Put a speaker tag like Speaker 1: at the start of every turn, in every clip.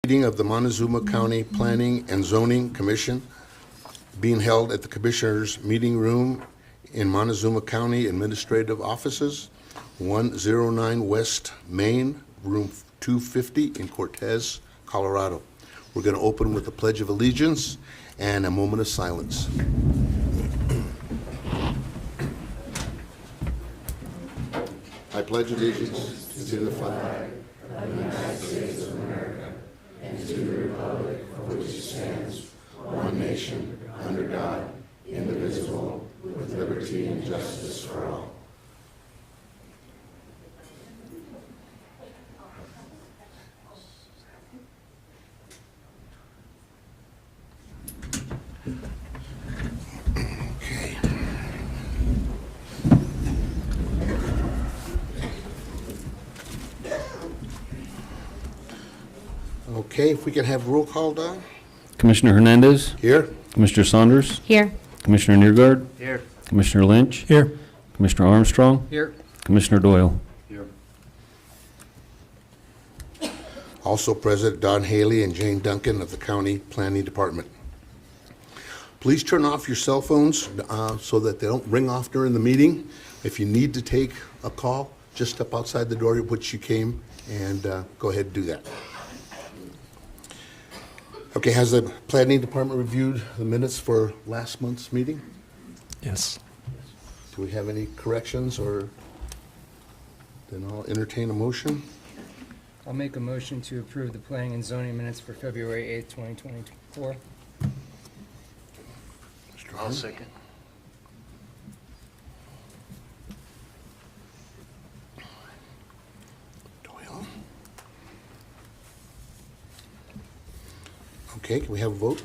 Speaker 1: meeting of the Montezuma County Planning and Zoning Commission being held at the Commissioners' Meeting Room in Montezuma County Administrative Offices, 109 West Main, Room 250 in Cortez, Colorado. We're going to open with the Pledge of Allegiance and a moment of silence. I pledge allegiance to the flag of the United States of America and to the republic for which it stands, one nation, under God, indivisible, with liberty and justice for all. Okay, if we can have roll call done.
Speaker 2: Commissioner Hernandez.
Speaker 1: Here.
Speaker 2: Commissioner Saunders.
Speaker 3: Here.
Speaker 2: Commissioner Neergaard.
Speaker 4: Here.
Speaker 2: Commissioner Lynch.
Speaker 4: Here.
Speaker 2: Commissioner Armstrong.
Speaker 4: Here.
Speaker 2: Commissioner Doyle.
Speaker 4: Here.
Speaker 1: Also present, Don Haley and Jane Duncan of the County Planning Department. Please turn off your cell phones so that they don't ring off during the meeting. If you need to take a call, just step outside the door at which you came and go ahead and do that. Okay, has the Planning Department reviewed the minutes for last month's meeting?
Speaker 4: Yes.
Speaker 1: Do we have any corrections, or then I'll entertain a motion?
Speaker 5: I'll make a motion to approve the planning and zoning minutes for February 8th, 2024.
Speaker 1: Mr.
Speaker 4: I'll
Speaker 1: Hunt?
Speaker 4: second.
Speaker 1: Doyle? Okay, can we have a vote?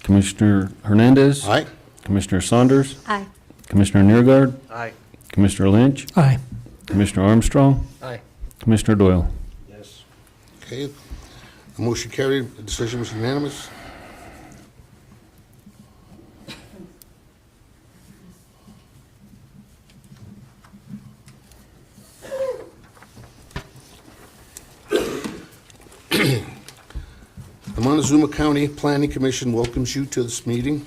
Speaker 2: Commissioner Hernandez.
Speaker 1: Aye.
Speaker 2: Commissioner Saunders.
Speaker 3: Aye.
Speaker 2: Commissioner Neergaard.
Speaker 4: Aye.
Speaker 2: Commissioner Lynch.
Speaker 4: Aye.
Speaker 2: Commissioner Armstrong.
Speaker 5: Aye.
Speaker 2: Commissioner Doyle.
Speaker 4: Yes.
Speaker 1: Okay, the motion carried, the decision was unanimous. The Montezuma County Planning Commission welcomes you to this meeting.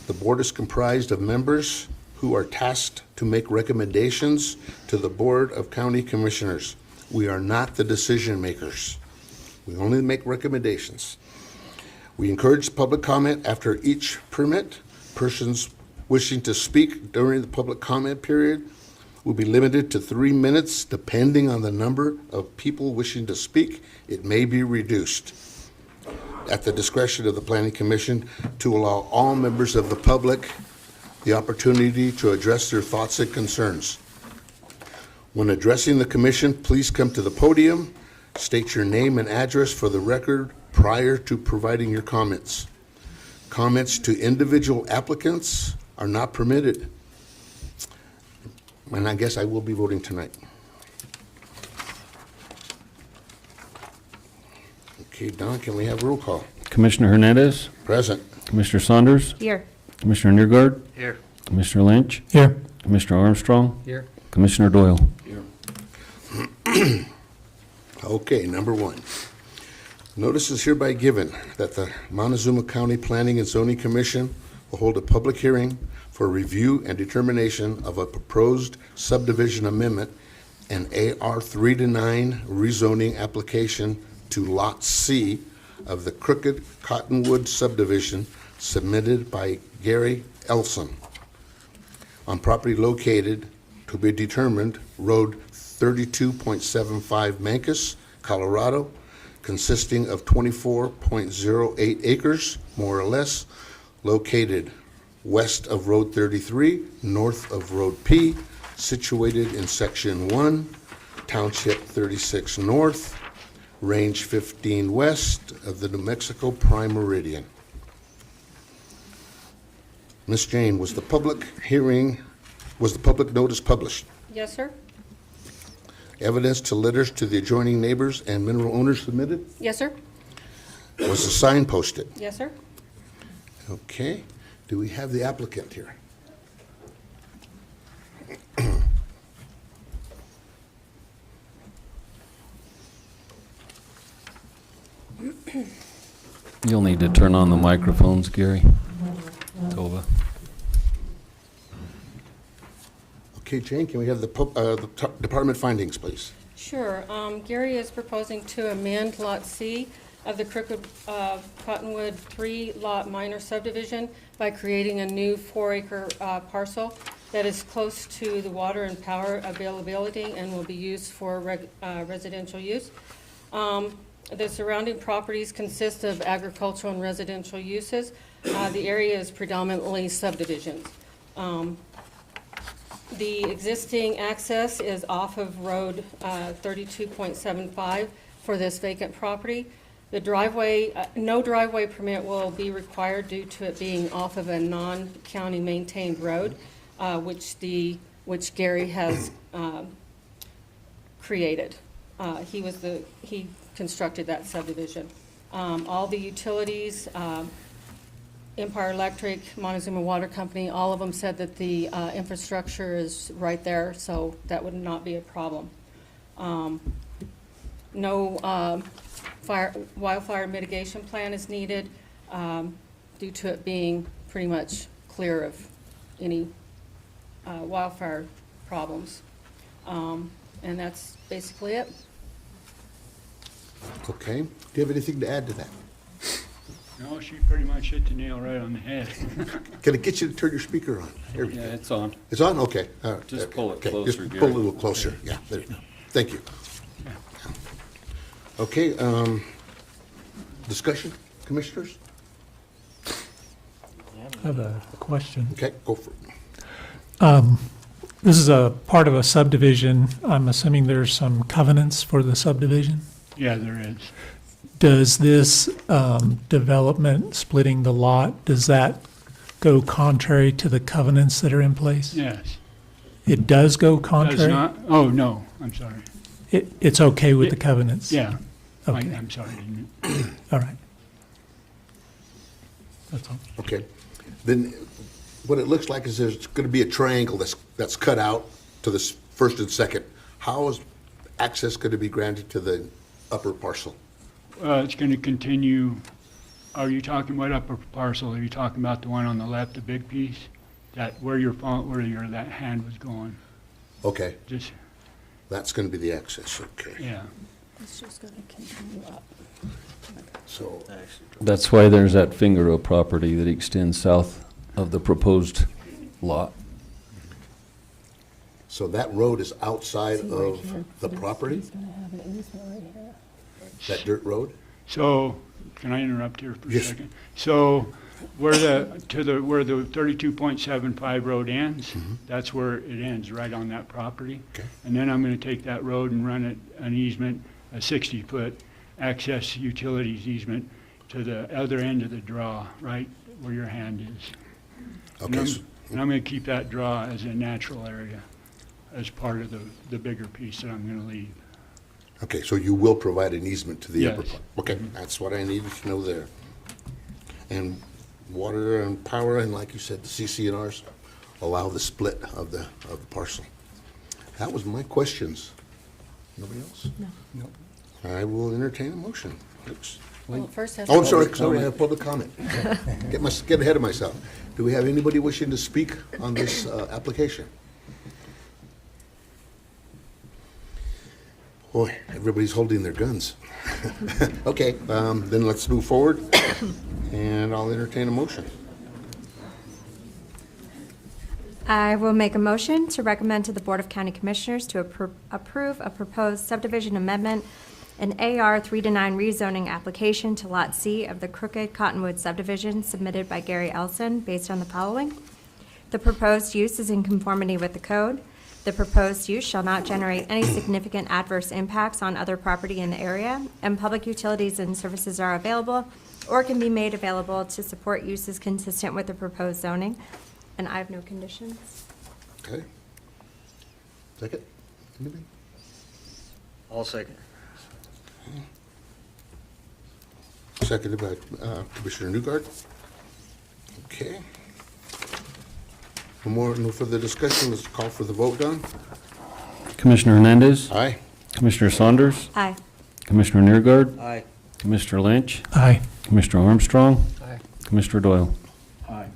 Speaker 1: The board is comprised of members who are tasked to make recommendations to the Board of County Commissioners. We are not the decision makers. We only make recommendations. We encourage public comment after each permit. Persons wishing to speak during the public comment period will be limited to 3 minutes. Depending on the number of people wishing to speak, it may be reduced at the discretion of the Planning Commission to allow all members of the public the opportunity to address their thoughts and concerns. When addressing the Commission, please come to the podium, state your name and address for the record prior to providing your comments. Comments to individual applicants are not permitted. And I guess I will be voting tonight. Okay, Don, can we have roll call?
Speaker 2: Commissioner Hernandez.
Speaker 1: Present.
Speaker 2: Commissioner Saunders.
Speaker 3: Here.
Speaker 2: Commissioner Neergaard.
Speaker 4: Here.
Speaker 2: Commissioner Lynch.
Speaker 4: Here.
Speaker 2: Commissioner Armstrong.
Speaker 5: Here.
Speaker 2: Commissioner Doyle.
Speaker 4: Here.
Speaker 1: Okay, number one. Notice is hereby given that the Montezuma County Planning and Zoning Commission will hold a public hearing for review and determination of a proposed subdivision amendment and AR 3-9 rezoning application to Lot C of the Crooked Cottonwood Subdivision submitted by Gary Ellson on property located to be determined Road 32.75 Mancos, Colorado, consisting of 24.08 acres, more or less, located west of Road 33, north of Road P, situated in Section 1, Township 36 North, Range 15 west of the New Mexico Prime Meridian. Ms. Jane, was the public notice published?
Speaker 3: Yes, sir.
Speaker 1: Evidence to letters to the adjoining neighbors and mineral owners submitted?
Speaker 3: Yes, sir.
Speaker 1: Was the sign posted?
Speaker 3: Yes, sir.
Speaker 1: Okay. Do we have the applicant here?
Speaker 2: You'll need to turn on the microphones, Gary. Tova.
Speaker 1: Okay, Jane, can we have the department findings, please?
Speaker 3: Sure. Gary is proposing to amend Lot C of the Crooked Cottonwood 3-lot minor subdivision by creating a new 4-acre parcel that is close to the water and power availability and will be used for residential use. The surrounding properties consist of agricultural and residential uses. The area is predominantly subdivisions. The existing access is off of Road 32.75 for this vacant property. The driveway, no driveway permit will be required due to it being off of a non-county maintained road, which Gary has created. He constructed that subdivision. All the utilities, Empire Electric, Montezuma Water Company, all of them said that the infrastructure is right there, so that would not be a problem. No wildfire mitigation plan is needed due to it being pretty much clear of any wildfire problems. And that's basically it.
Speaker 1: Okay. Do you have anything to add to that?
Speaker 4: No, she pretty much hit the nail right on the head.
Speaker 1: Can I get you to turn your speaker on? There we go.
Speaker 2: Yeah, it's on.
Speaker 1: It's on? Okay. All right.
Speaker 2: Just pull it
Speaker 1: Okay,
Speaker 2: closer,
Speaker 1: just
Speaker 2: Gary.
Speaker 1: pull a little closer. Yeah, there you go. Thank you. Okay, discussion, commissioners?
Speaker 6: I have a question.
Speaker 1: Okay, go for it.
Speaker 6: This is a part of a subdivision. I'm assuming there's some covenants for the subdivision.
Speaker 4: Yeah, there is.
Speaker 6: Does this development, splitting the lot, does that go contrary to the covenants that are in place?
Speaker 4: Yes.
Speaker 6: It does go
Speaker 4: Does
Speaker 6: contrary?
Speaker 4: not, oh, no, I'm sorry.
Speaker 6: It's okay with the covenants?
Speaker 4: Yeah.
Speaker 6: Okay.
Speaker 4: I'm sorry.
Speaker 6: All right. That's all.
Speaker 1: Okay. Then what it looks like is there's going to be a triangle that's cut out to this first and second. How is access going to be granted to the upper parcel?
Speaker 4: It's going to continue. Are you talking what upper parcel? Are you talking about the one on the left, the big piece? That where that hand was going?
Speaker 1: Okay,
Speaker 4: Just,
Speaker 1: that's going to be the access, okay.
Speaker 4: yeah.
Speaker 3: It's just going to continue up.
Speaker 1: So,
Speaker 2: That's why there's that finger road property that extends south of the proposed lot.
Speaker 1: so that road is outside of the property,
Speaker 3: He's going to have an easement right here.
Speaker 1: that dirt road?
Speaker 4: So, can I interrupt here for a
Speaker 1: Yes.
Speaker 4: second? So, where the 32.75 road ends, that's where it ends, right on that property.
Speaker 1: Okay.
Speaker 4: And then I'm gonna take that road and run it, an easement, a 60-foot access utilities easement to the other end of the draw, right where your hand is.
Speaker 1: Okay,
Speaker 4: And I'm gonna keep that draw as a natural area, as part of the bigger piece that I'm gonna leave.
Speaker 1: okay, so you will provide an easement to the upper
Speaker 4: Yes.
Speaker 1: part? Okay, that's what I needed to know there. And water and power, and like you said, the CC&Rs allow the split of the parcel. That was my questions. Nobody else?
Speaker 3: No.
Speaker 1: I will entertain a motion. Oops.
Speaker 3: Well, first has
Speaker 1: Oh, I'm
Speaker 3: to-
Speaker 1: sorry, I have public comment. Get ahead of myself. Do we have anybody wishing to speak on this application? Boy, everybody's holding their guns. Okay, then let's move forward, and I'll entertain a motion.
Speaker 7: I will make a motion to recommend to the Board of County Commissioners to approve a proposed subdivision amendment, an AR 3-9 rezoning application to Lot C of the Crooked Cottonwood Subdivision submitted by Gary Ellson based on the following. The proposed use is in conformity with the code. The proposed use shall not generate any significant adverse impacts on other property in the area, and public utilities and services are available or can be made available to support uses consistent with the proposed zoning. And I have no conditions.
Speaker 1: Okay. Second? Anybody?
Speaker 8: I'll second.
Speaker 1: Seconded by Commissioner Newgard. Okay. No further discussion. Let's call for the vote, Don.
Speaker 2: Commissioner Hernandez.
Speaker 1: Aye.
Speaker 2: Commissioner Saunders.
Speaker 7: Aye.
Speaker 2: Commissioner Neergard.
Speaker 8: Aye.
Speaker 2: Commissioner Lynch,
Speaker 6: Aye.
Speaker 2: Commissioner Armstrong,
Speaker 5: Aye.
Speaker 2: Commissioner Doyle.
Speaker 4: Aye.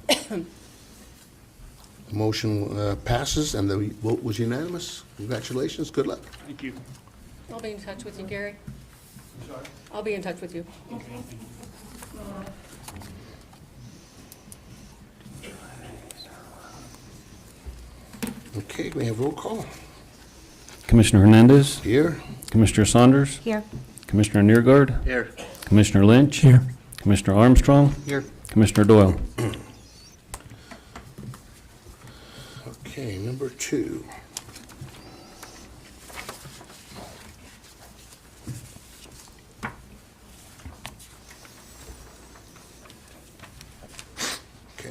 Speaker 1: Motion passes, and the vote was unanimous. Congratulations, good luck.
Speaker 4: Thank you.
Speaker 3: I'll be in touch with you, Gary. I'll be in touch with you.
Speaker 1: Okay, we have roll call.
Speaker 2: Commissioner Hernandez,
Speaker 1: Here.
Speaker 2: Commissioner Saunders,
Speaker 7: Here.
Speaker 2: Commissioner Neergard,
Speaker 8: Here.
Speaker 2: Commissioner Lynch,
Speaker 6: Here.
Speaker 2: Commissioner Armstrong,
Speaker 8: Here.
Speaker 2: Commissioner Doyle.
Speaker 1: Okay, number 2. Okay.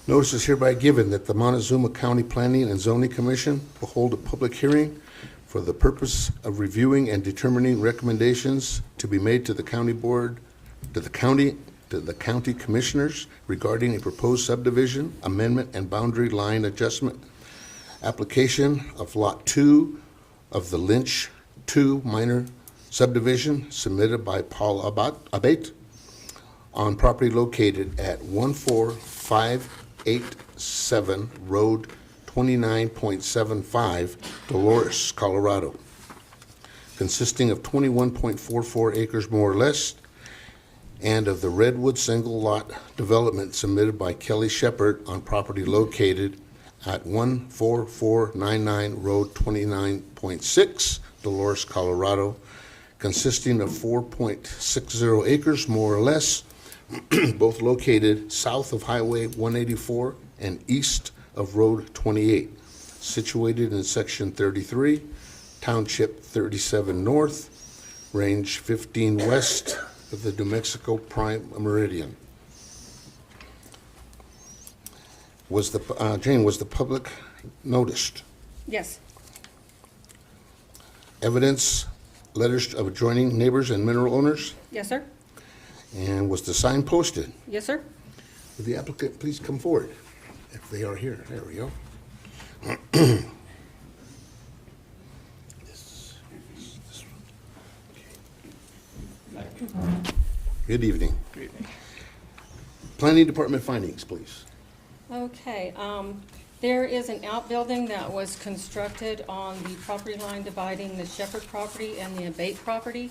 Speaker 1: Notice is hereby given that the Montezuma County Planning and Zoning Commission will hold a public hearing for the purpose of reviewing and determining recommendations to be made to the county board, to the county commissioners regarding a proposed subdivision, amendment, and boundary line adjustment application of Lot 2 of the Lynch 2 minor subdivision submitted by Paul Abate on property located at 14587 Road 29.75, Dolores, Colorado, consisting of 21.44 acres more or less, and of the Redwood Single Lot Development submitted by Kelley Shepherd on property located at 14499 Road 29.6, Dolores, Colorado, consisting of 4.60 acres more or less, both located south of Highway 184 and east of Road 28, situated in Section 33, Township 37 North, Range 15 West of the New Mexico Prime Meridian. Jane, was the public noticed?
Speaker 3: Yes.
Speaker 1: Evidence, letters of adjoining neighbors and mineral owners?
Speaker 3: Yes, sir.
Speaker 1: And was the sign posted?
Speaker 3: Yes, sir.
Speaker 1: Would the applicant please come forward, if they are here? There we go. Good evening.
Speaker 4: Good evening.
Speaker 1: Planning Department findings, please.
Speaker 3: Okay, there is an outbuilding that was constructed on the property line dividing the Shepherd property and the Abate property,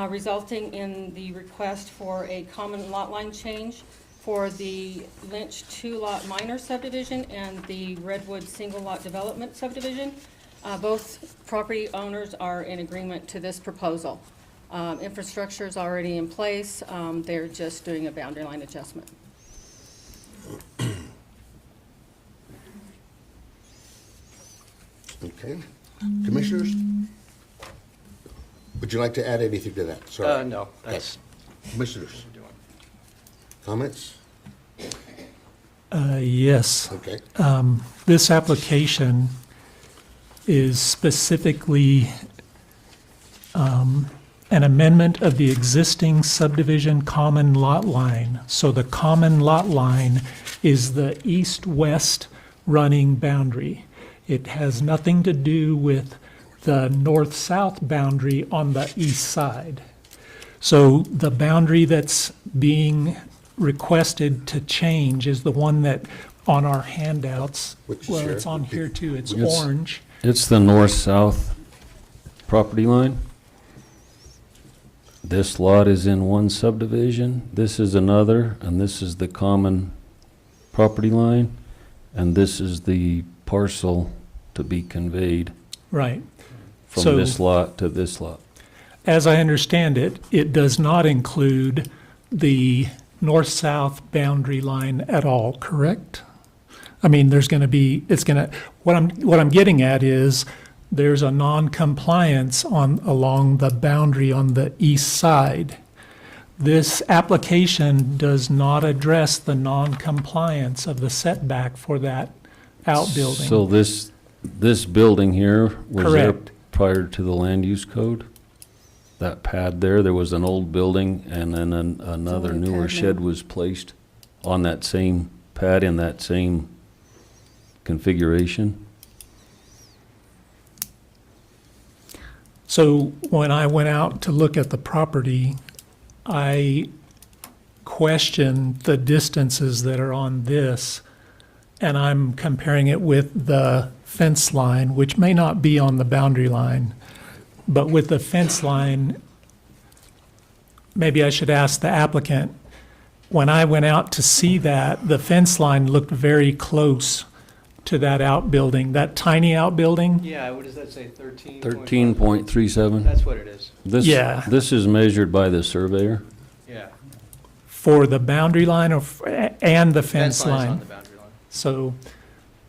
Speaker 3: resulting in the request for a common lot line change for the Lynch 2-lot minor subdivision and the Redwood Single Lot Development subdivision. Both property owners are in agreement to this proposal. Infrastructure is already in place. They're just doing a boundary line adjustment.
Speaker 1: Okay. Commissioners? Would you like to add anything to that? Sorry.
Speaker 8: No, that's
Speaker 1: Commissioners, comments?
Speaker 6: Yes.
Speaker 1: Okay.
Speaker 6: This application is specifically an amendment of the existing subdivision common lot line. So the common lot line is the east-west running boundary. It has nothing to do with the north-south boundary on the east side. So the boundary that's being requested to change is the one that on our handouts,
Speaker 1: Which is
Speaker 6: well,
Speaker 1: here.
Speaker 6: it's on here too, it's
Speaker 2: Yes.
Speaker 6: orange.
Speaker 2: It's the north-south property line. This lot is in one subdivision, this is another, and this is the common property line, and this is the parcel to be conveyed
Speaker 6: Right.
Speaker 2: from
Speaker 6: So-
Speaker 2: this lot to this lot.
Speaker 6: As I understand it, it does not include the north-south boundary line at all, correct? I mean, there's going to be, what I'm getting at is there's a non-compliance along the boundary on the east side. This application does not address the non-compliance of the setback for that outbuilding.
Speaker 2: So this building here was there
Speaker 6: Correct.
Speaker 2: prior to the land use code? That pad there was an old building, and then another
Speaker 3: only
Speaker 2: newer
Speaker 3: pad
Speaker 2: shed
Speaker 3: now.
Speaker 2: was placed on that same pad in that same configuration?
Speaker 6: So when I went out to look at the property, I question the distances that are on this, and I'm comparing it with the fence line, which may not be on the boundary line, but with the fence line, maybe I should ask the applicant, when I went out to see that, the fence line looked very close to that outbuilding, that tiny outbuilding.
Speaker 5: Yeah, what does that say, 13?
Speaker 2: 13.37.
Speaker 5: That's what it is.
Speaker 6: Yeah.
Speaker 2: This is measured by the surveyor.
Speaker 5: Yeah.
Speaker 6: For the boundary line and the fence
Speaker 5: line's on
Speaker 6: line.
Speaker 5: the boundary line.
Speaker 6: So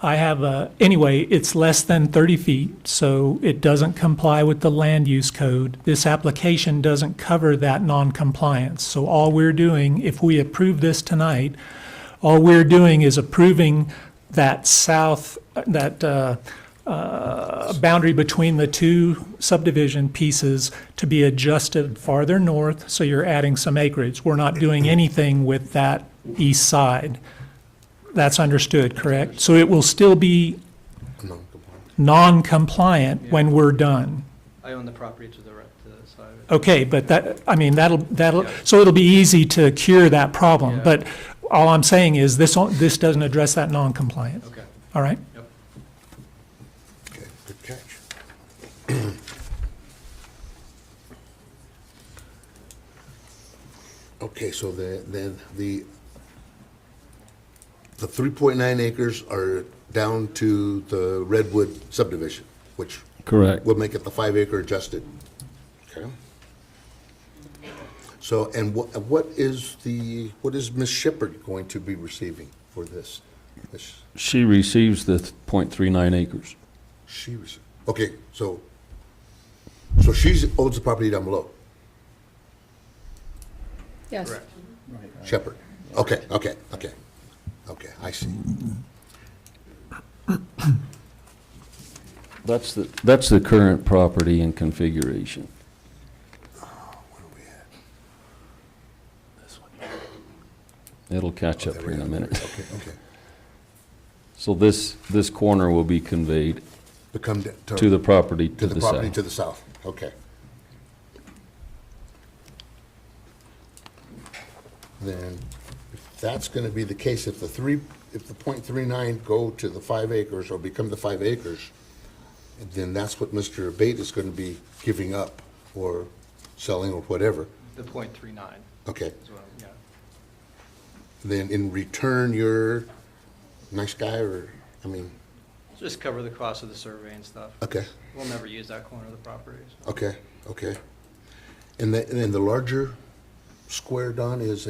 Speaker 6: I have anyway, it's less than 30 feet, so it doesn't comply with the land use code. This application doesn't cover that non-compliance. So all we're doing, if we approve this tonight, all we're doing is approving that boundary between the two subdivision pieces to be adjusted farther north, so you're adding some acreage. We're not doing anything with that east side. That's understood, correct? So it will still be non-compliant when we're done.
Speaker 5: I own the property to the side.
Speaker 6: Okay, but so it'll be easy to cure that problem.
Speaker 5: Yeah.
Speaker 6: But all I'm saying is this doesn't address that non-compliance.
Speaker 5: Okay.
Speaker 6: All right?
Speaker 5: Yep.
Speaker 1: Okay, good catch. Okay, so then the 3.9 acres are down to the Redwood subdivision, which
Speaker 2: Correct.
Speaker 1: will make it the 5 acre adjusted. Okay. So, and what is Ms. Shepherd going to be receiving for this?
Speaker 2: She receives the .39 acres.
Speaker 1: Okay, so she owns the property down below,
Speaker 3: Yes.
Speaker 5: Correct.
Speaker 1: Shepherd. Okay, I see.
Speaker 2: That's the current property and configuration.
Speaker 1: Where are we at? This one.
Speaker 2: It'll catch up
Speaker 1: There
Speaker 2: here
Speaker 1: we
Speaker 2: in a
Speaker 1: are.
Speaker 2: minute.
Speaker 1: Okay.
Speaker 2: So this corner will be conveyed
Speaker 1: To come
Speaker 2: to the property
Speaker 1: to
Speaker 2: to
Speaker 1: the
Speaker 2: the
Speaker 1: property
Speaker 2: south.
Speaker 1: to the south. Okay. Then, if that's going to be the case, if the .39 go to the 5 acres or become the 5 acres, then that's what Mr. Abate is going to be giving up or selling or whatever.
Speaker 5: The .39
Speaker 1: Okay.
Speaker 5: as well, yeah.
Speaker 1: Then in return, you're nice guy
Speaker 5: Just cover the cost of the survey and stuff.
Speaker 1: okay,
Speaker 5: We'll never use that corner of the property. So.
Speaker 1: okay. And then the larger square, Don, is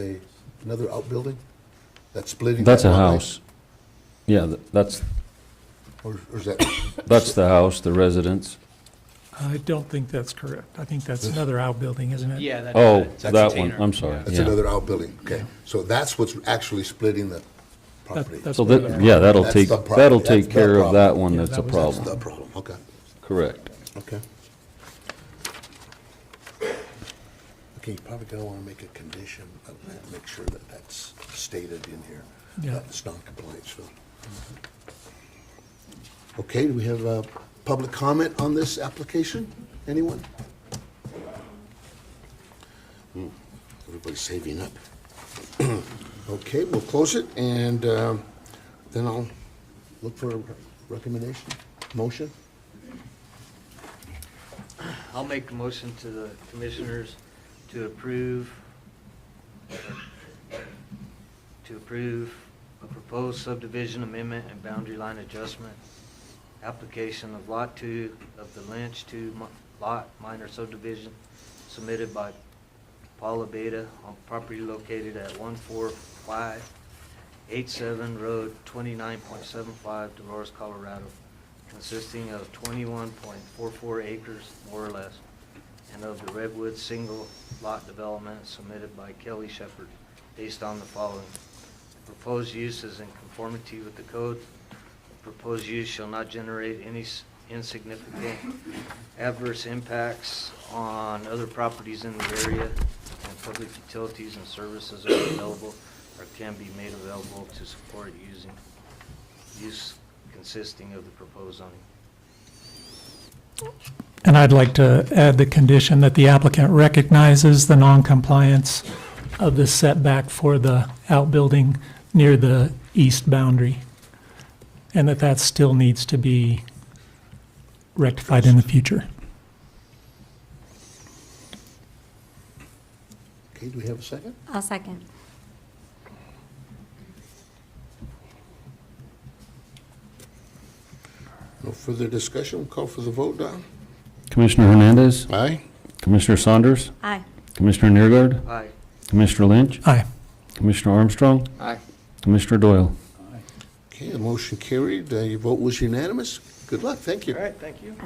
Speaker 1: another outbuilding that's splitting?
Speaker 2: That's
Speaker 1: that
Speaker 2: a
Speaker 1: lot line?
Speaker 2: house. Yeah, that's
Speaker 1: Or is that,
Speaker 2: the house, the residence.
Speaker 6: I don't think that's correct. I think that's another outbuilding, isn't it?
Speaker 5: Yeah,
Speaker 2: Oh,
Speaker 5: that's a
Speaker 2: that one,
Speaker 5: container.
Speaker 2: I'm sorry.
Speaker 1: that's
Speaker 2: Yeah.
Speaker 1: another outbuilding, okay. So that's what's actually splitting the property.
Speaker 6: That's
Speaker 2: So
Speaker 6: what
Speaker 2: that,
Speaker 6: I'm-
Speaker 2: yeah, that'll
Speaker 1: That's
Speaker 2: take,
Speaker 1: the property.
Speaker 2: that'll
Speaker 1: That's
Speaker 2: take
Speaker 1: the
Speaker 2: care of
Speaker 1: problem.
Speaker 2: that one
Speaker 6: Yeah,
Speaker 2: that's a
Speaker 6: that was-
Speaker 1: That's the
Speaker 2: problem.
Speaker 1: problem, okay,
Speaker 2: Correct.
Speaker 1: okay. Okay, you're probably gonna wanna make a condition of that, make sure that that's stated in here.
Speaker 6: Yeah.
Speaker 1: That it's non-compliant, so. Okay, do we have a public comment on this application? Anyone? Everybody's saving up. Okay, we'll close it, and then I'll look for a recommendation, motion.
Speaker 8: I'll make a motion to the commissioners to approve a proposed subdivision amendment and boundary line adjustment application of Lot 2 of the Lynch 2 Lot MinorSubdivision submitted by Paul Abate on property located at 14587 Road 29.75 Dolores, Colorado, consisting of 21.44 acres, more or less, and of the Redwood Single Lot Development submitted by Kelley Shepherd, based on the following. Proposed use is in conformity with the code. Proposed use shall not generate any insignificant adverse impacts on other properties in the area, and public utilities and services are available or can be made available to support use consisting of the proposed zoning.
Speaker 6: And I'd like to add the condition that the applicant recognizes the noncompliance of the setback for the outbuilding near the east boundary, and that still needs to be rectified in the future.
Speaker 1: Okay, do we have a second?
Speaker 7: I'll second.
Speaker 1: No further discussion, we'll call for the vote, Don.
Speaker 2: Commissioner Hernandez,
Speaker 1: Aye?
Speaker 2: Commissioner Saunders,
Speaker 7: Aye.
Speaker 2: Commissioner Neergard,
Speaker 8: Aye.
Speaker 2: Commissioner Lynch,
Speaker 6: Aye.
Speaker 2: Commissioner Armstrong,
Speaker 5: Aye.
Speaker 2: Commissioner Doyle.
Speaker 1: Okay, the motion carried. Your vote was unanimous. Good luck, thank you.
Speaker 8: All right, thank you.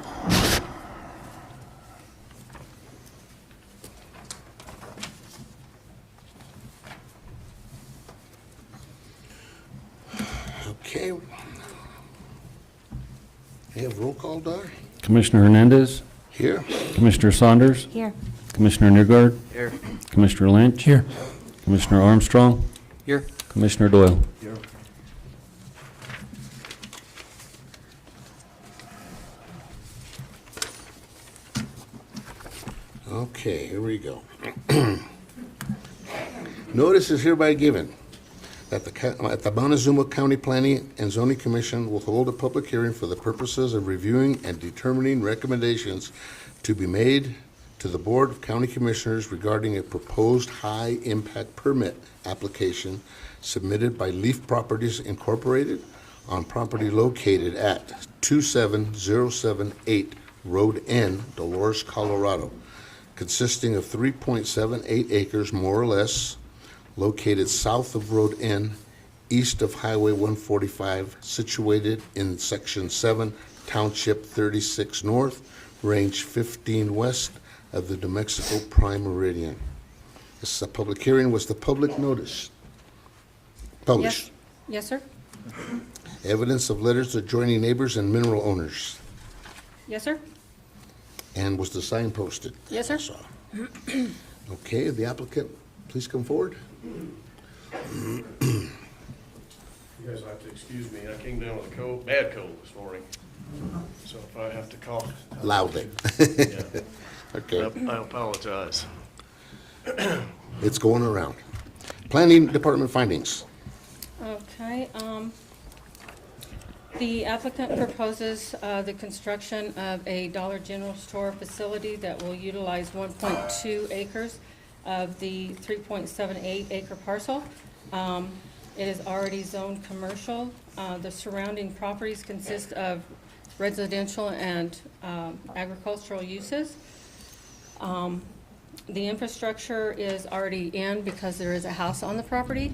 Speaker 1: Okay. We have roll call, Don?
Speaker 2: Commissioner Hernandez,
Speaker 1: Here?
Speaker 2: Commissioner Saunders,
Speaker 7: Here.
Speaker 2: Commissioner Neergard,
Speaker 8: Here.
Speaker 2: Commissioner Lynch,
Speaker 6: Here.
Speaker 2: Commissioner Armstrong,
Speaker 5: Here.
Speaker 2: Commissioner Doyle.
Speaker 1: Okay, here we go. Notice is hereby given that the Montezuma County Planning and Zoning Commission will hold a public hearing for the purposes of reviewing and determining recommendations to be made to the Board of County Commissioners regarding a proposed high-impact permit application submitted by Leaf Properties Incorporated on property located at 27078 Road N, Dolores, Colorado, consisting of 3.78 acres, more or less, located south of Road N, east of Highway 145, situated in Section 7, Township 36 North, Range 15 West of the New Mexico Prime Meridian. This is a public hearing. Was the public notice published?
Speaker 3: Yes, sir.
Speaker 1: Evidence of letters adjoining neighbors and mineral owners.
Speaker 3: Yes, sir.
Speaker 1: And was the sign posted?
Speaker 3: Yes, sir.
Speaker 1: I saw. Okay, the applicant, please come forward.
Speaker 9: You guys have to excuse me, I came down with a cold, bad cold this morning, so if I have to cough.
Speaker 1: Loudly.
Speaker 9: Yeah,
Speaker 1: Okay,
Speaker 9: I apologize.
Speaker 1: it's going around. Planning Department findings.
Speaker 3: Okay, the applicant proposes the construction of a Dollar General store facility that will utilize 1.2 acres of the 3.78 acre parcel. It is already zoned commercial. The surrounding properties consist of residential and agricultural uses. The infrastructure is already in because there is a house on the property.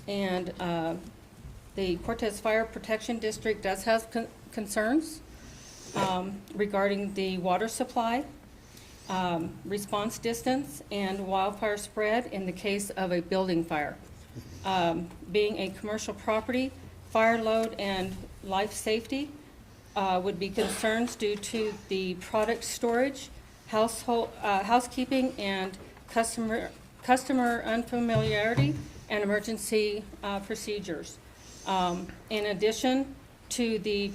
Speaker 3: And the Cortez Fire Protection District does have concerns regarding the water supply, response distance, and wildfire spread in the case of a building fire. Being a commercial property, fire load and life safety would be concerns due to the product storage, housekeeping, and customer unfamiliarity and emergency procedures. In addition to the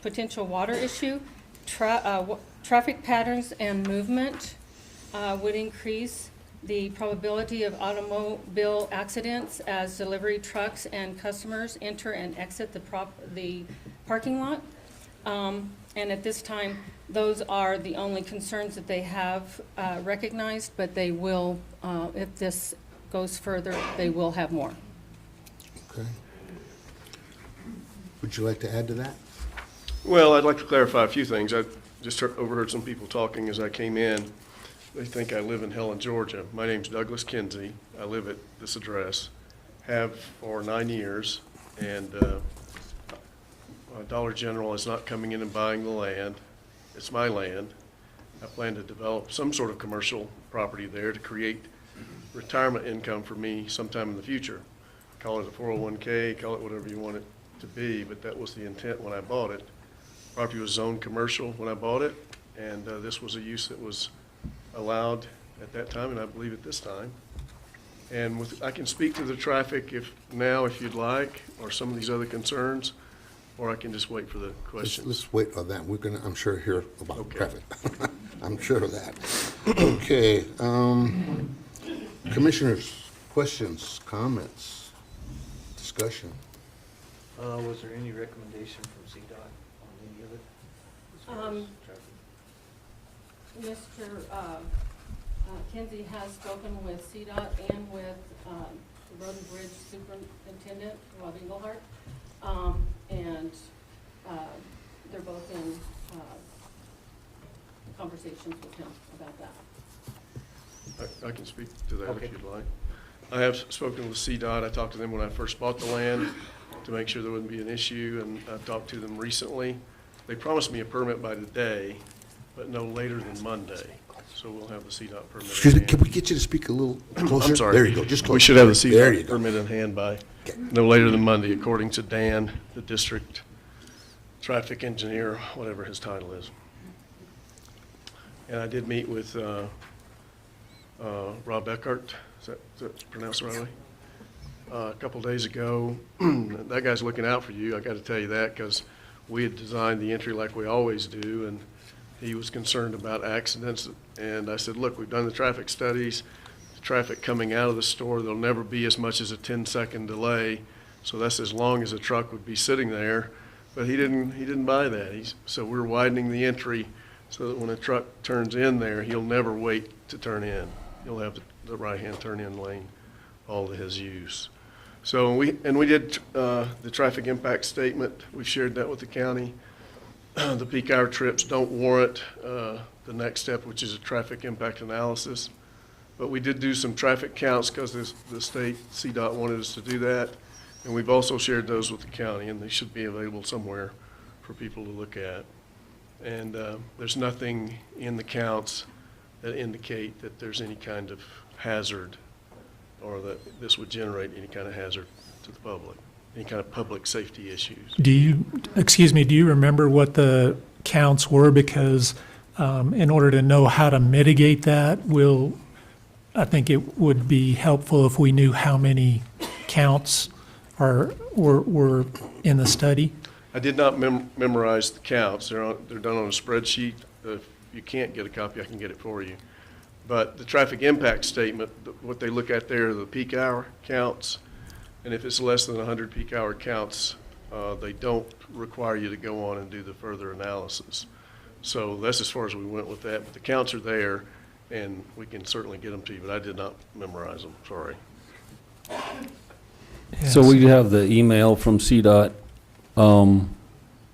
Speaker 3: potential water issue, traffic patterns and movement would increase the probability of automobile accidents as delivery trucks and customers enter and exit the parking lot. And at this time, those are the only concerns that they have recognized, but they will, if this goes further, they will have more.
Speaker 1: Okay. Would you like to add to that?
Speaker 9: Well, I'd like to clarify a few things. I just overheard some people talking as I came in. They think I live in Helen, Georgia. My name's Douglas Kinsey. I live at this address, have for 9 years, and Dollar General is not coming in and buying the land. It's my land. I plan to develop some sort of commercial property there to create retirement income for me sometime in the future. Call it a 401K, call it whatever you want it to be, but that was the intent when I bought it. Property was zoned commercial when I bought it, and this was a use that was allowed at that time, and I believe at this time. And I can speak to the traffic if you'd like, or some of these other concerns. or I can just wait for the questions.
Speaker 1: Let's wait on that. We're gonna, I'm sure, hear about
Speaker 9: Okay.
Speaker 1: traffic. I'm sure of that. Okay, commissioners, questions, comments, discussion?
Speaker 8: Was there any recommendation from CDOT on any of it? as far as traffic?
Speaker 3: Mr. Kinsey has spoken with CDOT and with the Road and Bridge Superintendent, Rob Engelhardt, and they're both in conversations with him about that.
Speaker 9: I can speak to that
Speaker 8: Okay.
Speaker 9: if you'd like. I have spoken with CDOT. I talked to them when I first bought the land to make sure there wouldn't be an issue, and I've talked to them recently. They promised me a permit by today, but no later than Monday, so we'll have the CDOT permit.
Speaker 1: Excuse
Speaker 9: in
Speaker 1: me, can
Speaker 9: hand.
Speaker 1: we get you to speak a little closer?
Speaker 9: I'm sorry.
Speaker 1: There you go, just closer.
Speaker 9: We should have the
Speaker 1: There you
Speaker 9: CDOT
Speaker 1: go.
Speaker 9: permit in hand by no later than Monday, according to Dan, the district traffic engineer, whatever his title is. And I did meet with Rob Eckhart, is that pronounced the right way? A couple days ago. That guy's looking out for you, I got to tell you that, because we had designed the entry like we always do, and he was concerned about accidents. And I said, look, we've done the traffic studies, the traffic coming out of the store, there'll never be as much as a 10-second delay, so that's as long as a truck would be sitting there. But he didn't buy that. So we're widening the entry so that when a truck turns in there, he'll never wait to turn in. He'll have the right-hand turn-in lane all to his use. So we did the traffic impact statement. We've shared that with the county. The peak hour trips don't warrant the next step, which is a traffic impact analysis. But we did do some traffic counts because the state CDOT wanted us to do that. And we've also shared those with the county, and they should be available somewhere for people to look at. And there's nothing in the counts that indicate that there's any kind of hazard or that this would generate any kind of hazard to the public, any kind of public safety issues.
Speaker 6: Do you remember what the counts were? Because in order to know how to mitigate that, I think it would be helpful if we knew how many counts were in the study.
Speaker 9: I did not memorize the counts. They're done on a spreadsheet. If you can't get a copy, I can get it for you. But the traffic impact statement, what they look at there are the peak hour counts. And if it's less than 100 peak hour counts, they don't require you to go on and do the further analysis. So that's as far as we went with that. But the counts are there, and we can certainly get them to you, but I did not memorize them, sorry.
Speaker 2: So we have the email from CDOT.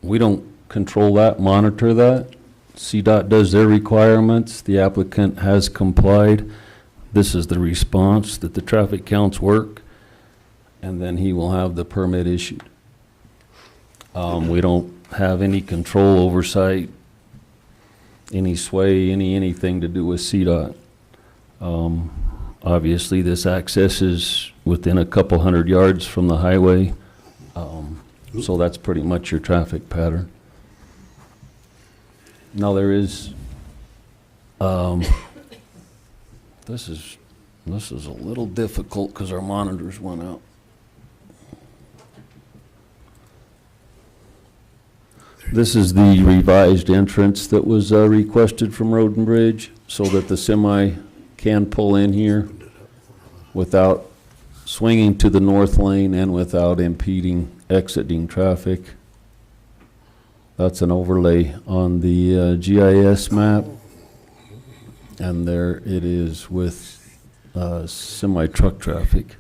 Speaker 2: We don't control that, monitor that. CDOT does their requirements. The applicant has complied. This is the response that the traffic counts work, and then he will have the permit issued. We don't have any control, oversight, any sway, anything to do with CDOT. Obviously, this access is within a couple hundred yards from the highway, so that's pretty much your traffic pattern. Now there is, this is a little difficult because our monitors went out. This is the revised entrance that was requested from Road and Bridge so that the semi can pull in here without swinging to the north lane and without impeding exiting traffic. That's an overlay on the GIS map, and there it is with semi-truck traffic.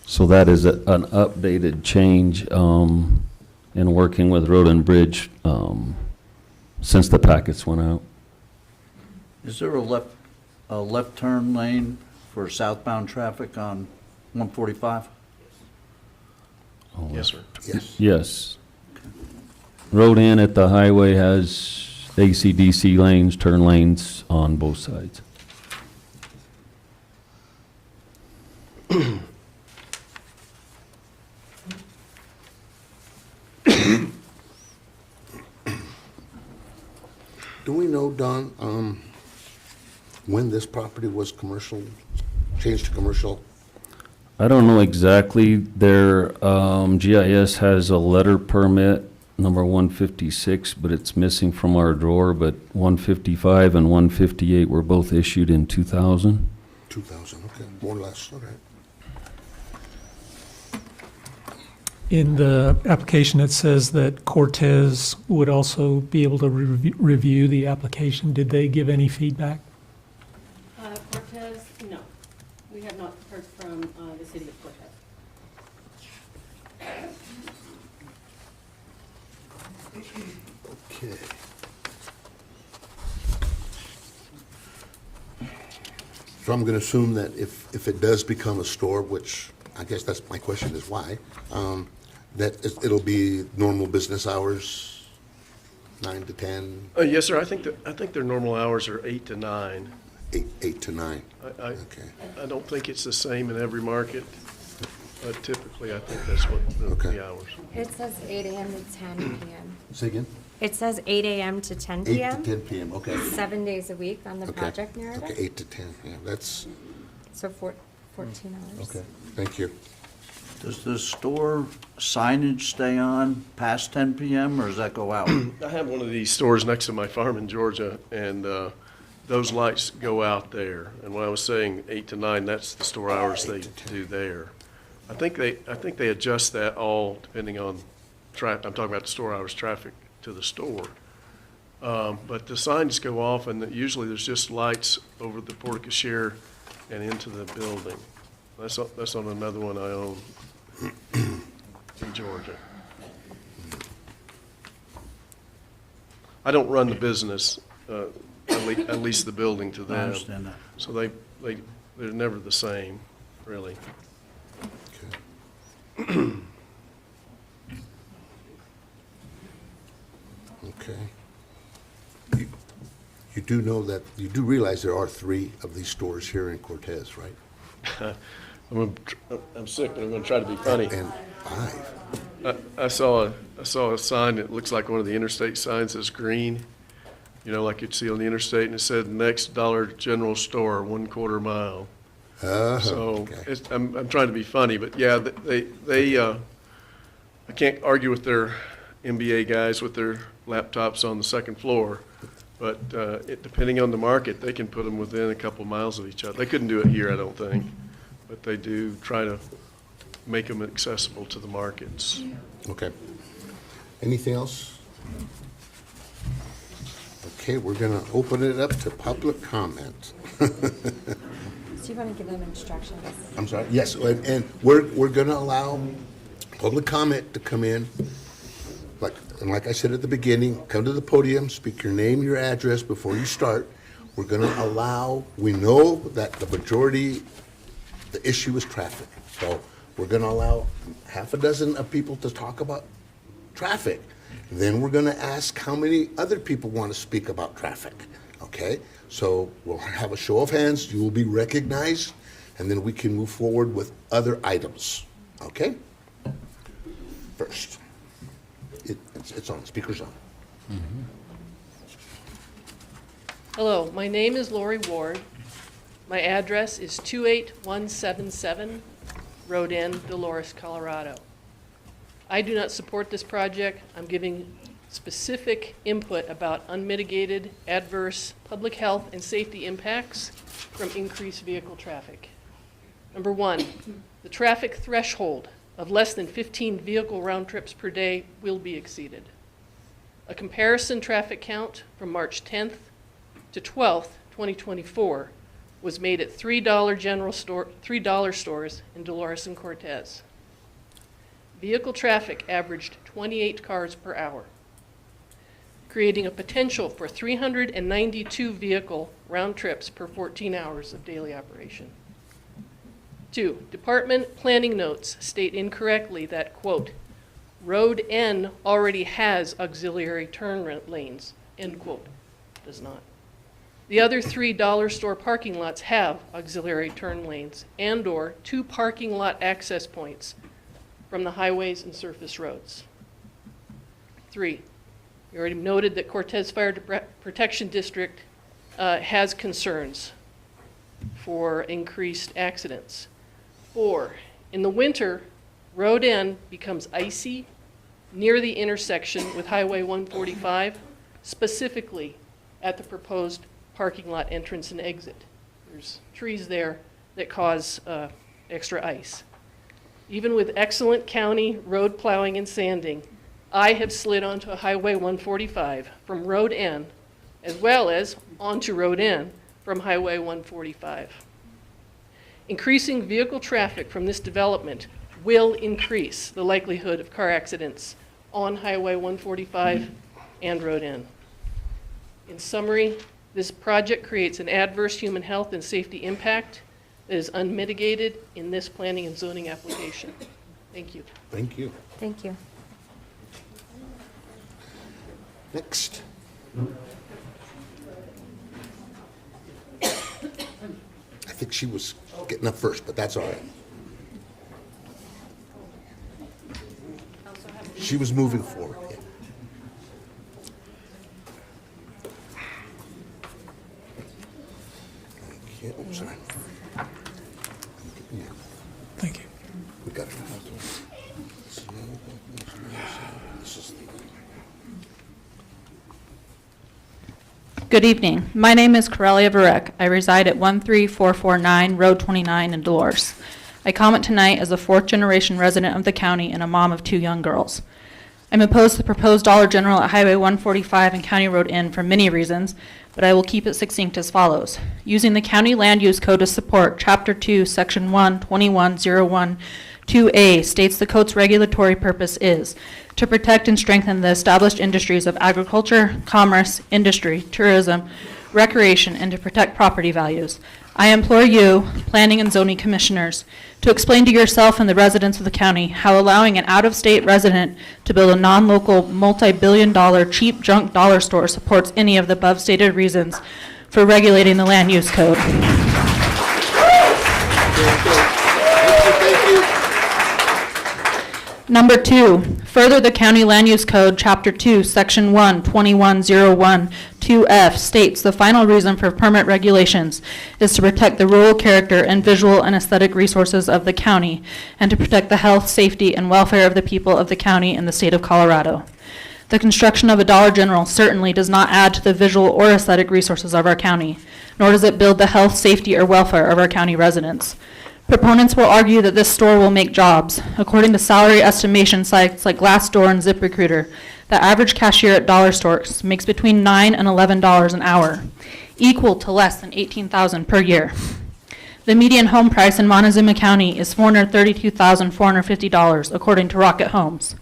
Speaker 2: So that is an updated change in working with Road and Bridge since the packets went out.
Speaker 10: Is there a left turn lane for southbound traffic on 145?
Speaker 2: Oh,
Speaker 9: Yes, sir.
Speaker 1: Yes.
Speaker 2: Yes. Road in at the highway has AC/DC lanes, turn lanes on both sides.
Speaker 1: Do we know, Don, when this property was commercial change to commercial?
Speaker 2: I don't know exactly. Their GIS has a letter permit, number 156, but it's missing from our drawer, but 155 and 158 were both issued in 2000.
Speaker 1: 2,000, okay, more or less, all right.
Speaker 6: In the application, it says that Cortez would also be able to review the application. Did they give any feedback?
Speaker 3: Cortez, no. We have not heard from the city of Cortez.
Speaker 1: Okay. So I'm gonna assume that if it does become a store, which I guess that's my question is why, that it'll be normal business hours, 9 to 10,
Speaker 9: Yes, sir, I think their normal hours are 8 to 9.
Speaker 1: 8 to 9. Okay.
Speaker 9: I don't think it's the same in every market, but typically I think that's what
Speaker 1: Okay.
Speaker 9: the hours.
Speaker 7: It says 8 AM to 10 PM.
Speaker 1: Say again?
Speaker 7: It says 8 AM to 10
Speaker 1: 8 to
Speaker 7: PM,
Speaker 1: 10 PM, okay.
Speaker 7: 7 days a week on the
Speaker 1: Okay.
Speaker 7: project narrative.
Speaker 1: Okay, 8 to 10, yeah, that's,
Speaker 7: So 14 hours.
Speaker 1: okay, thank you.
Speaker 10: Does the store signage stay on past 10 PM, or does that go out?
Speaker 9: I have one of these stores next to my farm in Georgia, and those lights go out there. And when I was saying 8 to 9, that's the store hours they do there. I think they adjust that all depending on traffic. I'm talking about the store hours, traffic to the store. But the signs go off, and usually there's just lights over the porte cochere and into the building. That's on another one I own in Georgia. I don't run the business, I lease the building to
Speaker 10: I
Speaker 9: them.
Speaker 10: understand that.
Speaker 9: So they're never the same, really.
Speaker 1: Okay. You do know that, you do realize there are 3 of these stores here in Cortez, right?
Speaker 9: I'm sick, but I'm gonna try to be funny.
Speaker 1: And 5.
Speaker 9: I saw a sign that looks like one of the interstate signs that's green, you know, like you'd see on the interstate, and it said, "Next Dollar General Store, 1/4 mile." So
Speaker 1: okay.
Speaker 9: I'm trying to be funny, but yeah, I can't argue with their MBA guys with their laptops on the second floor, but depending on the market, they can put them within a couple miles of each other. They couldn't do it here, I don't think, but they do try to make them accessible to the markets.
Speaker 1: Okay. Anything else? Okay, we're gonna open it up to public comment.
Speaker 7: So you want to give them instructions?
Speaker 1: I'm sorry, yes, and we're gonna allow public comment to come in. Like I said at the beginning, come to the podium, speak your name, your address before you start. We're gonna allow, we know that the majority, the issue is traffic. So we're gonna allow half a dozen of people to talk about traffic. Then we're gonna ask how many other people want to speak about traffic, okay? So we'll have a show of hands, you will be recognized, and then we can move forward with other items, okay? First. It's on, speaker's on.
Speaker 11: Hello, my name is Lori Ward. My address is 28177 Road N, Dolores, Colorado. I do not support this project. I'm giving specific input about unmitigated adverse public health and safety impacts from increased vehicle traffic. Number 1, the traffic threshold of less than 15 vehicle round trips per day will be exceeded. A comparison traffic count from March 10th to 12th, 2024 was made at $3 stores in Dolores and Cortez. Vehicle traffic averaged 28 cars per hour, creating a potential for 392 vehicle round trips per 14 hours of daily operation. 2, department planning notes state incorrectly that, quote, Road N already has auxiliary turn lanes, end quote. Does not. The other 3 dollar store parking lots have auxiliary turn lanes and/or 2 parking lot access points from the highways and surface roads. 3, you already noted that Cortez Fire Protection District has concerns. for increased accidents. 4, in the winter, Road N becomes icy near the intersection with Highway 145, specifically at the proposed parking lot entrance and exit. There's trees there that cause extra ice. Even with excellent county road plowing and sanding, I have slid onto Highway 145 from Road N, as well as onto Road N from Highway 145. Increasing vehicle traffic from this development will increase the likelihood of car accidents on Highway 145 and Road N. In summary, this project creates an adverse human health and safety impact that is unmitigated in this planning and zoning application. Thank you.
Speaker 1: Thank you.
Speaker 7: Thank you.
Speaker 1: Next. I think she was getting up first, but that's all right. She was moving forward. Yeah. Okay, oh, sorry. Yeah,
Speaker 6: Thank you.
Speaker 1: we got it.
Speaker 12: Good evening. My name is Corelia Varek. I reside at 13449 Road 29 in Dolores. I comment tonight as a fourth-generation resident of the county and a mom of 2 young girls. I'm opposed to the proposed Dollar General at Highway 145 and County Road N for many reasons, but I will keep it succinct as follows. Using the County Land Use Code to support Chapter 2, Section 1, 2101, 2A states the code's regulatory purpose is to protect and strengthen the established industries of agriculture, commerce, industry, tourism, recreation, and to protect property values. I implore you, Planning and Zoning Commissioners, to explain to yourself and the residents of the county how allowing an out-of-state resident to build a non-local, multi-billion-dollar cheap junk dollar store supports any of the above-stated reasons for regulating the land use code. Number 2, further the County Land Use Code, Chapter 2, Section 1, 2101, 2F states the final reason for permit regulations is to protect the rural character and visual and aesthetic resources of the county and to protect the health, safety, and welfare of the people of the county and the state of Colorado. The construction of a Dollar General certainly does not add to the visual or aesthetic resources of our county, nor does it build the health, safety, or welfare of our county residents. Proponents will argue that this store will make jobs. According to salary estimation sites like Glassdoor and ZipRecruiter, the average cashier at dollar stores makes between $9 and $11 an hour, equal to less than $18,000 per year. The median home price in Montezuma County is $432,450, according to Rocket Homes.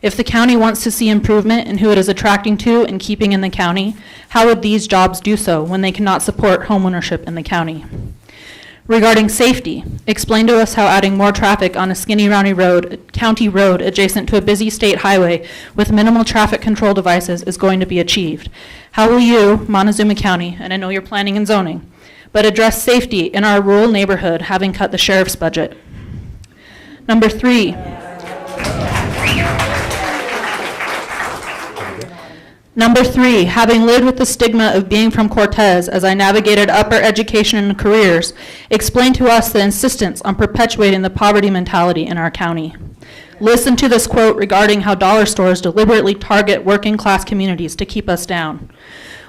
Speaker 12: If the county wants to see improvement in who it is attracting to and keeping in the county, how would these jobs do so when they cannot support homeownership in the county? Regarding safety, explain to us how adding more traffic on a skinny county road adjacent to a busy state highway with minimal traffic control devices is going to be achieved. How will you, Montezuma County, and I know you're planning and zoning, but address safety in our rural neighborhood having cut the sheriff's budget? Number 3. Number 3, having lived with the stigma of being from Cortez as I navigated upper education and careers, explain to us the insistence on perpetuating the poverty mentality in our county. Listen to this quote regarding how dollar stores deliberately target working class communities to keep us down.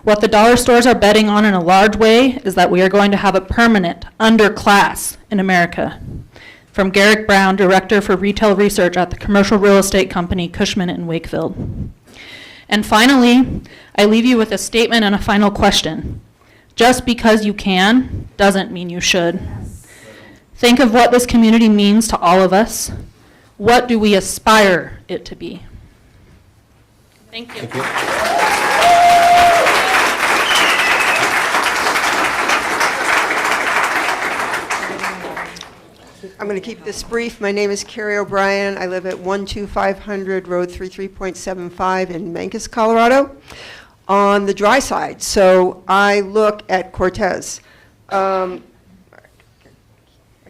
Speaker 12: What the dollar stores are betting on in a large way is that we are going to have a permanent underclass in America. From Garrick Brown, Director for Retail Research at the commercial real estate company Cushman & Wakefield. And finally, I leave you with a statement and a final question. Just because you can doesn't mean you should. Think of what this community means to all of us. What do we aspire it to be? Thank you.
Speaker 13: I'm going to keep this brief. My name is Carrie O'Brien. I live at 12500 Road 33.75 in Mancos, Colorado, on the dry side. So I look at Cortez. I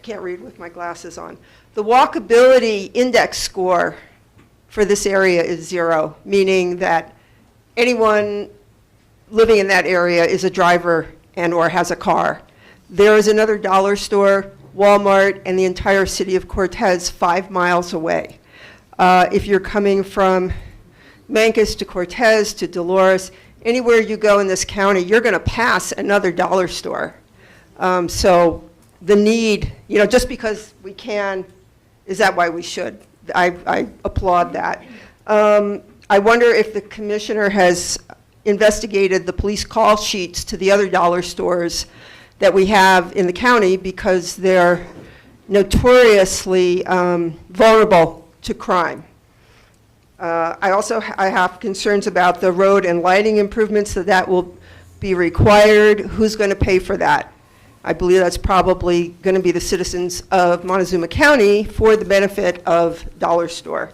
Speaker 13: can't read with my glasses on. The walkability index score for this area is 0, meaning that anyone living in that area is a driver and or has a car. There is another dollar store, Walmart, and the entire city of Cortez 5 miles away. If you're coming from Mancos to Cortez to Dolores, anywhere you go in this county, you're going to pass another dollar store. So the need, just because we can, is that why we should? I applaud that. I wonder if the commissioner has investigated the police call sheets to the other dollar stores that we have in the county, because they're notoriously vulnerable to crime. I have concerns about the road and lighting improvements, that will be required. Who's going to pay for that? I believe that's probably going to be the citizens of Montezuma County for the benefit of dollar store.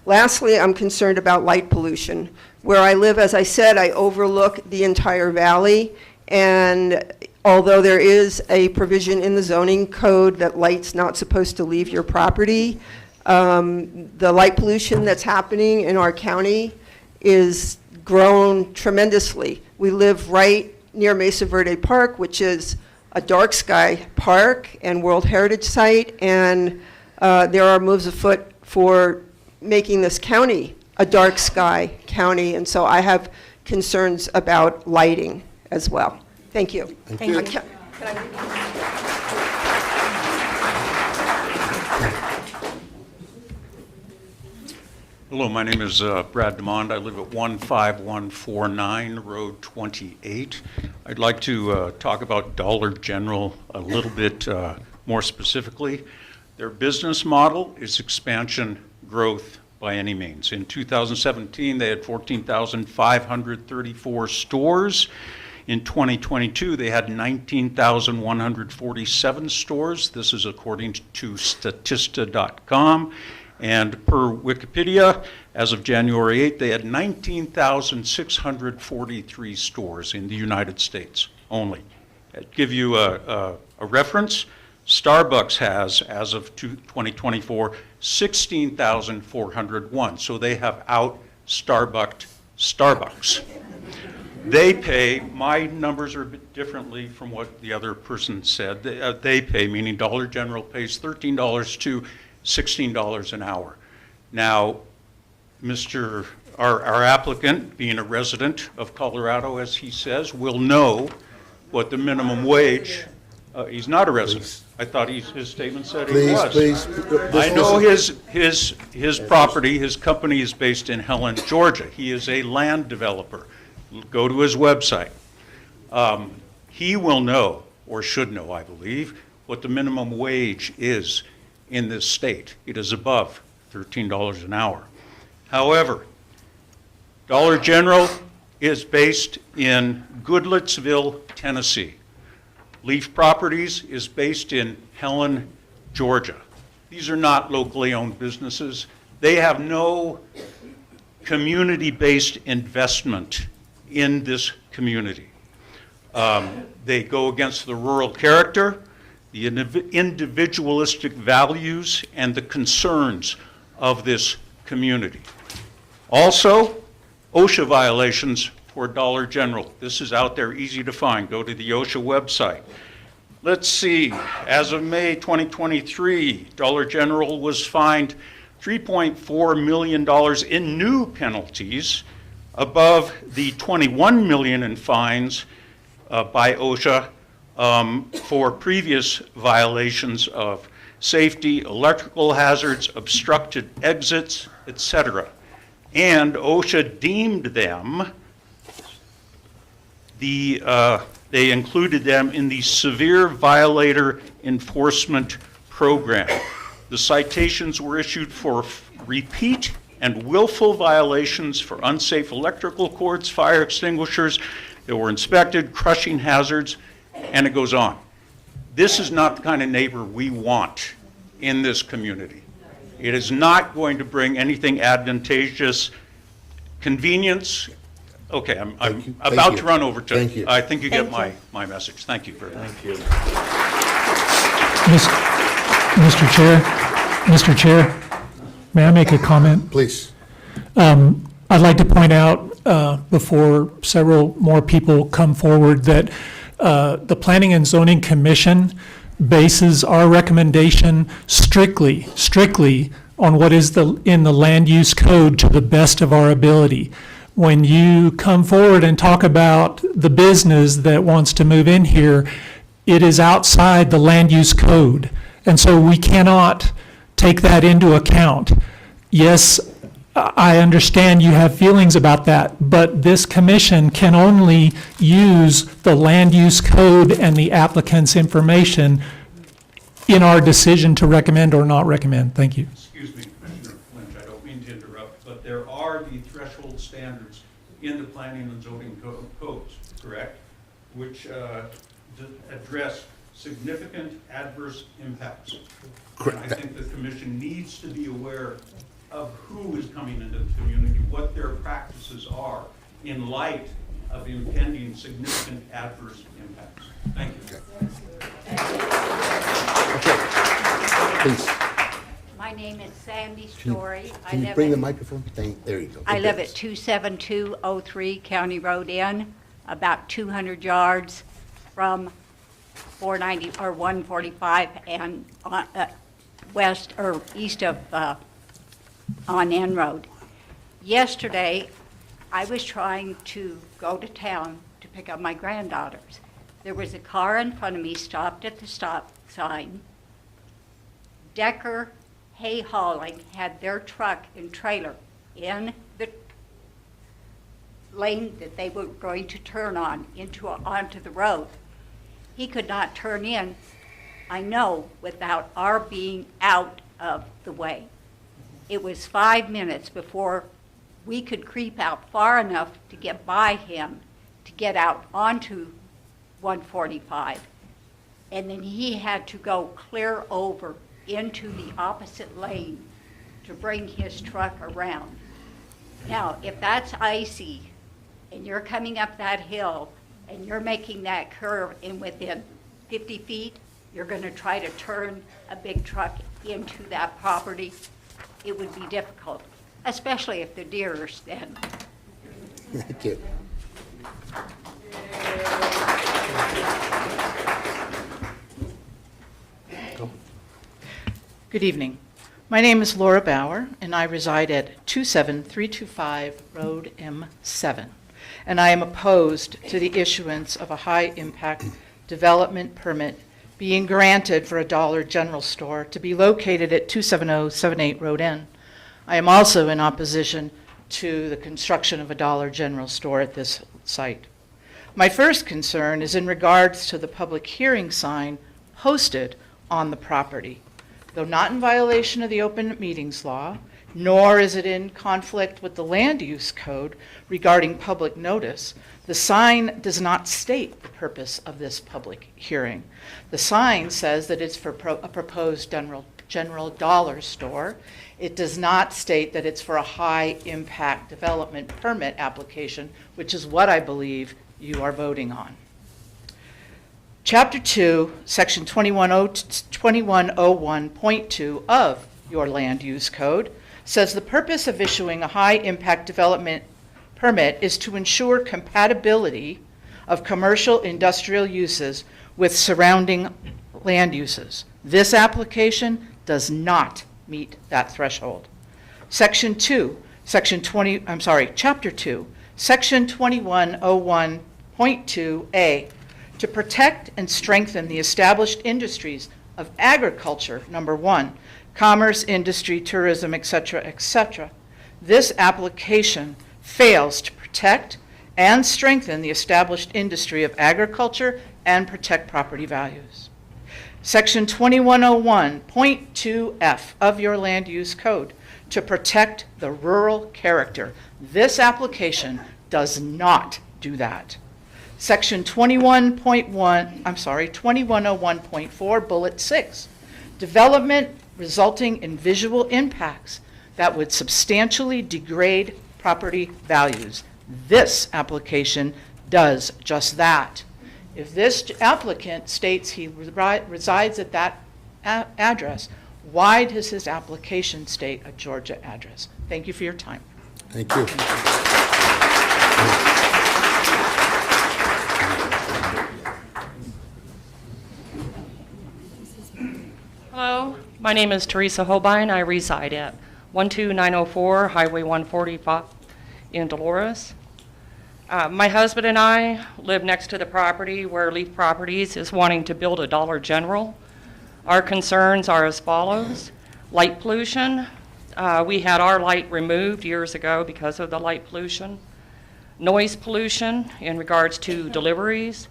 Speaker 13: Lastly, I'm concerned about light pollution. Where I live, as I said, I overlook the entire valley, and although there is a provision in the zoning code that light's not supposed to leave your property, the light pollution that's happening in our county is grown tremendously. We live right near Mesa Verde Park, which is a dark sky park and World Heritage Site, and there are moves afoot for making this county a dark sky county, and so I have concerns about lighting as well. Thank you.
Speaker 7: Thank you.
Speaker 13: Can I-
Speaker 14: Hello, my name is Brad DeMond. I live at 15149 Road 28. I'd like to talk about Dollar General a little bit more specifically. Their business model is expansion growth by any means. In 2017, they had 14,534 stores. In 2022, they had 19,147 stores. This is according to Statista.com. And per Wikipedia, as of January 8th, they had 19,643 stores in the United States only. To give you a reference, Starbucks has, as of 2024, 16,401. So they have out-Starbucked Starbucks. They pay, my numbers are a bit differently from what the other person said. They pay, meaning Dollar General pays $13 to $16 an hour. Now, our applicant, being a resident of Colorado, as he says, will know what the minimum wage. He's not a resident. I thought his statement said he was.
Speaker 1: Please.
Speaker 14: I know his property, his company is based in Helen, Georgia. He is a land developer. Go to his website. He will know, or should know, I believe, what the minimum wage is in this state. It is above $13 an hour. However, Dollar General is based in Goodlettsville, Tennessee. Leaf Properties is based in Helen, Georgia. These are not locally owned businesses. They have no community-based investment in this community. They go against the rural character, the individualistic values, and the concerns of this community. Also, OSHA violations for Dollar General. This is out there, easy to find. Go to the OSHA website. Let's see, as of May 2023, Dollar General was fined $3.4 million in new penalties, above the $21 million in fines by OSHA for previous violations of safety, electrical hazards, obstructed exits, etc. And OSHA deemed them, they included them in the Severe Violator Enforcement Program. The citations were issued for repeat and willful violations for unsafe electrical cords, fire extinguishers that were inspected, crushing hazards, and it goes on. This is not the kind of neighbor we want in this community. It is not going to bring anything advantageous. Convenience, okay, I'm about to run over to,
Speaker 1: Thank you.
Speaker 14: I think you get my message. Thank you very much.
Speaker 9: Thank you.
Speaker 6: Mr. Chair, may I make a comment?
Speaker 1: Please.
Speaker 6: I'd like to point out, before several more people come forward, that The Planning and Zoning Commission bases our recommendation strictly on what is in the land use code to the best of our ability. When you come forward and talk about the business that wants to move in here, it is outside the land use code. And so we cannot take that into account. Yes, I understand you have feelings about that, but this commission can only use the land use code and the applicant's information in our decision to recommend or not recommend. Thank you.
Speaker 14: Excuse me, Commissioner Lynch, I don't mean to interrupt, but there are the threshold standards in the planning and zoning codes, correct? Which address significant adverse impacts. And I think the commission needs to be aware of who is coming into the community, what their practices are in light of impending significant adverse impacts. Thank you.
Speaker 1: Please.
Speaker 15: My name is Sandy Story.
Speaker 1: Can you bring the microphone? There you go.
Speaker 15: I live at 27203 County Road N, about 200 yards from 490 or 145 and west or east of on N Road. Yesterday, I was trying to go to town to pick up my granddaughters. There was a car in front of me stopped at the stop sign. Decker Hay Hauling had their truck and trailer in the lane that they were going to turn on onto the road. He could not turn in, I know, without our being out of the way. It was 5 minutes before we could creep out far enough to get by him to get out onto 145. And then he had to go clear over into the opposite lane to bring his truck around. Now, if that's icy and you're coming up that hill and you're making that curve in within 50 feet, you're going to try to turn a big truck into that property, it would be difficult, especially if the deer are standing.
Speaker 1: Thank you.
Speaker 16: Good evening. My name is Laura Bauer, and I reside at 27325 Road M7. And I am opposed to the issuance of a high-impact development permit being granted for a Dollar General store to be located at 27078 Road N. I am also in opposition to the construction of a Dollar General store at this site. My first concern is in regards to the public hearing sign posted on the property. Though not in violation of the open meetings law, nor is it in conflict with the land use code regarding public notice, the sign does not state the purpose of this public hearing. The sign says that it's for a proposed general dollar store. It does not state that it's for a high-impact development permit application, which is what I believe you are voting on. Chapter 2, Section 2101.2 of your land use code says the purpose of issuing a high-impact development permit is to ensure compatibility of commercial industrial uses with surrounding land uses. This application does not meet that threshold. Chapter 2, Section 2101.2A, to protect and strengthen the established industries of agriculture, number 1, commerce, industry, tourism, etc., etc. This application fails to protect and strengthen the established industry of agriculture and protect property values. Section 2101.2F of your land use code, to protect the rural character. This application does not do that. Section 2101.4, bullet 6, development resulting in visual impacts that would substantially degrade property values. This application does just that. If this applicant states he resides at that address, why does his application state a Georgia address? Thank you for your time.
Speaker 1: Thank you.
Speaker 17: My name is Teresa Holbein. I reside at 12904 Highway 145 in Dolores. My husband and I live next to the property where Leaf Properties is wanting to build a Dollar General. Our concerns are as follows. Light pollution. We had our light removed years ago because of the light pollution. Noise pollution in regards to deliveries.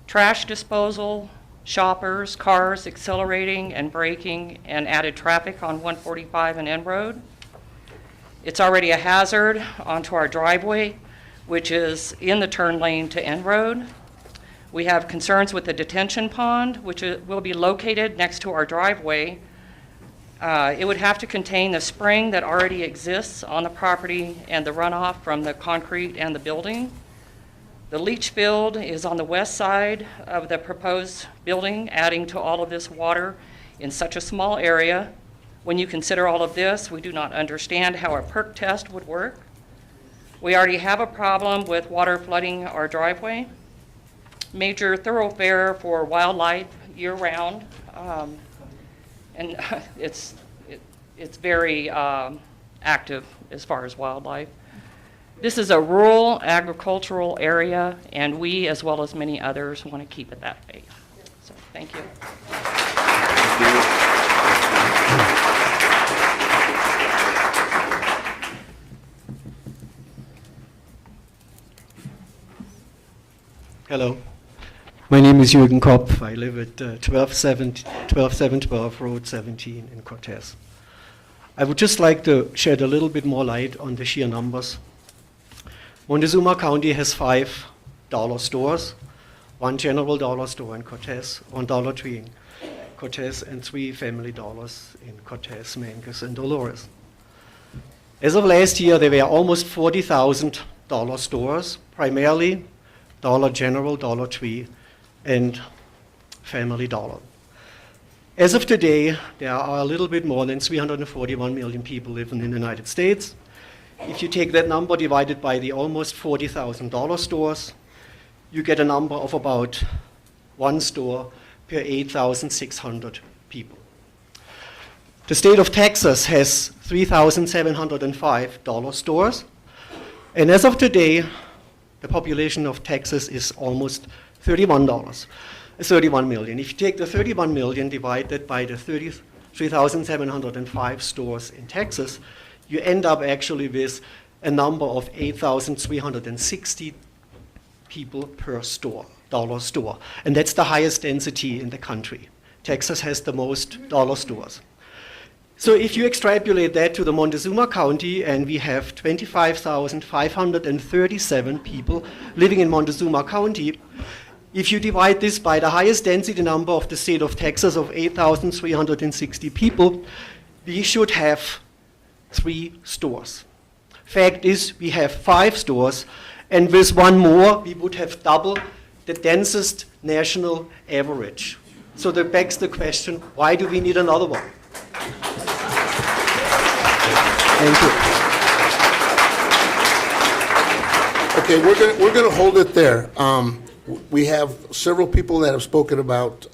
Speaker 17: Trash disposal, shoppers, cars accelerating and braking, and added traffic on 145 and N Road. It's already a hazard onto our driveway, which is in the turn lane to N Road. We have concerns with the detention pond, which will be located next to our driveway. It would have to contain the spring that already exists on the property and the runoff from the concrete and the building. The leach field is on the west side of the proposed building, adding to all of this water in such a small area. When you consider all of this, we do not understand how a perk test would work. We already have a problem with water flooding our driveway. Major thoroughfare for wildlife year-round, and it's very active as far as wildlife. This is a rural agricultural area, and we, as well as many others, want to keep it that way. So, thank you.
Speaker 18: Hello. My name is Jürgen Kopf. I live at 12712 Road 17 in Cortez. I would just like to shed a little bit more light on the sheer numbers. Montezuma County has 5 dollar stores, 1 general dollar store in Cortez, 1 Dollar Tree in Cortez, and 3 Family Dollars in Cortez, Mancos, and Dolores. As of last year, there were almost 40,000 dollar stores, primarily Dollar General, Dollar Tree, and Family Dollar. As of today, there are a little bit more than 341 million people living in the United States. If you take that number divided by the almost 40,000 dollar stores, you get a number of about 1 store per 8,600 people. The state of Texas has 3,705 dollar stores, and as of today, the population of Texas is almost 31 million. If you take the 31 million divided by the 3,705 stores in Texas, you end up actually with a number of 8,360 people per store, dollar store. And that's the highest density in the country. Texas has the most dollar stores. So if you extrapolate that to the Montezuma County, and we have 25,537 people living in Montezuma County, if you divide this by the highest density number of the state of Texas of 8,360 people, we should have 3 stores. Fact is, we have 5 stores, and with 1 more, we would have double the densest national average. So that begs the question, why do we need another one? Thank you.
Speaker 1: Okay, we're gonna hold it there. We have several people that have spoken about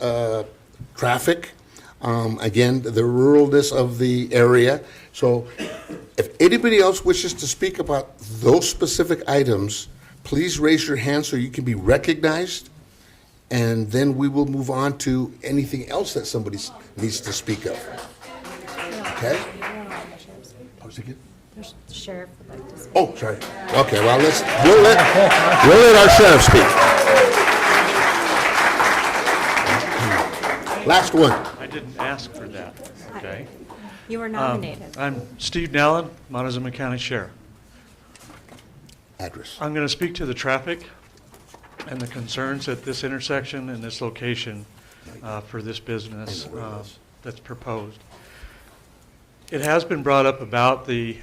Speaker 1: traffic. Again, the ruralness of the area. So if anybody else wishes to speak about those specific items, please raise your hand so you can be recognized, and then we will move on to anything else that somebody needs to speak of. Okay?
Speaker 7: There's the sheriff would like to speak.
Speaker 1: Oh, sorry. Okay, well, we'll let our sheriff speak. Last one.
Speaker 19: I didn't ask for that, okay?
Speaker 7: You were nominated.
Speaker 19: I'm Steve Nellen, Montezuma County Sheriff.
Speaker 1: Address.
Speaker 19: I'm going to speak to the traffic and the concerns at this intersection and this location for this business that's proposed. It has been brought up about the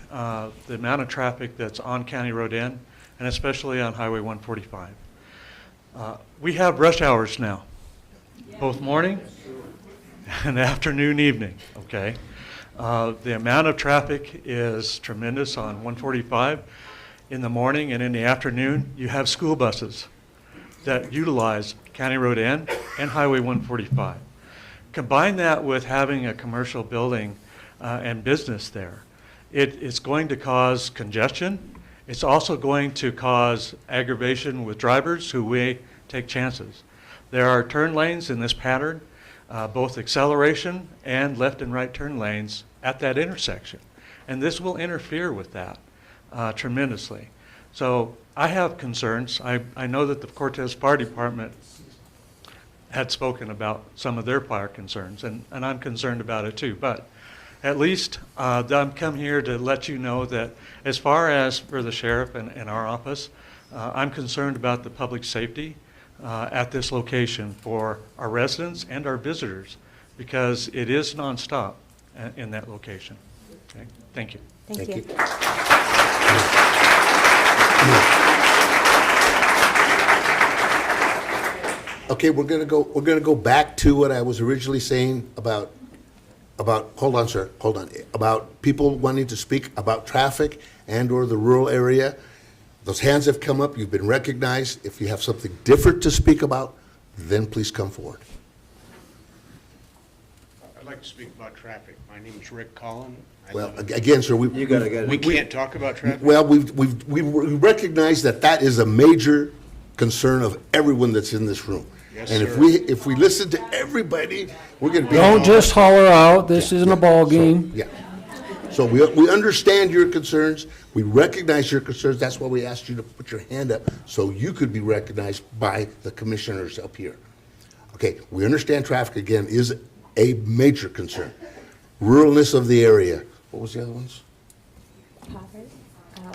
Speaker 19: amount of traffic that's on County Road N, and especially on Highway 145. We have rush hours now, both morning and afternoon, evening, okay? The amount of traffic is tremendous on 145 in the morning, and in the afternoon, you have school buses that utilize County Road N and Highway 145. Combine that with having a commercial building and business there. It's going to cause congestion. It's also going to cause aggravation with drivers who may take chances. There are turn lanes in this pattern, both acceleration and left and right turn lanes at that intersection. And this will interfere with that tremendously. So I have concerns. I know that the Cortez Fire Department had spoken about some of their fire concerns, and I'm concerned about it too. But at least I'm come here to let you know that as far as for the sheriff and our office, I'm concerned about the public safety at this location for our residents and our visitors, because it is nonstop in that location. Okay? Thank you.
Speaker 7: Thank you.
Speaker 1: Okay, we're gonna go back to what I was originally saying about, hold on, sir, hold on, about people wanting to speak about traffic and/or the rural area. Those hands have come up, you've been recognized. If you have something different to speak about, then please come forward.
Speaker 20: I'd like to speak about traffic. My name is Rick Collin.
Speaker 1: Well, again, sir, we
Speaker 20: can't talk about traffic?
Speaker 1: Well, we recognize that is a major concern of everyone that's in this room.
Speaker 20: Yes,
Speaker 1: and
Speaker 20: sir.
Speaker 1: if we listen to everybody, we're gonna be.
Speaker 2: Don't just holler out, this isn't a ball game.
Speaker 1: Yeah. So we understand your concerns, we recognize your concerns, that's why we asked you to put your hand up, so you could be recognized by the commissioners up here. Okay, we understand traffic, again, is a major concern. Ruralness of the area, what was the other ones?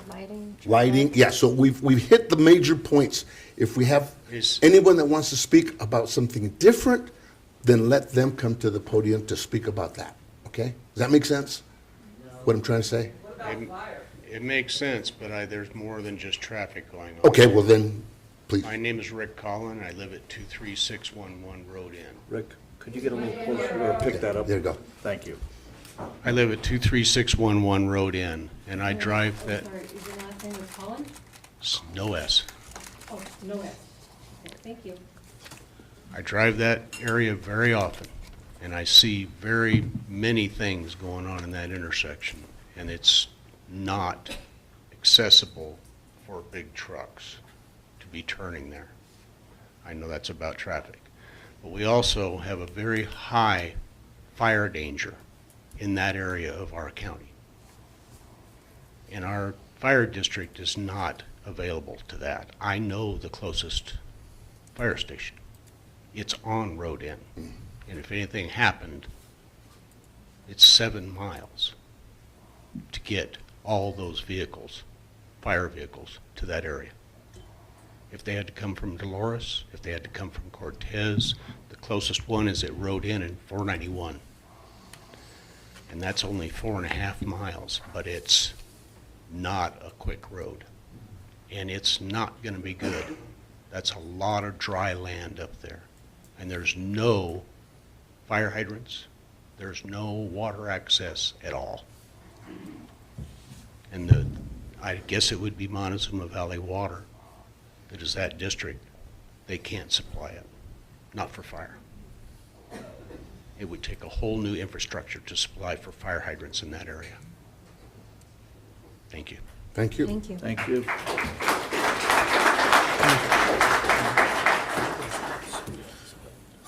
Speaker 7: Lighting.
Speaker 1: Lighting, yeah, so we've hit the major points. If we have anyone that wants to speak about something different, then let them come to the podium to speak about that, okay? Does that make sense? What I'm trying to say?
Speaker 20: It makes sense, but there's more than just traffic going on.
Speaker 1: Okay, well then, please.
Speaker 20: My name is Rick Collin. I live at 23611 Road Inn.
Speaker 10: Rick, could you get a little closer or pick that up?
Speaker 1: There you go.
Speaker 10: Thank you.
Speaker 20: I live at 23611 Road Inn, and I drive that,
Speaker 3: Sorry, is your last name Colin?
Speaker 20: no S.
Speaker 3: Oh, no S. Okay, thank you.
Speaker 20: I drive that area very often, and I see very many things going on in that intersection, and it's not accessible for big trucks to be turning there. I know that's about traffic. But we also have a very high fire danger in that area of our county. And our fire district is not available to that. I know the closest fire station. It's on Road Inn. And if anything happened, it's 7 miles to get all those vehicles, fire vehicles, to that area. If they had to come from Dolores, if they had to come from Cortez, the closest one is at Road Inn in 491. And that's only 4.5 miles, but it's not a quick road. And it's not going to be good. That's a lot of dry land up there. And there's no fire hydrants. There's no water access at all. And I guess it would be Montezuma Valley Water that is that district. They can't supply it, not for fire. It would take a whole new infrastructure to supply for fire hydrants in that area. Thank you.
Speaker 1: Thank you.
Speaker 7: Thank you.
Speaker 10: Thank you.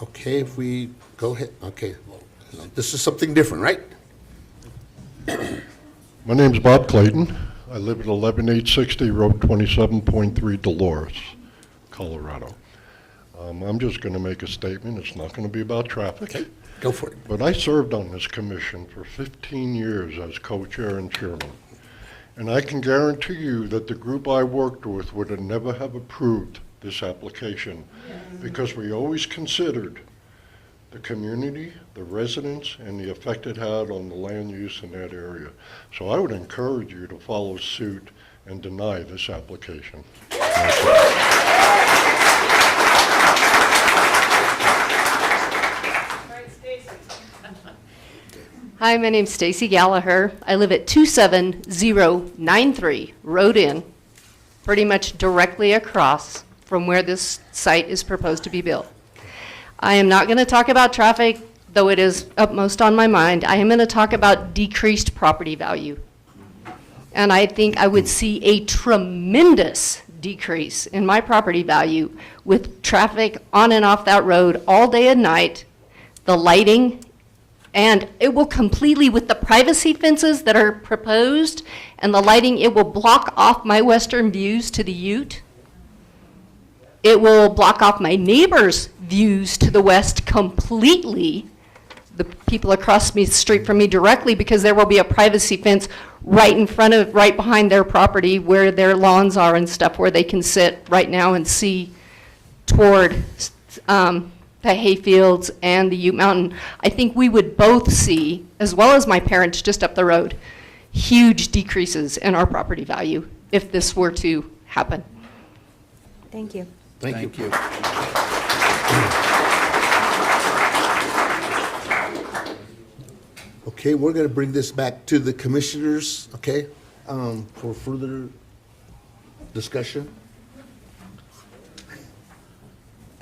Speaker 1: Okay, if we go ahead, okay. This is something different, right?
Speaker 21: My name's Bob Clayton. I live at 11860 Road 27.3 Dolores, Colorado. I'm just going to make a statement. It's not going to be about traffic.
Speaker 1: Okay, go for it.
Speaker 21: But I served on this commission for 15 years as co-chair and chairman. And I can guarantee you that the group I worked with would have never have approved this application because we always considered the community, the residents, and the effect it had on the land use in that area. So I would encourage you to follow suit and deny this application.
Speaker 11: Hi, my name's Stacy Gallagher. I live at 27093 Road Inn, pretty much directly across from where this site is proposed to be built. I am not going to talk about traffic
Speaker 4: though it is upmost on my mind, I am going to talk about decreased property value. And I think I would see a tremendous decrease in my property value with traffic on and off that road all day and night, the lighting, and it will completely, with the privacy fences that are proposed and the lighting, it will block off my western views to the Ute. It will block off my neighbors' views to the west completely, the people across the street from me directly, because there will be a privacy fence right behind their property where their lawns are and stuff, where they can sit right now and see toward the hayfields and the Ute Mountain. I think we would both see, as well as my parents just up the road, huge decreases in our property value if this were to happen.
Speaker 7: Thank you.
Speaker 1: Thank you. Okay, we're going to bring this back to the commissioners, okay, for further discussion.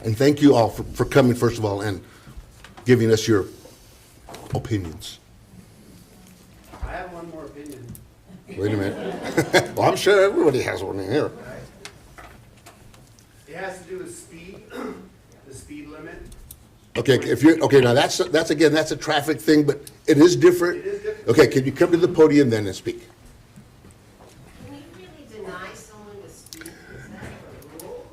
Speaker 1: And thank you all for coming, first of all, and giving us your opinions.
Speaker 22: I have one more opinion.
Speaker 1: Wait a minute. Well, I'm sure everybody has one in here.
Speaker 22: It has to do with speed, the speed limit.
Speaker 1: Okay, if you're, okay, now that's again, that's a traffic thing, but it is different.
Speaker 22: It is different.
Speaker 1: Okay, can you come to the podium then and speak?
Speaker 22: Can we really deny someone to speed? Is that a rule?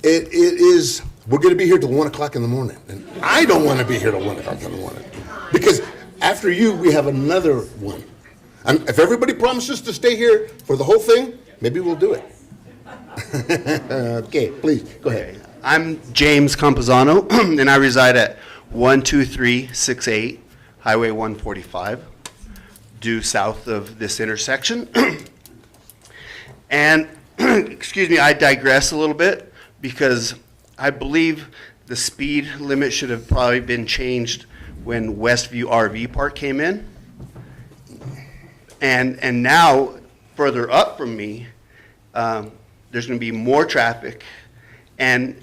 Speaker 1: It is, we're gonna be here till 1 o'clock in the morning, and I don't wanna be here till 1 o'clock in the morning. Because after you, we have another one. And if everybody promises to stay here for the whole thing, maybe we'll do it. Okay, please, go ahead.
Speaker 22: I'm James Camposano, and I reside at 12368 Highway 145, due south of this intersection. And, excuse me, I digress a little bit, because I believe the speed limit should have probably been changed when Westview RV Park came in. And now, further up from me, there's going to be more traffic, and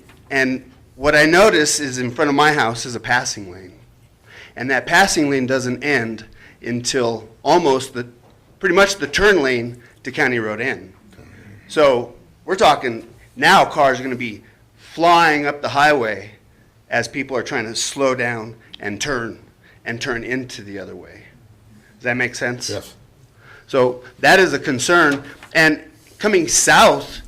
Speaker 22: what I notice is in front of my house is a passing lane, and that passing lane doesn't end until almost pretty much the turn lane to County Road N. So we're talking now cars are going to be flying up the highway as people are trying to slow down and turn into the other way. Does that make sense?
Speaker 1: Yes.
Speaker 22: So that is a concern, and coming south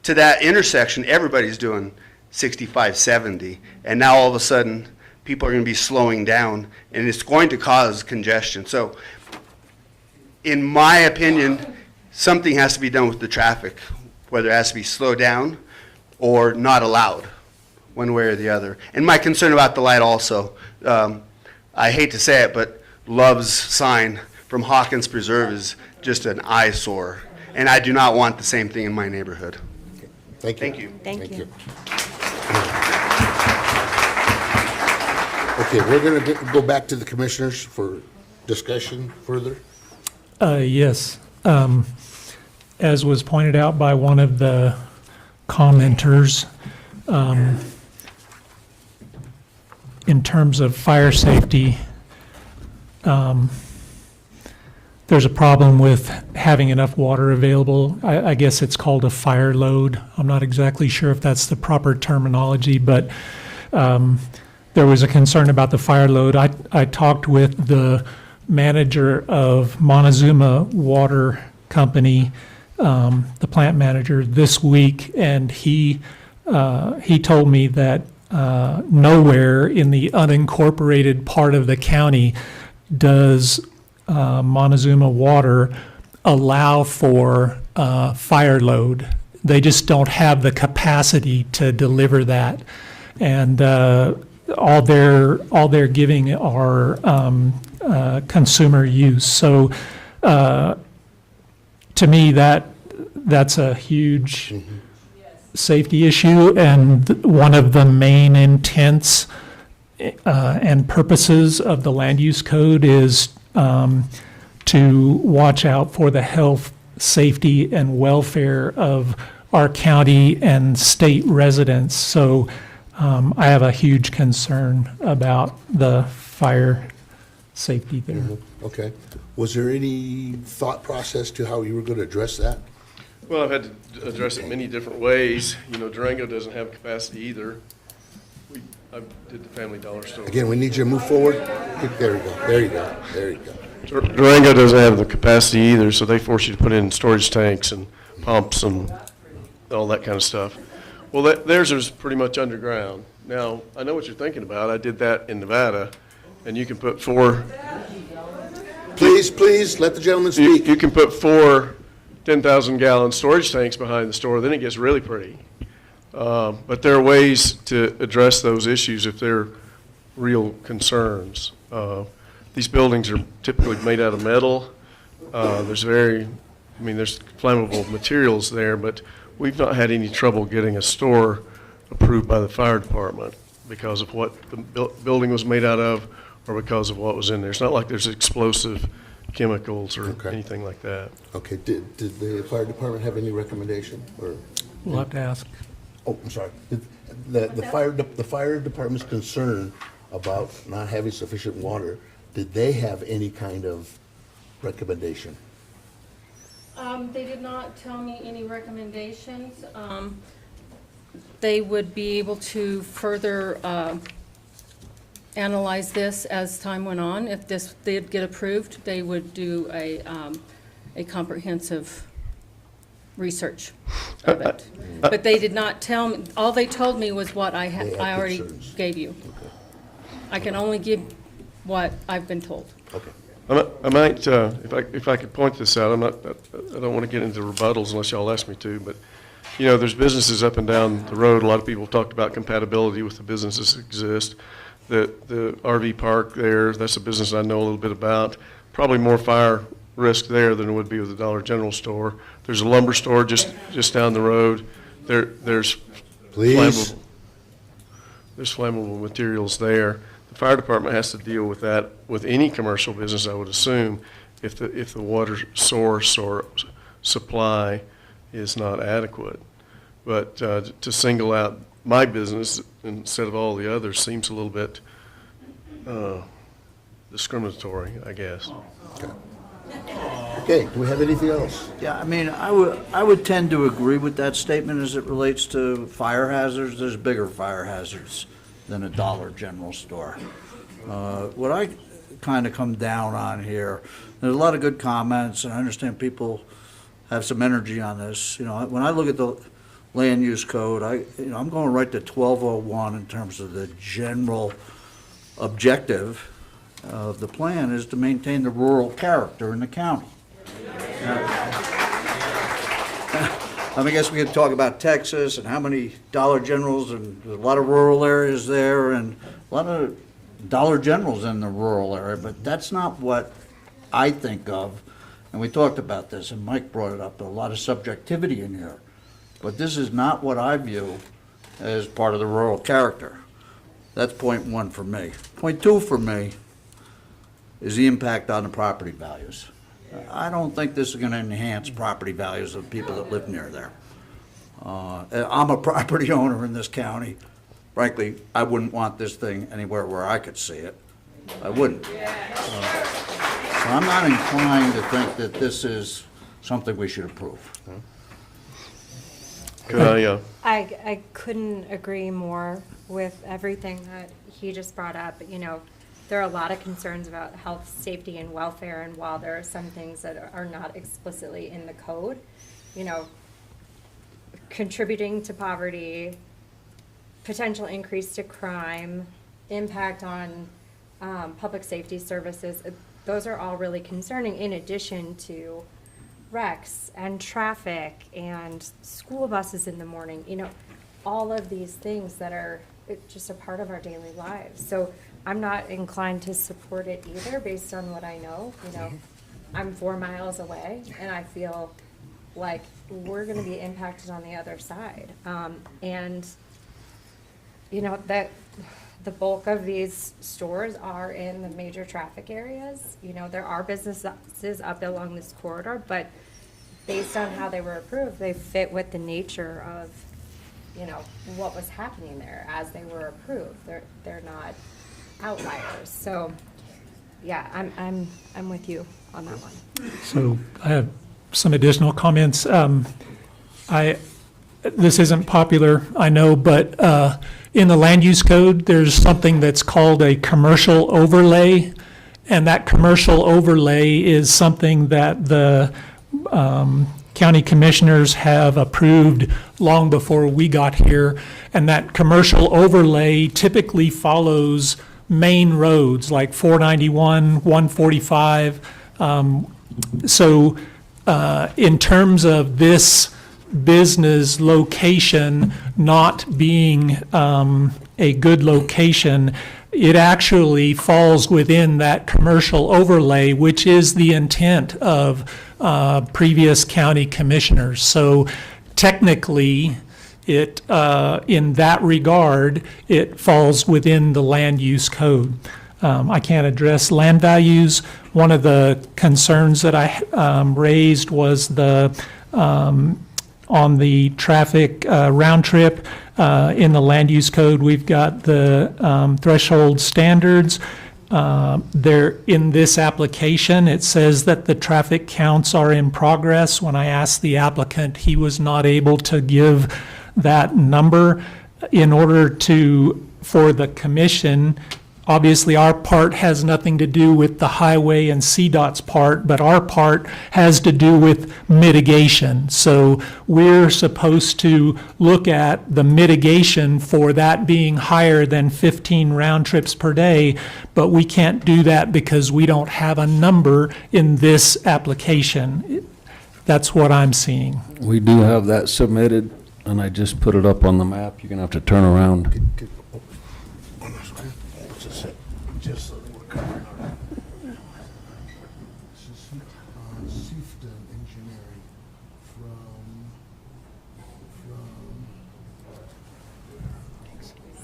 Speaker 22: to that intersection, everybody's doing 65, 70, and now all of a sudden, people are going to be slowing down, and it's going to cause congestion. So, in my opinion, something has to be done with the traffic, whether it has to be slowed down or not allowed, one way or the other. And my concern about the light also, I hate to say it, but Love's sign from Hawkins Preserve is just an eyesore, and I do not want the same thing in my neighborhood.
Speaker 1: Thank you.
Speaker 22: Thank you.
Speaker 7: Thank you.
Speaker 1: Okay, we're gonna go back to the commissioners for discussion further.
Speaker 6: Yes. As was pointed out by one of the commenters, in terms of fire safety, there's a problem with having enough water available. I guess it's called a fire load. I'm not exactly sure if that's the proper terminology, but there was a concern about the fire load. I talked with the manager of Montezuma Water Company, the plant manager, this week, and he told me that nowhere in the unincorporated part of the county does Montezuma Water allow for fire load. They just don't have the capacity to deliver that, and all they're giving are consumer use. So to me, that's a huge safety issue, and one of the main intents and purposes of the land use code is to watch out for the health, safety, and welfare of our county and state residents. So I have a huge concern about the fire safety there.
Speaker 1: Okay. Was there any thought process to how you were going to address that?
Speaker 9: Well, I've had to address it many different ways. You know, Durango doesn't have capacity either. I did the Family Dollar store.
Speaker 1: Again, we need you to move forward. There you go, there you go, there you go.
Speaker 9: Durango doesn't have the capacity either, so they force you to put in storage tanks and pumps and all that kind of stuff. Well, theirs is pretty much underground. Now, I know what you're thinking about. I did that in Nevada, and you can put four.
Speaker 1: Please, let the gentleman speak.
Speaker 9: You can put 4 10,000-gallon storage tanks behind the store, then it gets really pretty. But there are ways to address those issues if they're real concerns. These buildings are typically made out of metal. There's flammable materials there, but we've not had any trouble getting a store approved by the fire department because of what the building was made out of or because of what was in there. It's not like there's explosive chemicals or anything like that.
Speaker 1: Okay, did the fire department have any recommendation or?
Speaker 6: We'll have to ask.
Speaker 1: Oh, I'm sorry. The fire department's concern about not having sufficient water, did they have any kind of recommendation?
Speaker 3: They did not tell me any recommendations. They would be able to further analyze this as time went on. If this did get approved, they would do a comprehensive research of it. But they did not tell me, all they told me was what I already gave you. I can only give what I've been told.
Speaker 1: Okay.
Speaker 9: I might, if I could point this out, I don't want to get into rebuttals unless y'all ask me to, but, you know, there's businesses up and down the road. A lot of people talked about compatibility with the businesses that exist. The RV park there, that's a business I know a little bit about. Probably more fire risk there than it would be with the Dollar General store. There's a lumber store just down the road. There's flammable materials there. The fire department has to deal with that with any commercial business, I would assume, if the water source or supply is not adequate. But to single out my business instead of all the others seems a little bit discriminatory, I guess.
Speaker 1: Okay, do we have anything else?
Speaker 10: Yeah, I mean, I would tend to agree with that statement as it relates to fire hazards. There's bigger fire hazards than a Dollar General store. What I kind of come down on here, there's a lot of good comments, and I understand people have some energy on this. You know, when I look at the land use code, I'm going right to 1201 in terms of the general objective of the plan is to maintain the rural character in the county. I guess we could talk about Texas and how many Dollar Generals, and there's a lot of rural areas there and a lot of Dollar Generals in the rural area, but that's not what I think of. And we talked about this, and Mike brought it up, a lot of subjectivity in here. But this is not what I view as part of the rural character. That's point one for me. Point two for me is the impact on the property values. I don't think this is going to enhance property values of people that live near there. I'm a property owner in this county. Frankly, I wouldn't want this thing anywhere where I could see it. I wouldn't. So I'm not inclined to think that this is something we should approve.
Speaker 7: I couldn't agree more with everything that he just brought up. You know, there are a lot of concerns about health, safety, and welfare, and while there are some things that are not explicitly in the code, you know, contributing to poverty, potential increase to crime, impact on public safety services, those are all really concerning, in addition to wrecks and traffic and school buses in the morning, you know, all of these things that are just a part of our daily lives. So I'm not inclined to support it either based on what I know. You know, I'm 4 miles away and I feel like we're going to be impacted on the other side. And, you know, that the bulk of these stores are in the major traffic areas. You know, there are businesses up along this corridor, but based on how they were approved, they fit with the nature of, you know, what was happening there as they were approved. They're not outliers. So, yeah, I'm with you on that one.
Speaker 6: So I have some additional comments. This isn't popular, I know, but in the land use code, there's something that's called a commercial overlay. And that commercial overlay is something that the county commissioners have approved long before we got here. And that commercial overlay typically follows main roads like 491, 145. So in terms of this business location not being a good location, it actually falls within that commercial overlay, which is the intent of previous county commissioners. So technically, it in that regard, it falls within the land use code. I can't address land values. One of the concerns that I raised was the on the traffic round trip. In the land use code, we've got the threshold standards. There, in this application, it says that the traffic counts are in progress. When I asked the applicant, he was not able to give that number. In order for the commission, obviously our part has nothing to do with the highway and CDOT's part, but our part has to do with mitigation. So we're supposed to look at the mitigation for that being higher than 15 round trips per day, but we can't do that because we don't have a number in this application. That's what I'm seeing.
Speaker 2: We do have that submitted, and I just put it up on the map. You're gonna have to turn around.
Speaker 1: Just so that we're covered. This is Seafton Engineering from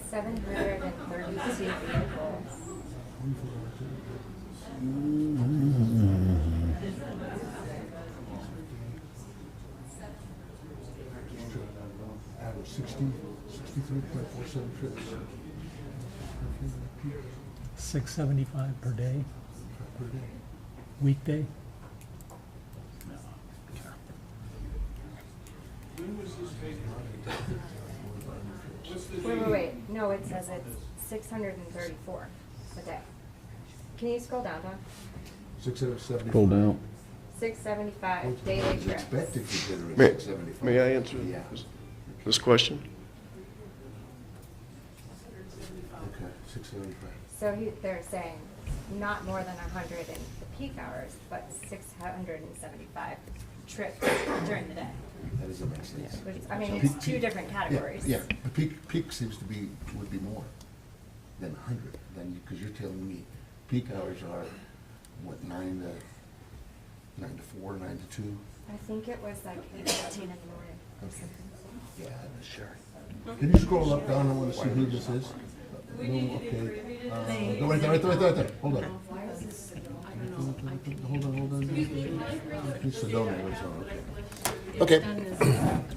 Speaker 7: 732 vehicles.
Speaker 1: Out of 63.47 trips.
Speaker 6: 675 per day, weekday.
Speaker 7: Wait. No, it says it's 634 a day. Can you scroll down, Don?
Speaker 1: 675.
Speaker 2: Scroll down.
Speaker 7: 675 daily trips.
Speaker 1: Expected to generate
Speaker 9: May
Speaker 1: 675.
Speaker 9: may I answer this question?
Speaker 1: Okay, 675.
Speaker 7: So they're saying not more than 100 in the peak hours, but 675 trips during the day.
Speaker 1: That doesn't make sense.
Speaker 7: Which is- I mean, it's two different categories.
Speaker 1: Yeah, the peak seems to would be more than 100, because you're telling me peak hours are, what, 9 to 4, 9 to 2?
Speaker 7: I think it was like 8:15 in the morning or
Speaker 1: Okay.
Speaker 7: something.
Speaker 1: Yeah, I'm sure. Can you scroll up, Don? I want to see who this is. No, okay. Go right there. Hold on. Hold on. It's Sedona, Arizona, okay.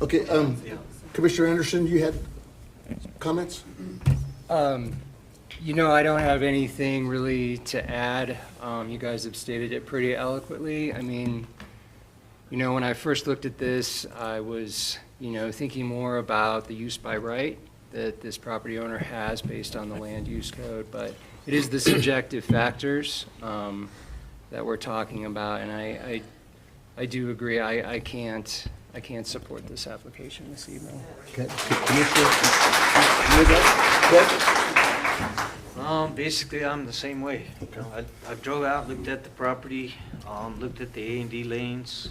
Speaker 1: Okay, Commissioner Anderson, you had comments?
Speaker 5: You know, I don't have anything really to add. You guys have stated it pretty eloquently. I mean, you know, when I first looked at this, I was, thinking more about the use by right that this property owner has based on the land use code, but it is the subjective factors that we're talking about, and I do agree. I can't support this application this evening.
Speaker 1: Okay.
Speaker 8: Basically, I'm the same way. I drove out, looked at the property, looked at the A&D lanes,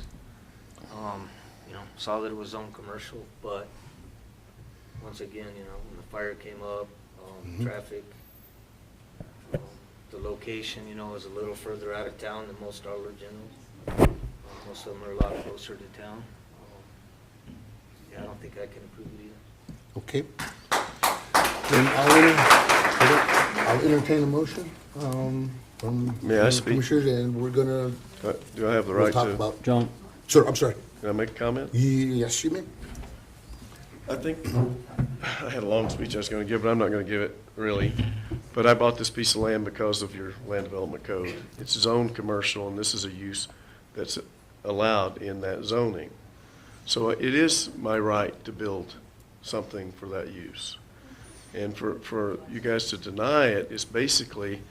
Speaker 8: saw that it was zone commercial, but once again, when the fire came up, traffic, the location, is a little further out of town than most Dollar Generals. Most of them are a lot closer to town. I don't think I can approve it either.
Speaker 1: Okay. Then I'll entertain a motion from
Speaker 9: May I speak?
Speaker 1: Commissioners, and we're gonna.
Speaker 9: Do I have the
Speaker 1: we'll
Speaker 9: right
Speaker 1: talk
Speaker 9: to?
Speaker 1: about.
Speaker 2: John.
Speaker 1: Sir, I'm sorry.
Speaker 9: Can I make a comment?
Speaker 1: Yes, you may.
Speaker 9: I think, I had a long speech I was going to give, but I'm not going to give it, really. but I bought this piece of land because of your land development code. It's zoned commercial, and this is a use that's allowed in that zoning. So it is my right to build something for that use. And for you guys to deny it is basically,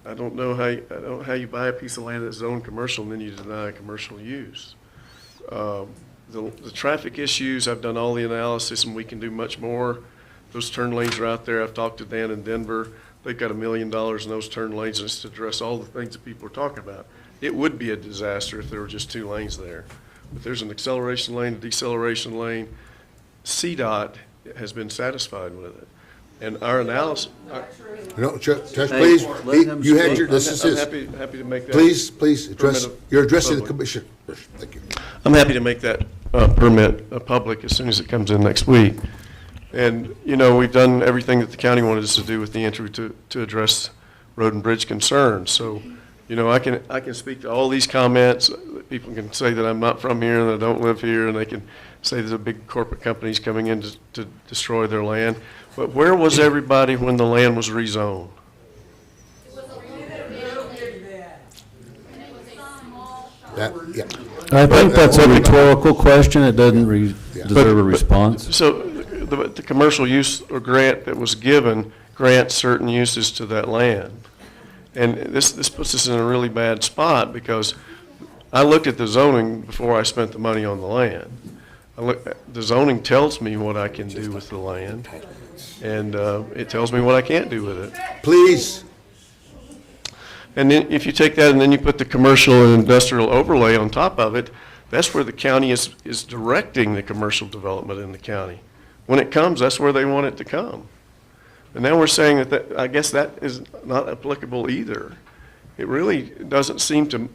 Speaker 9: I don't know how you buy a piece of land that's zoned commercial and then you deny commercial use. The traffic issues, I've done all the analysis, and we can do much more. Those turn lanes are out there. I've talked to Dan in Denver. They've got $1 million in those turn lanes just to address all the things that people are talking about. It would be a disaster if there were just 2 lanes there. But there's an acceleration lane, a deceleration lane. CDOT has been satisfied with it. And our analysis.
Speaker 1: No, Judge, please, you had your, this is his.
Speaker 9: I'm happy to make that.
Speaker 1: Please, address, you're addressing the commission. Thank you.
Speaker 9: I'm happy to make that permit public as soon as it comes in next week. And, you know, we've done everything that the county wanted us to do with the entry to address road and bridge concerns. So, you know, I can speak to all these comments. People can say that I'm not from here and I don't live here, and they can say there's a big corporate companies coming in to destroy their land. But where was everybody when the land was rezoned?
Speaker 1: Yeah.
Speaker 2: I think that's a rhetorical question. It doesn't deserve a response.
Speaker 9: So the commercial use or grant that was given grants certain uses to that land. And this puts us in a really bad spot because I looked at the zoning before I spent the money on the land. The zoning tells me what I can do with the land, and it tells me what I can't do with it.
Speaker 1: Please.
Speaker 9: And then if you take that and then you put the commercial and industrial overlay on top of it, that's where the county is directing the commercial development in the county. When it comes, that's where they want it to come. And now we're saying that I guess that is not applicable either. It really doesn't seem to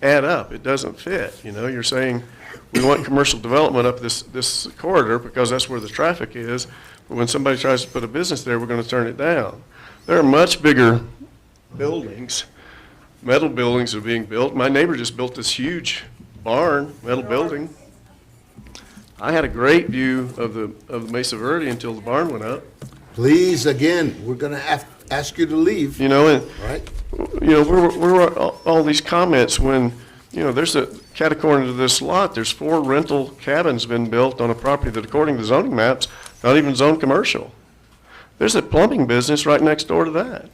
Speaker 9: add up. It doesn't fit. You know, you're saying we want commercial development up this corridor because that's where the traffic is, but when somebody tries to put a business there, we're going to turn it down. There are much bigger buildings, metal buildings are being built. My neighbor just built this huge barn, metal building. I had a great view of the Mesa Verde until the barn went up.
Speaker 1: Please, again, we're going to ask you to leave.
Speaker 9: You know, and
Speaker 1: right?
Speaker 9: You know, where are all these comments when, you know, there's a catty-corner to this lot, there's 4 rental cabins been built on a property that, according to zoning maps, not even zoned commercial. There's a plumbing business right next door to that.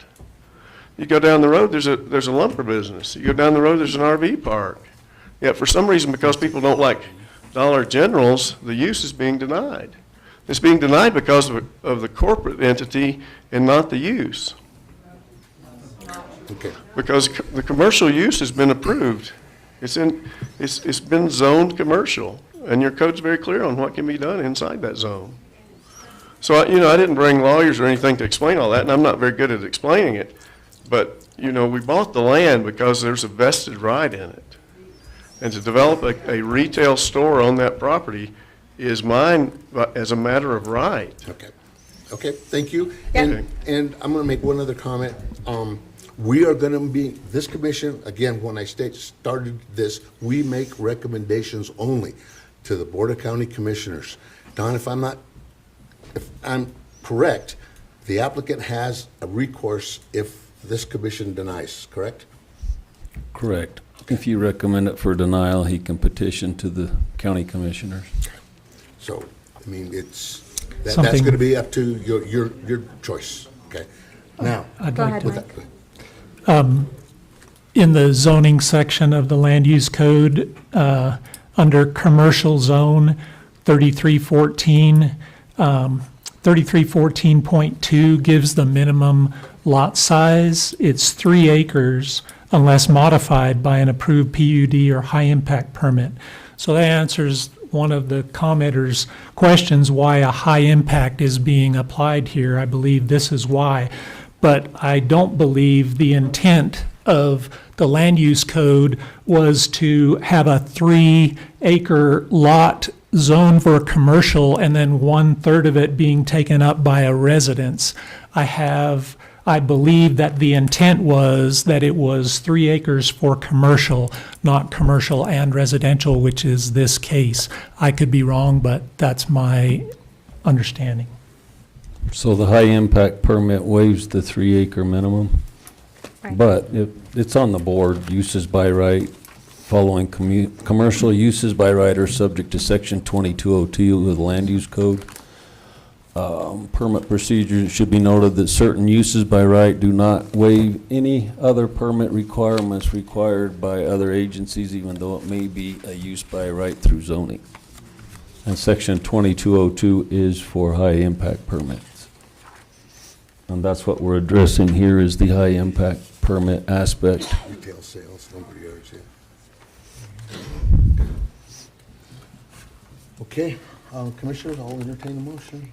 Speaker 9: You go down the road, there's a lumber business. You go down the road, there's an RV park. Yet for some reason, because people don't like Dollar Generals, the use is being denied. It's being denied because of the corporate entity and not the use.
Speaker 1: Okay.
Speaker 9: Because the commercial use has been approved. It's been zoned commercial, and your code's very clear on what can be done inside that zone. So, you know, I didn't bring lawyers or anything to explain all that, and I'm not very good at explaining it. But, you know, we bought the land because there's a vested right in it. And to develop a retail store on that property is mine as a matter of right.
Speaker 1: Okay, thank you. And I'm going to make one other comment. We are going to be, this commission, again, when I started this, we make recommendations only to the Board of County Commissioners. Don, if I'm correct, the applicant has a recourse if this commission denies, correct?
Speaker 2: Correct. If you recommend it for denial, he can petition to the county commissioners.
Speaker 1: So, I mean, that's
Speaker 6: Something-
Speaker 1: going to be up to your choice, okay? Now.
Speaker 6: I'd
Speaker 7: Go
Speaker 6: like
Speaker 7: ahead,
Speaker 6: to-
Speaker 7: Mike.
Speaker 6: In the zoning section of the land use code, under commercial zone 3314, 3314.2 gives the minimum lot size. It's 3 acres unless modified by an approved PUD or high-impact permit. So that answers one of the commenter's questions, why a high impact is being applied here. I believe this is why. But I don't believe the intent of the land use code was to have a 3-acre lot zoned for commercial and then 1/3 of it being taken up by a residence. I believe that the intent was that it was 3 acres for commercial, not commercial and residential, which is this case. I could be wrong, but that's my understanding.
Speaker 2: So the high-impact permit waives the 3-acre minimum,
Speaker 7: Right.
Speaker 2: but it's on the board, uses by right, following commercial uses by right are subject to section 2202 of the Land Use Code. Permit procedures, it should be noted that certain uses by right do not waive any other permit requirements required by other agencies, even though it may be a use by right through zoning. And section 2202 is for high-impact permits. And that's what we're addressing here, is the high-impact permit aspect.
Speaker 1: Retail sales, lumber yards, yeah. Okay, Commissioners, I'll entertain a motion.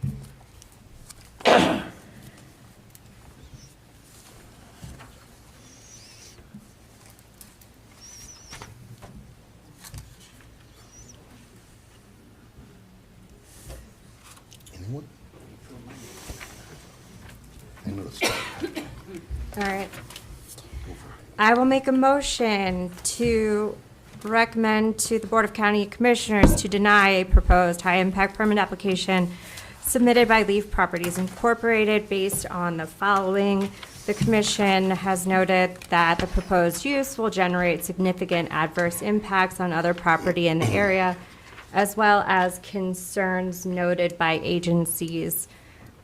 Speaker 1: Anyone? I know it's
Speaker 7: All right. I will make a motion to recommend to the Board of County Commissioners to deny a proposed high-impact permit application submitted by Leaf Properties Incorporated based on the following. The commission has noted that the proposed use will generate significant adverse impacts on other property in the area, as well as concerns noted by agencies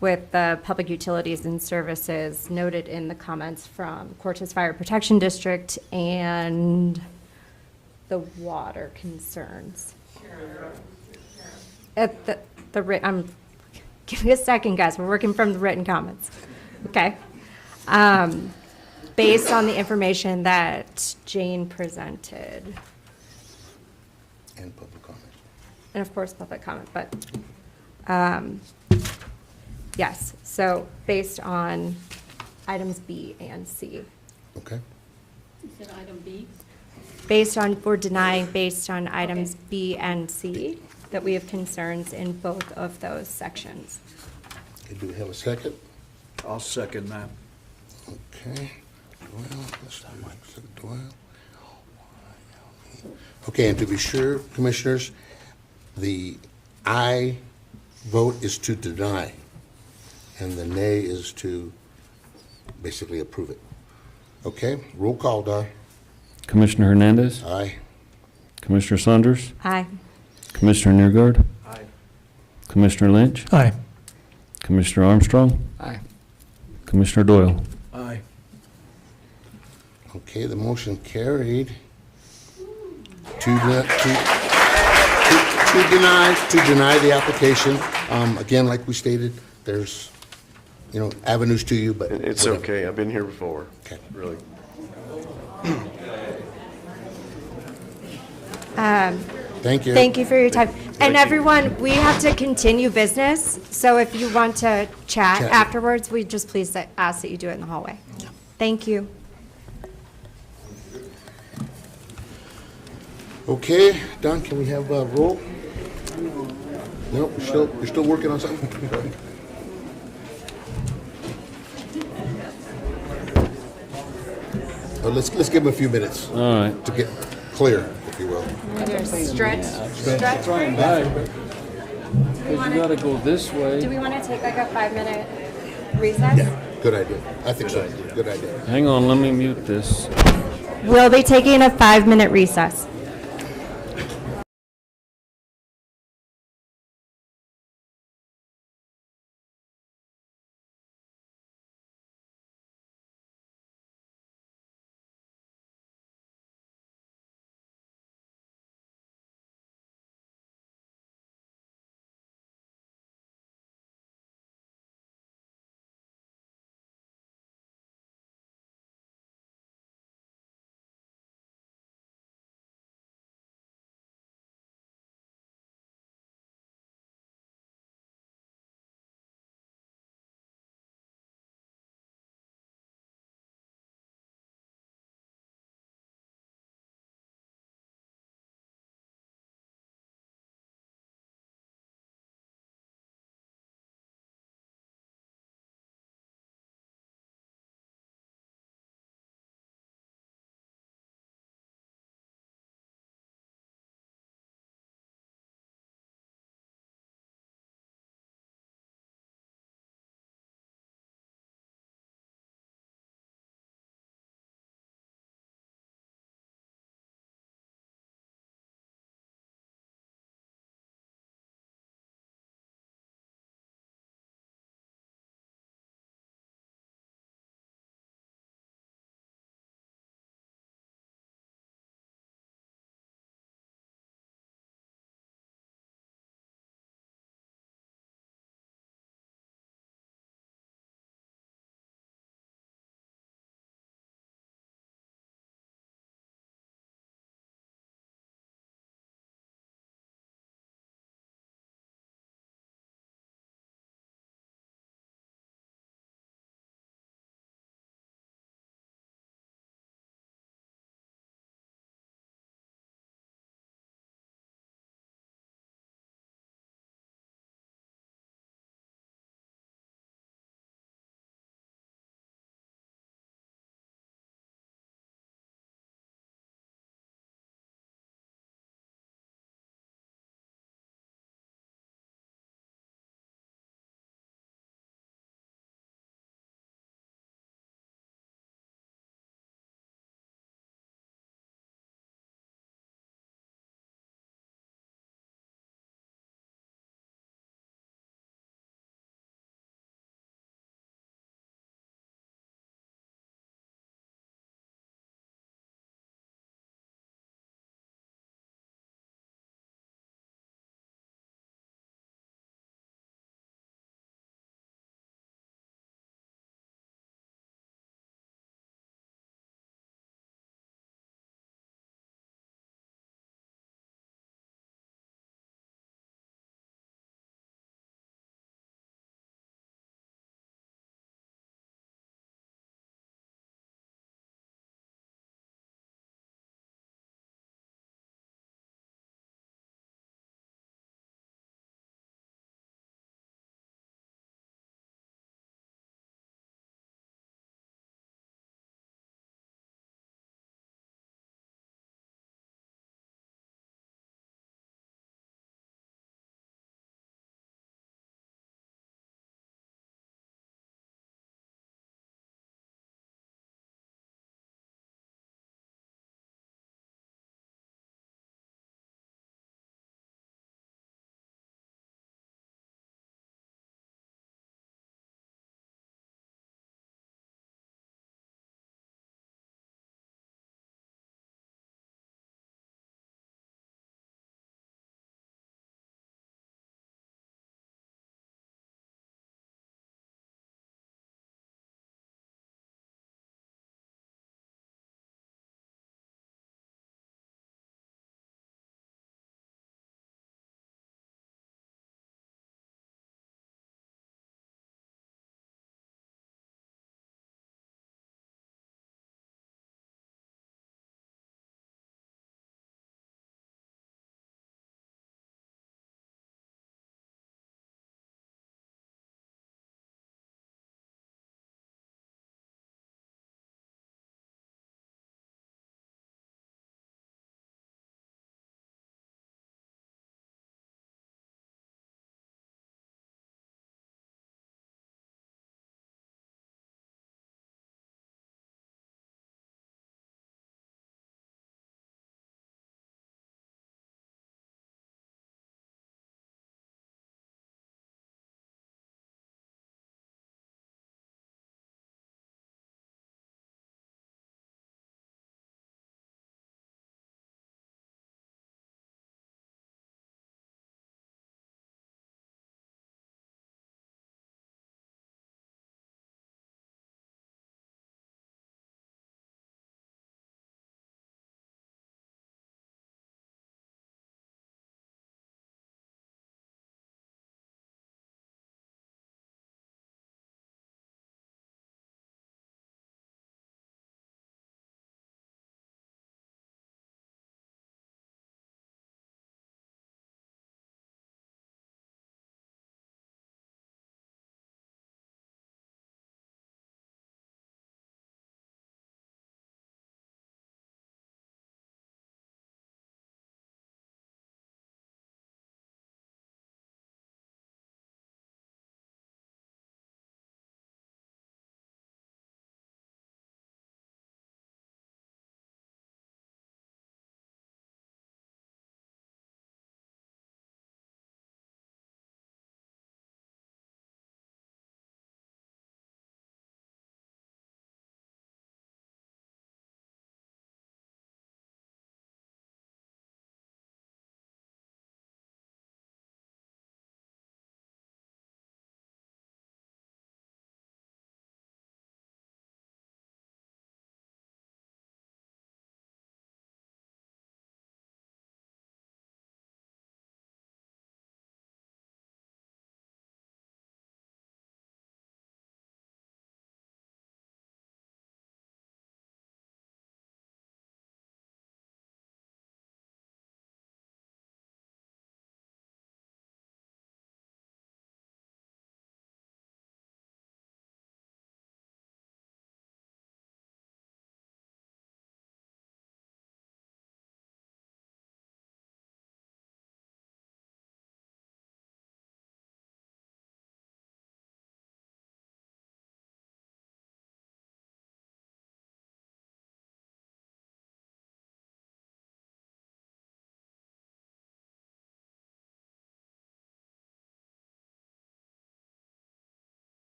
Speaker 7: with the public utilities and services noted in the comments from Cortez Fire Protection District and the water concerns. At give me a second, guys. We're working from the written comments. Okay. Based on the information that Jane presented.
Speaker 1: And public comment.
Speaker 7: And of course, public comment, but, yes, so based on items B and C.
Speaker 1: Okay.
Speaker 11: You said item B?
Speaker 7: We're denying based on items B and C, that we have concerns in both of those sections.
Speaker 1: Okay, do we have a second?
Speaker 10: I'll second that.
Speaker 1: Okay. Doyle. Okay, and to be sure, Commissioners, the aye vote is to deny, and the nay is to basically approve it. Okay, roll call, Don.
Speaker 2: Commissioner Hernandez?
Speaker 1: Aye.
Speaker 2: Commissioner Saunders?
Speaker 7: Aye.
Speaker 2: Commissioner Neergard?
Speaker 18: Aye.
Speaker 2: Commissioner Lynch?
Speaker 6: Aye.
Speaker 2: Commissioner Armstrong?
Speaker 5: Aye.
Speaker 2: Commissioner Doyle?
Speaker 10: Aye.
Speaker 1: Okay, the motion carried to deny the application. Again, like we stated, there's, avenues to you, but.
Speaker 9: It's
Speaker 1: whatever.
Speaker 9: okay, I've been here before.
Speaker 1: Okay.
Speaker 9: Really.
Speaker 1: Thank you.
Speaker 7: Thank you for your time. And everyone, we have to continue business, so if you want to chat
Speaker 1: Chat.
Speaker 7: afterwards, we just please ask that you do it in the hallway. Thank you.
Speaker 1: Okay, Don, can we have a roll? No, you're still working on something? Let's give him a few minutes.
Speaker 2: All right.
Speaker 1: To get clear, if you will.
Speaker 7: Stretch.
Speaker 2: Trying back. Because you gotta go this way.
Speaker 7: Do we want to take like a 5-minute recess?
Speaker 1: Good idea. I think so. Good idea.
Speaker 2: Hang on, let me mute this.
Speaker 7: We'll be taking a 5-minute recess.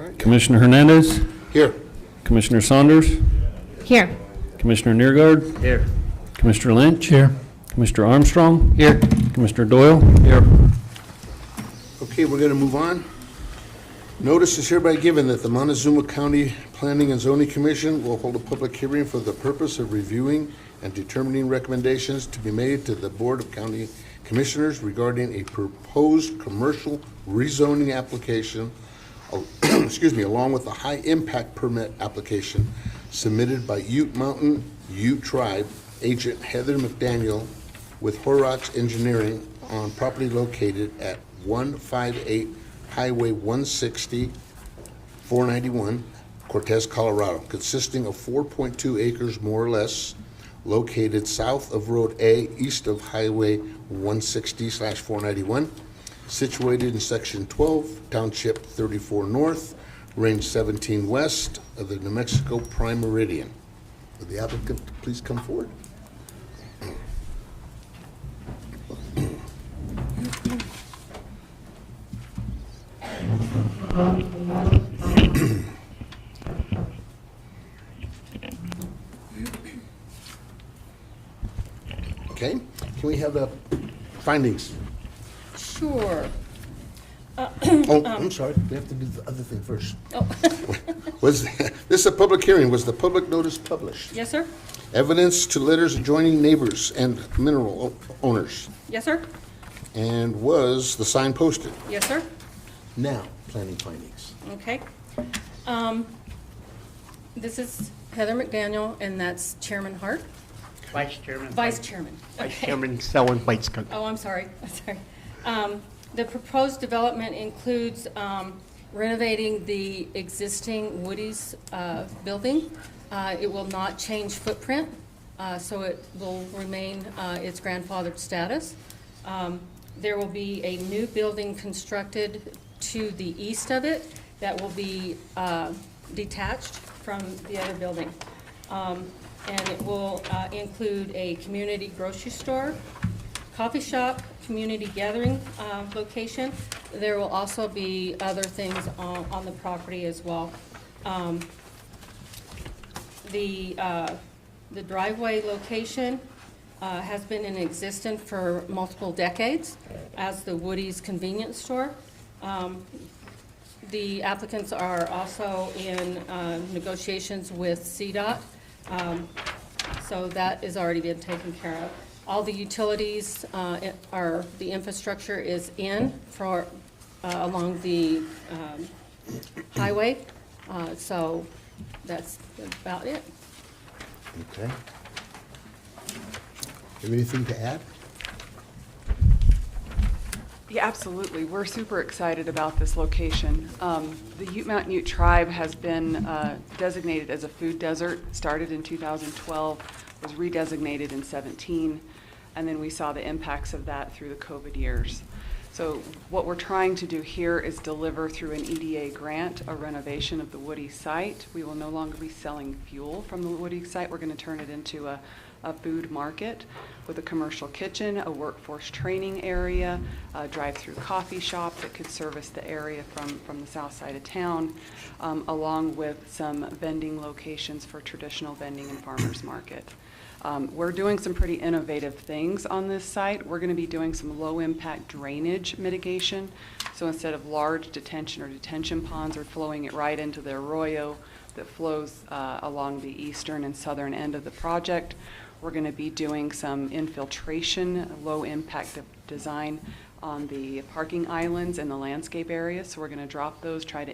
Speaker 1: right.
Speaker 2: Commissioner Hernandez,
Speaker 1: Here.
Speaker 2: Commissioner Saunders,
Speaker 7: Here.
Speaker 2: Commissioner Neergard,
Speaker 5: Here.
Speaker 2: Commissioner Lynch.
Speaker 6: Here.
Speaker 2: Commissioner Armstrong.
Speaker 5: Here.
Speaker 2: Commissioner Doyle.
Speaker 5: Here.
Speaker 1: Okay, we're gonna move on. Notice is hereby given that the Montezuma County Planning and Zoning Commission will hold a public hearing for the purpose of reviewing and determining recommendations to be made to the Board of County Commissioners regarding a proposed commercial rezoning application, excuse me, along with a high-impact permit application submitted by Ute Mountain Ute Tribe agent Heather McDaniel with Horrocks Engineering on property located at 158 Highway 160, 491, Cortez, Colorado, consisting of 4.2 acres more or less, located south of Road A, east of Highway 160/491, situated in Section 12, Township 34 North, Range 17 West of the New Mexico Prime Meridian. Would the applicant please come forward? Okay, can we have the findings?
Speaker 3: Sure.
Speaker 1: Oh, I'm sorry, we have to do the other thing first.
Speaker 3: Oh.
Speaker 1: This is a public hearing, was the public notice published?
Speaker 3: Yes, sir?
Speaker 1: Evidence to letters adjoining neighbors and mineral owners,
Speaker 3: Yes, sir?
Speaker 1: and was the sign posted?
Speaker 3: Yes, sir?
Speaker 1: Now, planning findings.
Speaker 3: Okay. This is Heather McDaniel, and that's Chairman Hart.
Speaker 12: Vice Chairman.
Speaker 3: Vice Chairman.
Speaker 12: Vice
Speaker 3: Okay.
Speaker 12: Chairman Selwyn Whitescoat.
Speaker 3: Oh, I'm sorry. The proposed development includes renovating the existing Woody's building. It will not change footprint, so it will remain its grandfathered status. There will be a new building constructed to the east of it that will be detached from the other building. And it will include a community grocery store, coffee shop, community gathering location. There will also be other things on the property as well. The driveway location has been in existence for multiple decades as the Woody's convenience store. The applicants are also in negotiations with CDOT, so that has already been taken care of. All the utilities the infrastructure is in for along the highway, so that's about it.
Speaker 1: Okay. Have anything to add?
Speaker 13: Yeah, absolutely. We're super excited about this location. The Ute Mountain Ute Tribe has been designated as a food desert, started in 2012, was redesignated in 17, and then we saw the impacts of that through the COVID years. So what we're trying to do here is deliver through an EDA grant a renovation of the Woody site. We will no longer be selling fuel from the Woody site. We're going to turn it into a food market with a commercial kitchen, a workforce training area, a drive-through coffee shop that could service the area from the south side of town, along with some vending locations for traditional vending and farmers market. We're doing some pretty innovative things on this site. We're going to be doing some low-impact drainage mitigation. So instead of large detention or detention ponds, we're flowing it right into the arroyo that flows along the eastern and southern end of the project. We're going to be doing some infiltration, low-impact design on the parking islands and the landscape area. So we're going to drop those, try to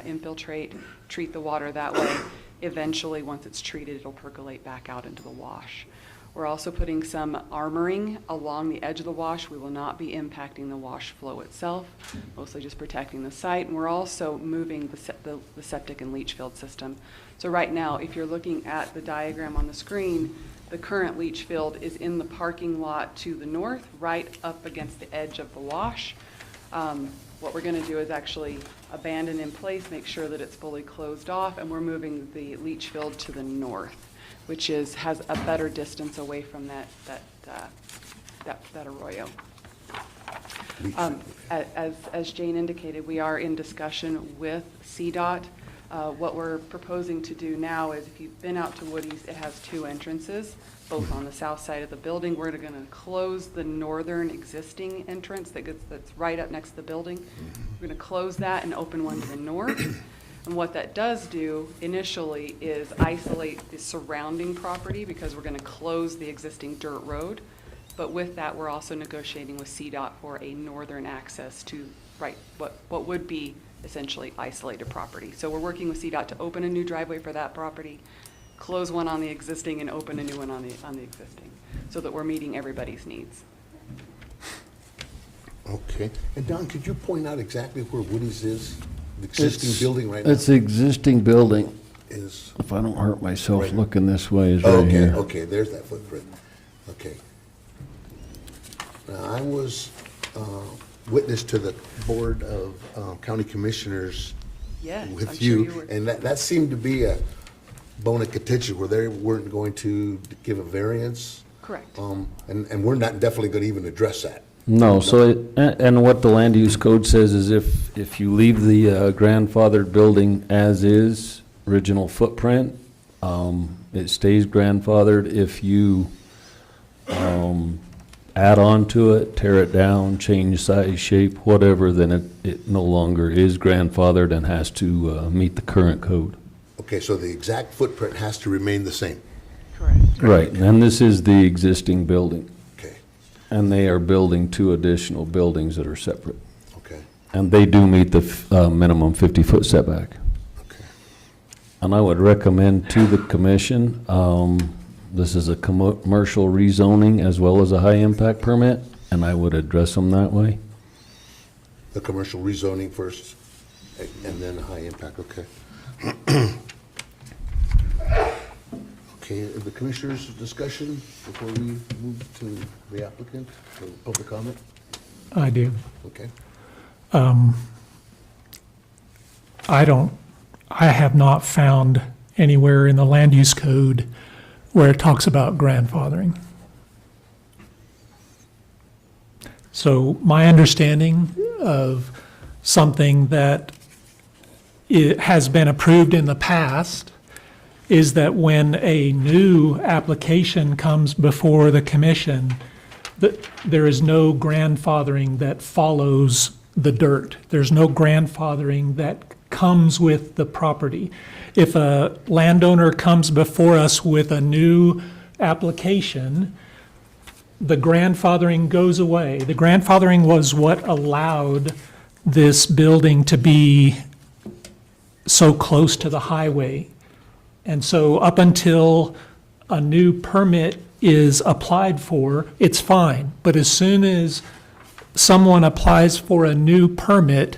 Speaker 13: infiltrate, treat the water that way. Eventually, once it's treated, it'll percolate back out into the wash. We're also putting some armoring along the edge of the wash. We will not be impacting the wash flow itself, mostly just protecting the site. And we're also moving the septic and leach field system. So right now, if you're looking at the diagram on the screen, the current leach field is in the parking lot to the north, right up against the edge of the wash. What we're going to do is actually abandon in place, make sure that it's fully closed off, and we're moving the leach field to the north, which has a better distance away from that arroyo. As Jane indicated, we are in discussion with CDOT. What we're proposing to do now is, if you've been out to Woody's, it has two entrances, both on the south side of the building. We're going to close the northern existing entrance that's right up next to the building. We're going to close that and open one to the north. And what that does do initially is isolate the surrounding property, because we're going to close the existing dirt road. But with that, we're also negotiating with CDOT for a northern access to what would be essentially isolated property. So we're working with CDOT to open a new driveway for that property, close one on the existing, and open a new one on the existing, so that we're meeting everybody's needs.
Speaker 1: Okay. And Don, could you point out exactly where Woody's is? The existing building right now?
Speaker 2: It's the existing building.
Speaker 1: Is,
Speaker 2: if I don't hurt myself
Speaker 1: right.
Speaker 2: looking this way, is right here.
Speaker 1: Okay, there's that footprint. Okay. Now, I was witness to the Board of County Commissioners
Speaker 13: Yes,
Speaker 1: with
Speaker 13: I'm
Speaker 1: you,
Speaker 13: sure you were.
Speaker 1: and that seemed to be a bone of contention where they weren't going to give a variance.
Speaker 13: Correct.
Speaker 1: And we're not definitely going to even address that.
Speaker 2: No, so and what the land use code says is if you leave the grandfathered building as is, original footprint, it stays grandfathered. If you add on to it, tear it down, change size, shape, whatever, then it no longer is grandfathered and has to meet the current code.
Speaker 1: Okay, so the exact footprint has to remain the same.
Speaker 2: Right, and this is the existing building.
Speaker 1: Okay.
Speaker 2: And they are building two additional buildings that are separate.
Speaker 1: Okay.
Speaker 2: And they do meet the minimum 50-foot setback.
Speaker 1: Okay.
Speaker 2: And I would recommend to the commission, this is a commercial rezoning as well as a high-impact permit, and I would address them that way.
Speaker 1: The commercial rezoning first, and then high impact, okay. Okay, the commissioners' discussion before we move to the applicant for public comment?
Speaker 6: I do.
Speaker 1: Okay.
Speaker 6: I have not found anywhere in the land use code where it talks about grandfathering. So my understanding of something that it has been approved in the past is that when a new application comes before the commission, that there is no grandfathering that follows the dirt. There's no grandfathering that comes with the property. If a landowner comes before us with a new application, the grandfathering goes away. The grandfathering was what allowed this building to be so close to the highway. And so up until a new permit is applied for, it's fine. But as soon as someone applies for a new permit,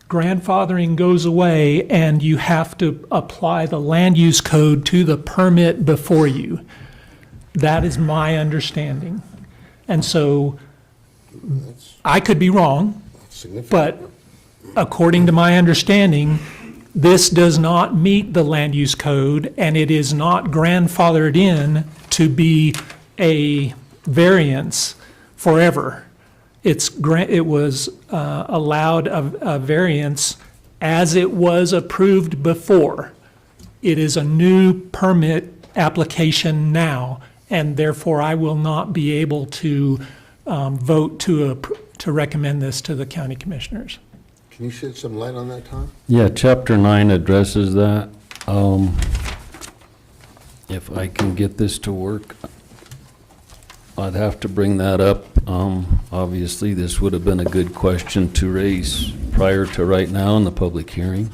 Speaker 6: grandfathering goes away and you have to apply the land use code to the permit before you. That is my understanding. And so I could be wrong, but according to my understanding, this does not meet the land use code and it is not grandfathered in to be a variance forever. It was allowed a variance as it was approved before. It is a new permit application now, and therefore I will not be able to vote to recommend this to the county commissioners.
Speaker 1: Can you shed some light on that, Tom?
Speaker 2: Yeah, Chapter 9 addresses that. If I can get this to work, I'd have to bring that up. Obviously, this would have been a good question to raise prior to right now in the public hearing.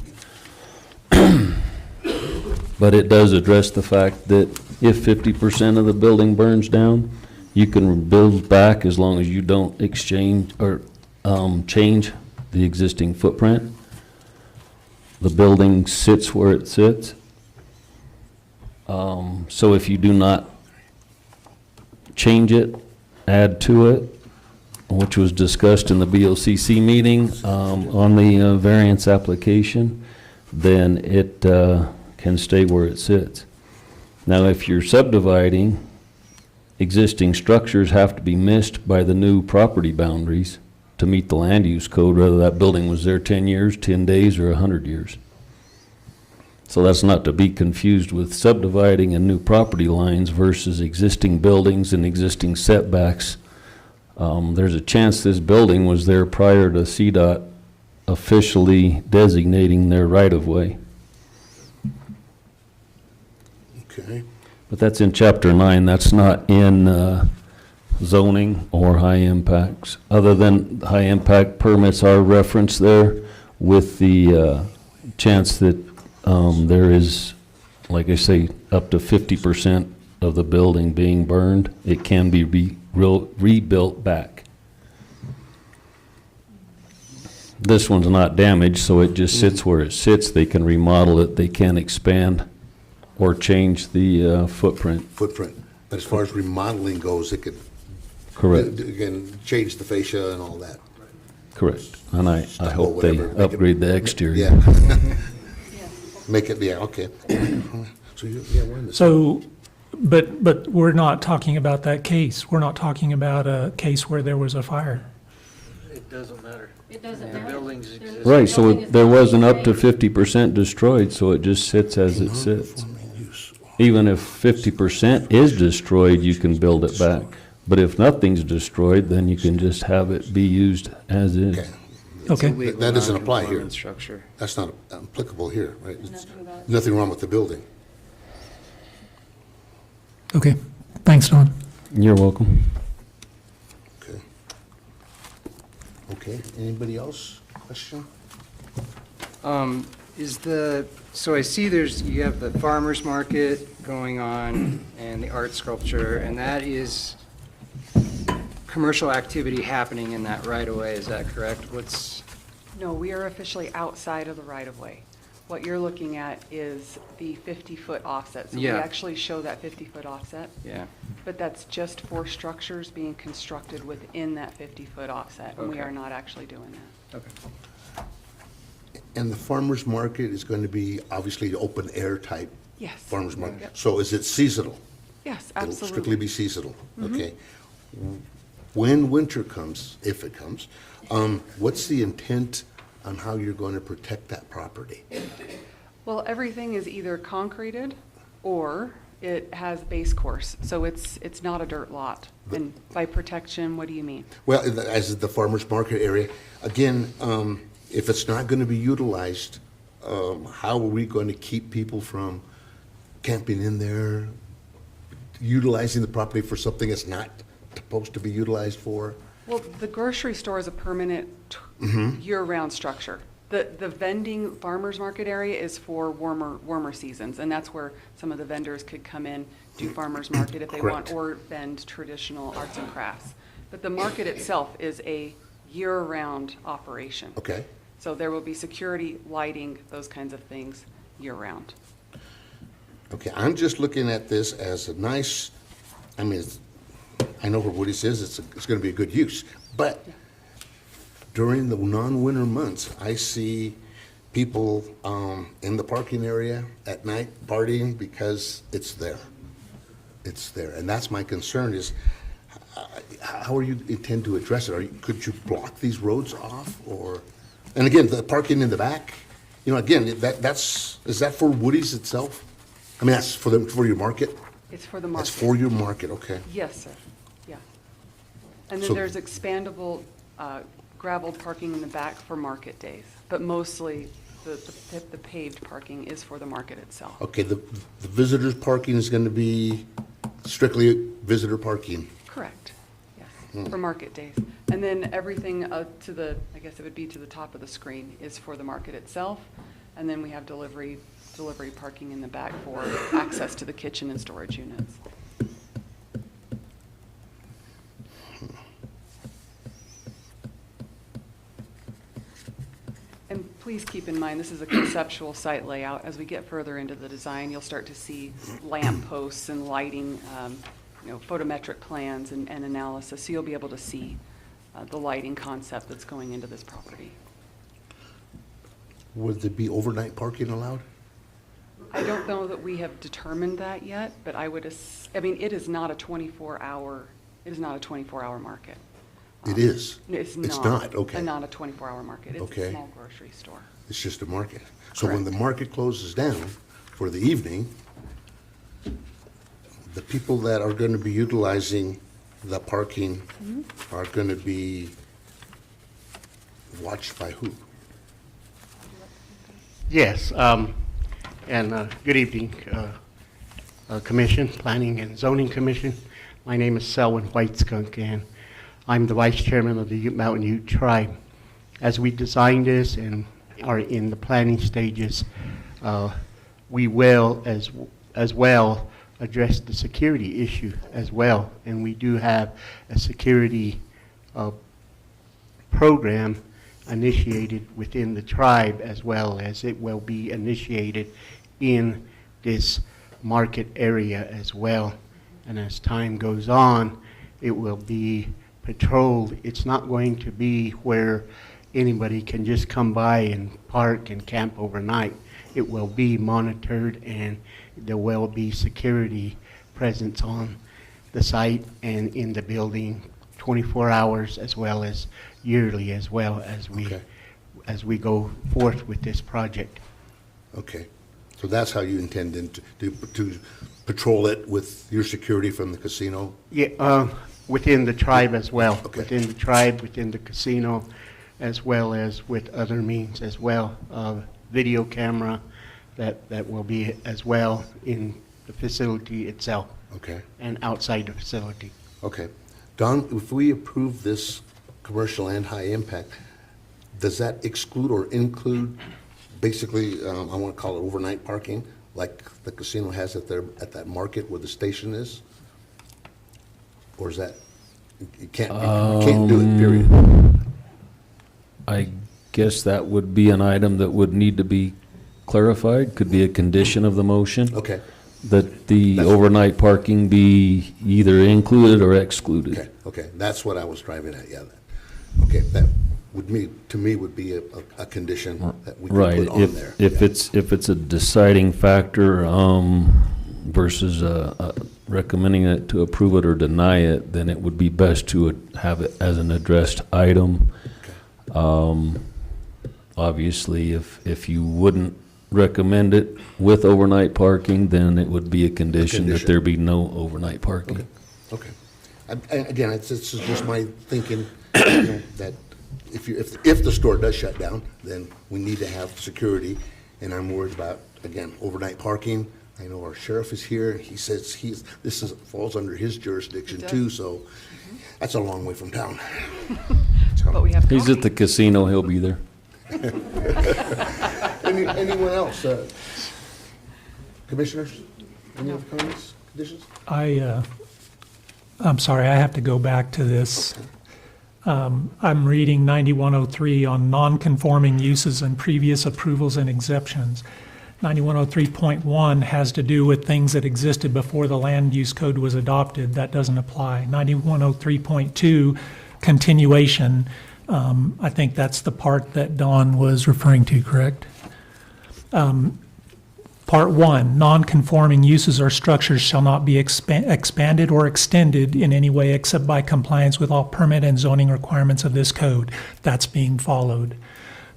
Speaker 2: But it does address the fact that if 50% of the building burns down, you can build back as long as you don't exchange or change the existing footprint. The building sits where it sits. So if you do not change it, add to it, which was discussed in the BOCC meeting on the variance application, then it can stay where it sits. Now, if you're subdividing, existing structures have to be missed by the new property boundaries to meet the land use code, whether that building was there 10 years, 10 days, or 100 years. So that's not to be confused with subdividing and new property lines versus existing buildings and existing setbacks. There's a chance this building was there prior to CDOT officially designating their right-of-way.
Speaker 1: Okay.
Speaker 2: But that's in Chapter 9. That's not in zoning or high impacts, other than high impact permits are referenced there with the chance that there is, like I say, up to 50% of the building being burned. It can be rebuilt back. This one's not damaged, so it just sits where it sits. They can remodel it. They can expand or change the footprint.
Speaker 1: But as far as remodeling goes, it could.
Speaker 2: Correct.
Speaker 1: Again, change the fascia and all that.
Speaker 2: Correct. And I hope they upgrade the exterior.
Speaker 1: Yeah. Make it, yeah, okay. So, we're in the.
Speaker 6: So, but we're not talking about that case. We're not talking about a case where there was a fire.
Speaker 8: It doesn't matter.
Speaker 3: It doesn't
Speaker 8: The
Speaker 3: matter.
Speaker 8: buildings exist.
Speaker 2: Right, so there wasn't up to 50% destroyed, so it just sits as it sits. Even if 50% is destroyed, you can build it back. But if nothing's destroyed, then you can just have it be used as is.
Speaker 6: Okay.
Speaker 1: That doesn't apply here.
Speaker 5: Non-conforming structure.
Speaker 1: That's not applicable here, right?
Speaker 3: Nothing about-
Speaker 1: Nothing wrong with the building.
Speaker 6: Okay, thanks, Don.
Speaker 2: You're welcome.
Speaker 1: Okay. Okay, anybody else? Question?
Speaker 5: So I see you have the farmer's market going on and the art sculpture, and that is commercial activity happening in that right of way, is that correct?
Speaker 13: No, we are officially outside of the right-of-way. What you're looking at is the 50-foot offset. So we
Speaker 5: Yeah.
Speaker 13: actually show that 50-foot offset.
Speaker 5: Yeah.
Speaker 13: But that's just for structures being constructed within that 50-foot offset, and we
Speaker 5: Okay.
Speaker 13: are not actually doing that.
Speaker 5: Okay.
Speaker 1: And the farmer's market is going to be obviously open air type
Speaker 13: Yes.
Speaker 1: farmer's market.
Speaker 13: Yep.
Speaker 1: So is it seasonal?
Speaker 13: Yes,
Speaker 1: It'll
Speaker 13: absolutely.
Speaker 1: strictly be seasonal,
Speaker 13: Mhm.
Speaker 1: okay? When winter comes, if it comes, what's the intent on how you're going to protect that property?
Speaker 13: Well, everything is either concreted or it has base course, so it's not a dirt lot. And by protection, what do you mean?
Speaker 1: Well, as the farmer's market area, again, if it's not going to be utilized, how are we going to keep people from camping in there, utilizing the property for something it's not supposed to be utilized for?
Speaker 13: Well, the grocery store is a permanent year-round structure. The vending farmer's market area is for warmer seasons, and that's where some of the vendors could come in, do farmer's market if they want,
Speaker 1: Correct.
Speaker 13: or vend traditional arts and crafts. But the market itself is a year-round operation.
Speaker 1: Okay.
Speaker 13: So there will be security, lighting, those kinds of things year-round.
Speaker 1: Okay, I'm just looking at this as a nice, I mean, I know where Woody says it's going to be a good use, but during the non-winter months, I see people in the parking area at night partying because it's there. It's there, and that's my concern is, how are you intend to address it? Could you block these roads off, or, and again, the parking in the back, you know, again, is that for Woody's itself? I mean, that's for your market?
Speaker 13: It's for the market.
Speaker 1: That's for your market, okay.
Speaker 13: Yes, sir, yeah. And then
Speaker 1: So-
Speaker 13: there's expandable gravelled parking in the back for market days, but mostly the paved parking is for the market itself.
Speaker 1: Okay, the visitors parking is going to be strictly visitor parking?
Speaker 13: Correct, yes, for market days. And then everything I guess it would be to the top of the screen is for the market itself. And then we have delivery parking in the back for access to the kitchen and storage units. And please keep in mind, this is a conceptual site layout. As we get further into the design, you'll start to see lamp posts and lighting, photometric plans and analysis. So you'll be able to see the lighting concept that's going into this property.
Speaker 1: Would there be overnight parking allowed?
Speaker 13: I don't know that we have determined that yet, but it is not a 24-hour market.
Speaker 1: It is?
Speaker 13: It's
Speaker 1: It's
Speaker 13: not.
Speaker 1: not, okay.
Speaker 13: Not a 24-hour market. It's
Speaker 1: Okay.
Speaker 13: a small grocery store.
Speaker 1: It's just a market. So when the market closes down for the evening, the people that are going to be utilizing the parking are going to be watched by who?
Speaker 12: Yes, and good evening, Commission, Planning and Zoning Commission. My name is Selwyn Whiteskunk, and I'm the Vice Chairman of the Ute Mountain Ute Tribe. As we design this and are in the planning stages, we will as well address the security issue as well. And we do have a security program initiated within the tribe, as well as it will be initiated in this market area as well. And as time goes on, it will be patrolled. It's not going to be where anybody can just come by and park and camp overnight. It will be monitored, and there will be security presence on the site and in the building 24 hours, as well as yearly, as well as we go forth with this project.
Speaker 1: Okay. So that's how you intend to patrol it with your security from the casino?
Speaker 12: Yeah, within the tribe as well. Okay. Within the tribe, within the casino, as well as with other means as well. Video camera that will be as well in the facility itself.
Speaker 1: Okay.
Speaker 12: And outside the facility.
Speaker 1: Okay. Don, if we approve this commercial and high impact, does that exclude or include basically, I want to call it overnight parking, like the casino has at that market where the station is? Or is that, you can't do it, period?
Speaker 2: I guess that would be an item that would need to be clarified, could be a condition of the motion.
Speaker 1: Okay.
Speaker 2: That the overnight parking be either included or excluded.
Speaker 1: Okay, okay, that's what I was driving at, yeah. Okay, that to me would be a condition that we could put on there.
Speaker 2: If it's a deciding factor versus recommending it to approve it or deny it, then it would be best to have it as an addressed item. Okay. Obviously, if you wouldn't recommend it with overnight parking, then it would be a condition that there be no overnight parking.
Speaker 1: Okay. Again, it's just my thinking that if the store does shut down, then we need to have security, and I'm worried about, again, overnight parking. I know our sheriff is here. He says this falls under his jurisdiction too, so that's a long way from town.
Speaker 13: But we have
Speaker 2: He's at the casino, he'll be there.
Speaker 1: Anyone else? Commissioners? Any other comments, conditions?
Speaker 6: I'm sorry, I have to go back to this. I'm reading 9103 on non-conforming uses and previous approvals and exceptions. 9103.1 has to do with things that existed before the land use code was adopted. That doesn't apply. 9103.2, continuation. I think that's the part that Don was referring to, correct? Part 1, non-conforming uses or structures shall not be expanded or extended in any way except by compliance with all permit and zoning requirements of this code. That's being followed.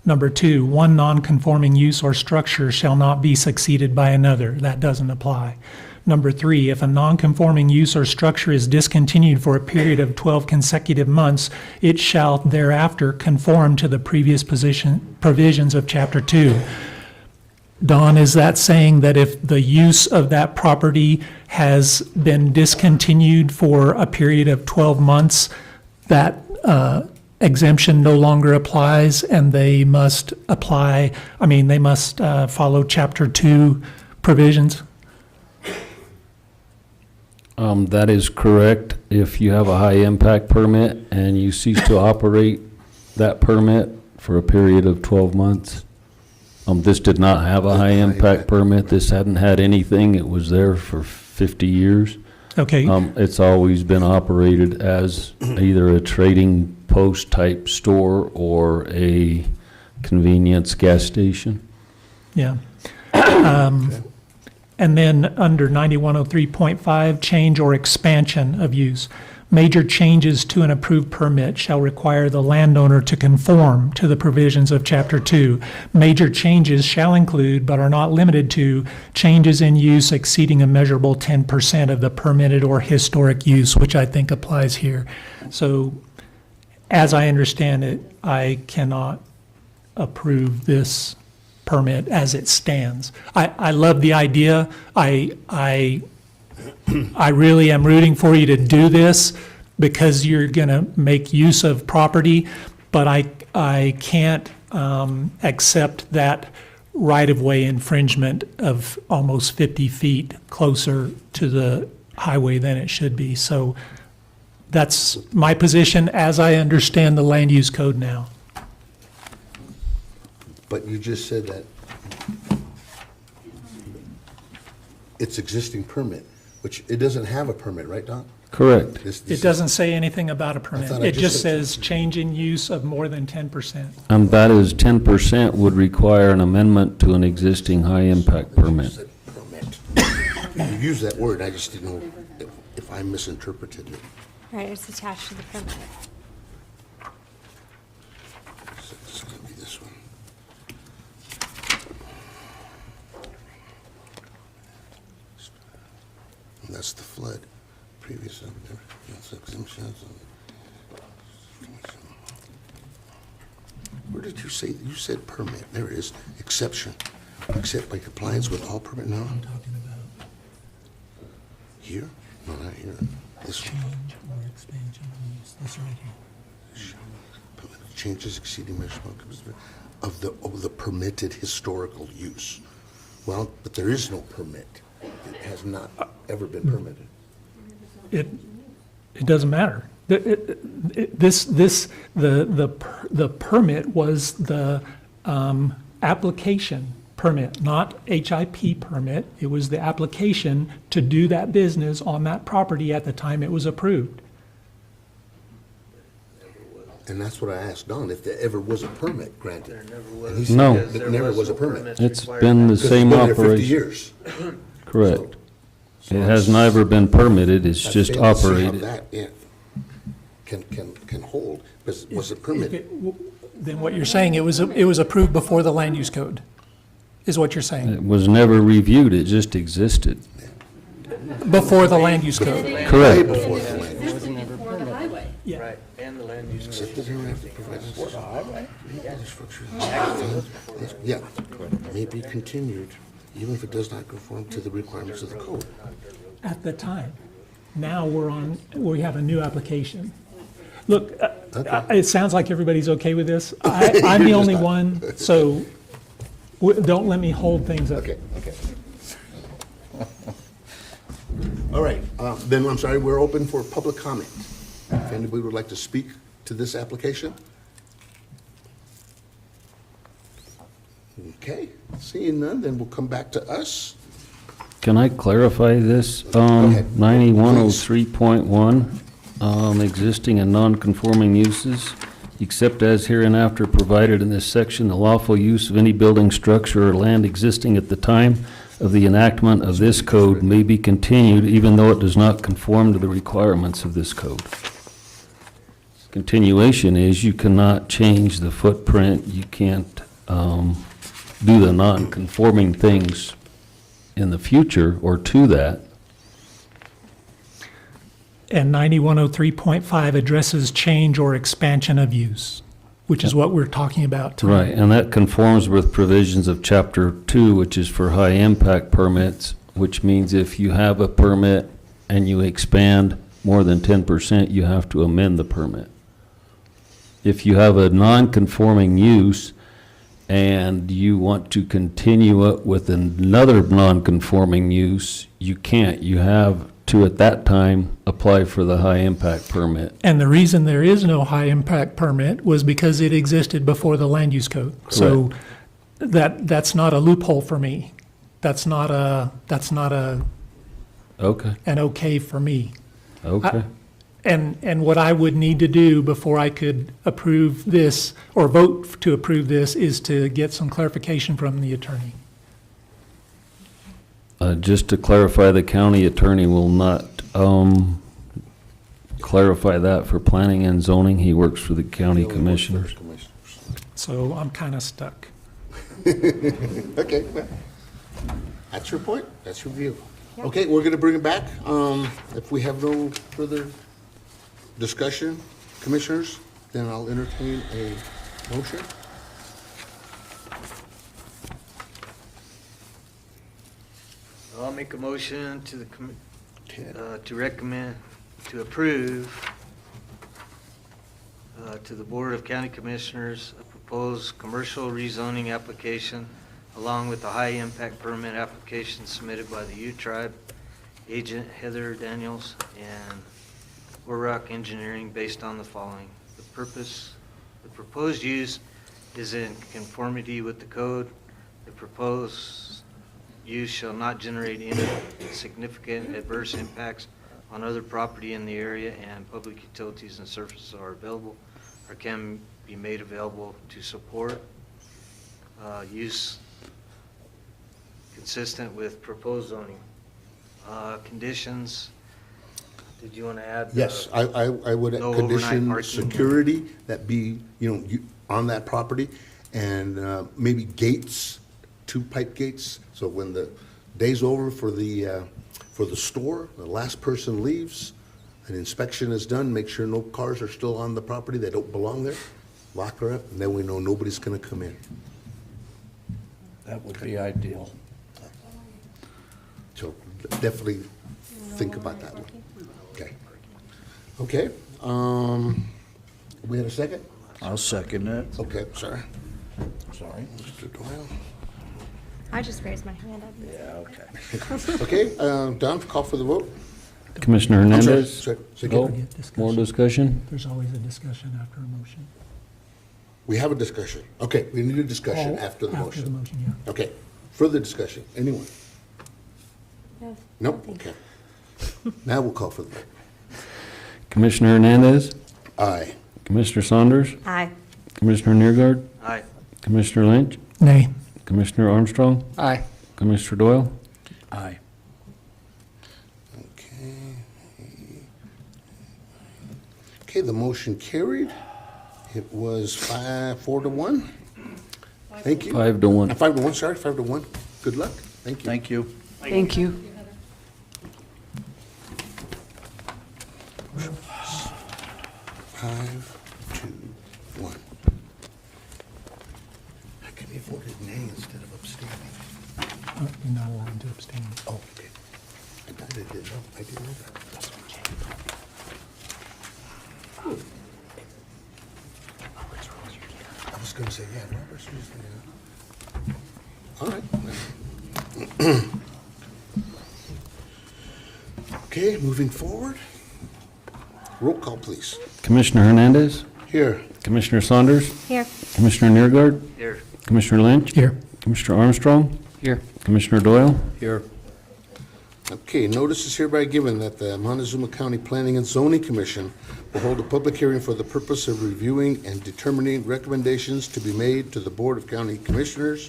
Speaker 6: Number 2, one non-conforming use or structure shall not be succeeded by another. That doesn't apply. Number 3, if a non-conforming use or structure is discontinued for a period of 12 consecutive months, it shall thereafter conform to the previous provisions of Chapter 2. Don, is that saying that if the use of that property has been discontinued for a period of 12 months, that exemption no longer applies and they must follow Chapter 2 provisions?
Speaker 2: That is correct. If you have a high impact permit and you cease to operate that permit for a period of 12 months, this did not have a high impact permit. This hadn't had anything. It was there for 50 years.
Speaker 6: Okay.
Speaker 2: It's always been operated as either a trading post type store or a convenience gas station.
Speaker 6: Yeah. And then under 9103.5, change or expansion of use. Major changes to an approved permit shall require the landowner to conform to the provisions of Chapter 2. Major changes shall include, but are not limited to, changes in use exceeding a measurable 10% of the permitted or historic use, which I think applies here. So, as I understand it, I cannot approve this permit as it stands. I love the idea. I really am rooting for you to do this because you're going to make use of property, but I can't accept that right-of-way infringement of almost 50 feet closer to the highway than it should be. So that's my position as I understand the land use code now.
Speaker 1: But you just said that it's existing permit, which it doesn't have a permit, right, Don?
Speaker 2: Correct.
Speaker 6: It doesn't say anything about a permit.
Speaker 1: thought I
Speaker 6: It
Speaker 1: just
Speaker 6: just
Speaker 1: said-
Speaker 6: says change in use of more than 10%.
Speaker 2: And that is 10% would require an amendment to an existing high-impact permit.
Speaker 1: Said permit. You used that word, I just didn't know if I misinterpreted it.
Speaker 7: Right, it's attached to the permit.
Speaker 1: So it's gonna be this one. And that's the flood. Previous exemptions. Where did you say, you said permit, there it is, exception, except by compliance with all permit, no? I'm talking about. Here? No, not here, this one.
Speaker 6: Change or expansion of use, this right here.
Speaker 1: Changes exceeding measurable of the permitted historical use. Well, but there is no permit. It has not ever been permitted.
Speaker 6: It doesn't matter. The permit was the application permit, not HIP permit. It was the application to do that business on that property at the time it was approved.
Speaker 1: And that's what I asked Don, if there ever was a permit granted.
Speaker 8: There never
Speaker 1: And
Speaker 8: was.
Speaker 1: he said
Speaker 2: No.
Speaker 1: that there never was a permit.
Speaker 2: It's been the same
Speaker 1: Because it's been there 50
Speaker 2: operation.
Speaker 1: years.
Speaker 2: Correct.
Speaker 1: So
Speaker 2: It has never been permitted, it's
Speaker 1: I
Speaker 2: just
Speaker 1: fail to see how
Speaker 2: operated.
Speaker 1: that, yeah, can hold, because it was a permit.
Speaker 6: Then what you're saying, it was approved before the land use code, is what you're saying,
Speaker 2: It was never reviewed, it just existed.
Speaker 6: before the land use code.
Speaker 1: Way
Speaker 2: Correct.
Speaker 1: before the land use.
Speaker 8: Before the highway.
Speaker 6: Yeah.
Speaker 8: Right, and the land use.
Speaker 1: Except that they don't have to provide for the highway? Yeah, may be continued, even if it does not conform to the requirements of the code.
Speaker 6: At the time. Now we have a new application. Look, it sounds like everybody's okay with this. I'm the only one, so don't let me hold things up.
Speaker 1: Okay. All right, then, I'm sorry, we're open for public comment. If anybody would like to speak to this application? Okay, seeing none, then we'll come back to us.
Speaker 2: Can I clarify this?
Speaker 1: ahead.
Speaker 2: 9103.1, existing and non-conforming uses, except as hereinafter provided in this section, the lawful use of any building, structure, or land existing at the time of the enactment of this code may be continued even though it does not conform to the requirements of this code. Continuation is you cannot change the footprint, you can't do the non-conforming things in the future or to that.
Speaker 6: And 9103.5 addresses change or expansion of use, which is what we're talking about tonight.
Speaker 2: Right, and that conforms with provisions of Chapter 2, which is for high-impact permits, which means if you have a permit and you expand more than 10%, you have to amend the permit. If you have a non-conforming use and you want to continue it with another non-conforming use, you can't. You have to, at that time, apply for the high-impact permit.
Speaker 6: And the reason there is no high-impact permit was because it existed before the land use code. So that's not a loophole for me. That's not a
Speaker 2: Okay,
Speaker 6: an okay for me.
Speaker 2: okay.
Speaker 6: And what I would need to do before I could approve this or vote to approve this is to get some clarification from the attorney.
Speaker 2: Just to clarify, the county attorney will not clarify that for planning and zoning. He works for the county commissioners.
Speaker 6: So I'm kind of stuck.
Speaker 1: Okay, well, that's your point, that's your view. Okay, we're gonna bring it back. If we have no further discussion, commissioners, then I'll entertain a motion.
Speaker 8: I'll make a motion to the, to recommend, to approve to the Board of County Commissioners a proposed commercial rezoning application along with the high-impact permit application submitted by the Ute Tribe, Agent Heather Daniels, and Rock Engineering based on the following. The proposed use is in conformity with the code. The proposed use shall not generate any significant adverse impacts on other property in the area, and public utilities and services are available or can be made available to support use consistent with proposed zoning. Conditions, did you want to add?
Speaker 1: Yes, I would
Speaker 8: no
Speaker 1: condition
Speaker 8: overnight parking.
Speaker 1: security that be, on that property, and maybe gates, 2 pipe gates, so when the day's over for the store, the last person leaves, an inspection is done, make sure no cars are still on the property that don't belong there, lock her up, and then we know nobody's gonna come in.
Speaker 10: That would be ideal.
Speaker 1: So definitely think about that one. Okay. Okay, we had a second?
Speaker 10: I'll second it.
Speaker 1: Okay, sorry.
Speaker 10: Sorry.
Speaker 1: Mr. Doyle.
Speaker 7: I just raised my hand up.
Speaker 10: Yeah, okay.
Speaker 1: Okay, Don, call for the vote.
Speaker 2: Commissioner
Speaker 1: I'm sorry,
Speaker 2: Hernandez?
Speaker 1: sorry, say
Speaker 2: No?
Speaker 1: again.
Speaker 2: More discussion?
Speaker 6: There's always a discussion after a motion.
Speaker 1: We have a discussion. Okay, we need a discussion
Speaker 6: Oh,
Speaker 1: after the
Speaker 6: After the
Speaker 1: motion.
Speaker 6: motion, yeah.
Speaker 1: Okay, further discussion, anyone?
Speaker 7: No.
Speaker 1: Nope, okay. Now we'll call for the vote.
Speaker 2: Commissioner Hernandez?
Speaker 1: Aye.
Speaker 2: Commissioner Saunders?
Speaker 7: Aye.
Speaker 2: Commissioner Neergard?
Speaker 8: Aye.
Speaker 2: Commissioner Lynch?
Speaker 6: Nay.
Speaker 2: Commissioner Armstrong?
Speaker 5: Aye.
Speaker 2: Commissioner Doyle?
Speaker 10: Aye.
Speaker 1: Okay, the motion carried. It was 4-1. Thank you.
Speaker 2: 5-1.
Speaker 1: 5-1, sorry, 5-1. Good luck. Thank you.
Speaker 10: Thank you.
Speaker 13: Thank you.
Speaker 1: 5-1. How come you voted nay instead of abstaining?
Speaker 6: You're not allowed to abstain.
Speaker 1: Oh, okay. I didn't know, I didn't know that. I was gonna say, yeah, Robert's usually, all right. Okay, moving forward. Roll call, please.
Speaker 2: Commissioner Hernandez?
Speaker 1: Here.
Speaker 2: Commissioner Saunders?
Speaker 7: Here.
Speaker 2: Commissioner Neergard?
Speaker 8: Here.
Speaker 2: Commissioner Lynch?
Speaker 6: Here.
Speaker 2: Commissioner Armstrong?
Speaker 5: Here.
Speaker 2: Commissioner Doyle?
Speaker 10: Here.
Speaker 1: Okay, notice is hereby given that the Montezuma County Planning and Zoning Commission will hold a public hearing for the purpose of reviewing and determining recommendations to be made to the Board of County Commissioners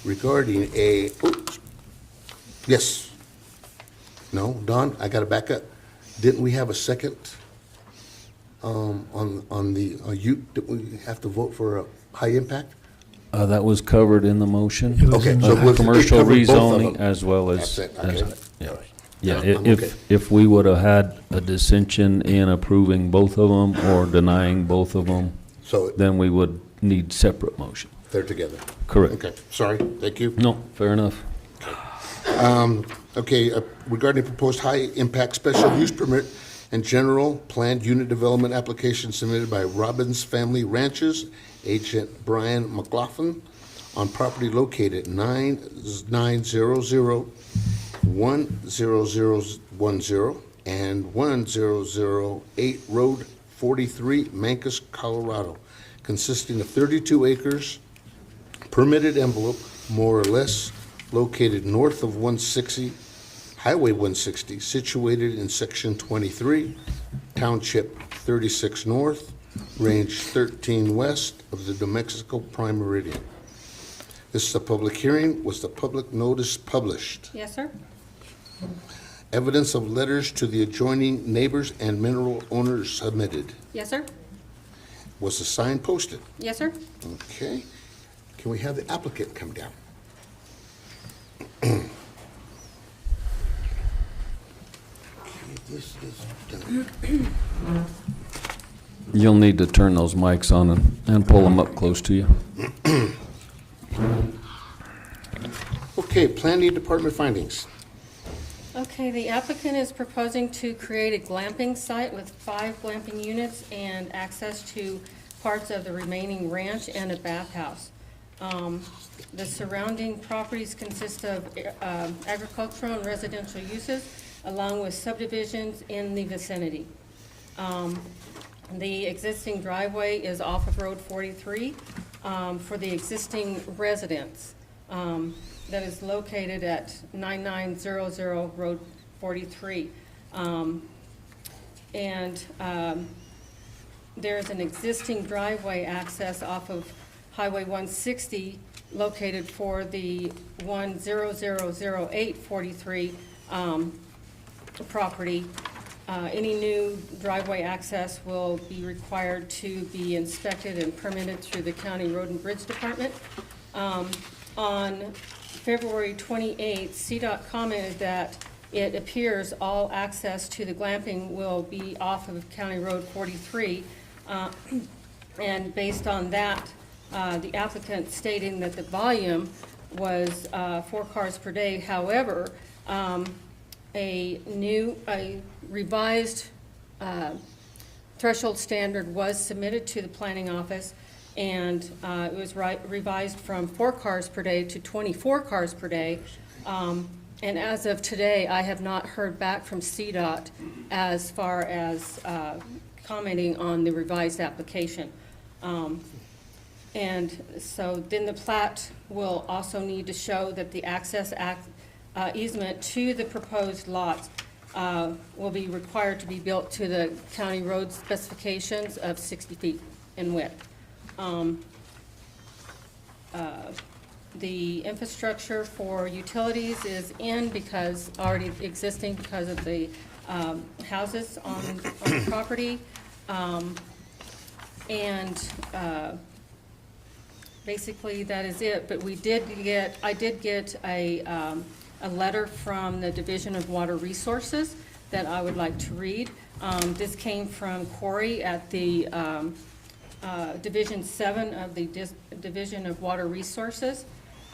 Speaker 1: regarding a, oops, yes. No, Don, I gotta back up. Didn't we have a second on the Ute, did we have to vote for a high impact?
Speaker 2: That was covered in the motion.
Speaker 1: Okay, so it
Speaker 2: Commercial
Speaker 1: covered both of
Speaker 2: rezoning
Speaker 1: them.
Speaker 2: as well as.
Speaker 1: That's it, okay.
Speaker 2: Yeah,
Speaker 1: I'm okay.
Speaker 2: if we would have had a dissension in approving both of them or denying both of them,
Speaker 1: So
Speaker 2: then we would need separate motion.
Speaker 1: they're together.
Speaker 2: Correct.
Speaker 1: Okay, sorry, thank you.
Speaker 2: No, fair enough.
Speaker 1: Okay, regarding proposed high-impact special use permit and general planned unit development application submitted by Robbins Family Ranches, Agent Brian McLaughlin, on property located 9900 10010 and 1008 Road 43, Mancos, Colorado, consisting of 32 acres, permitted envelope, more or less, located north of 160, Highway 160, situated in Section 23, Township 36 North, Range 13 West of the New Mexico Prime Meridian. This is a public hearing. Was the public notice published?
Speaker 3: Yes, sir.
Speaker 1: Evidence of letters to the adjoining neighbors and mineral owners submitted.
Speaker 3: Yes, sir?
Speaker 1: Was the sign posted?
Speaker 3: Yes, sir?
Speaker 1: Okay. Can we have the applicant come down? This is done.
Speaker 2: You'll need to turn those mics on and pull them up close to you.
Speaker 1: Okay, planning department findings.
Speaker 3: Okay, the applicant is proposing to create a glamping site with 5 glamping units and access to parts of the remaining ranch and a bathhouse. The surrounding properties consist of agricultural and residential uses, along with subdivisions in the vicinity. The existing driveway is off of Road 43 for the existing residence that is located at 9900 Road 43. There's an existing driveway access off of Highway 160 located for the 1000843 property. Any new driveway access will be required to be inspected and permitted through the County Road and Bridge Department. On February 28th, CDOT commented that it appears all access to the glamping will be off of County Road 43. And based on that, the applicant stating that the volume was 4 cars per day. However, a revised threshold standard was submitted to the planning office, and it was revised from 4 cars per day to 24 cars per day. And as of today, I have not heard back from CDOT as far as commenting on the revised application. And so then the plat will also need to show that the access easement to the proposed lots will be required to be built to the county road specifications of 60 feet in width. The infrastructure for utilities is in because already existing because of the houses on the property. Basically that is it, but I did get a letter from the Division of Water Resources that I would like to read. This came from Corey at the Division 7 of the Division of Water Resources.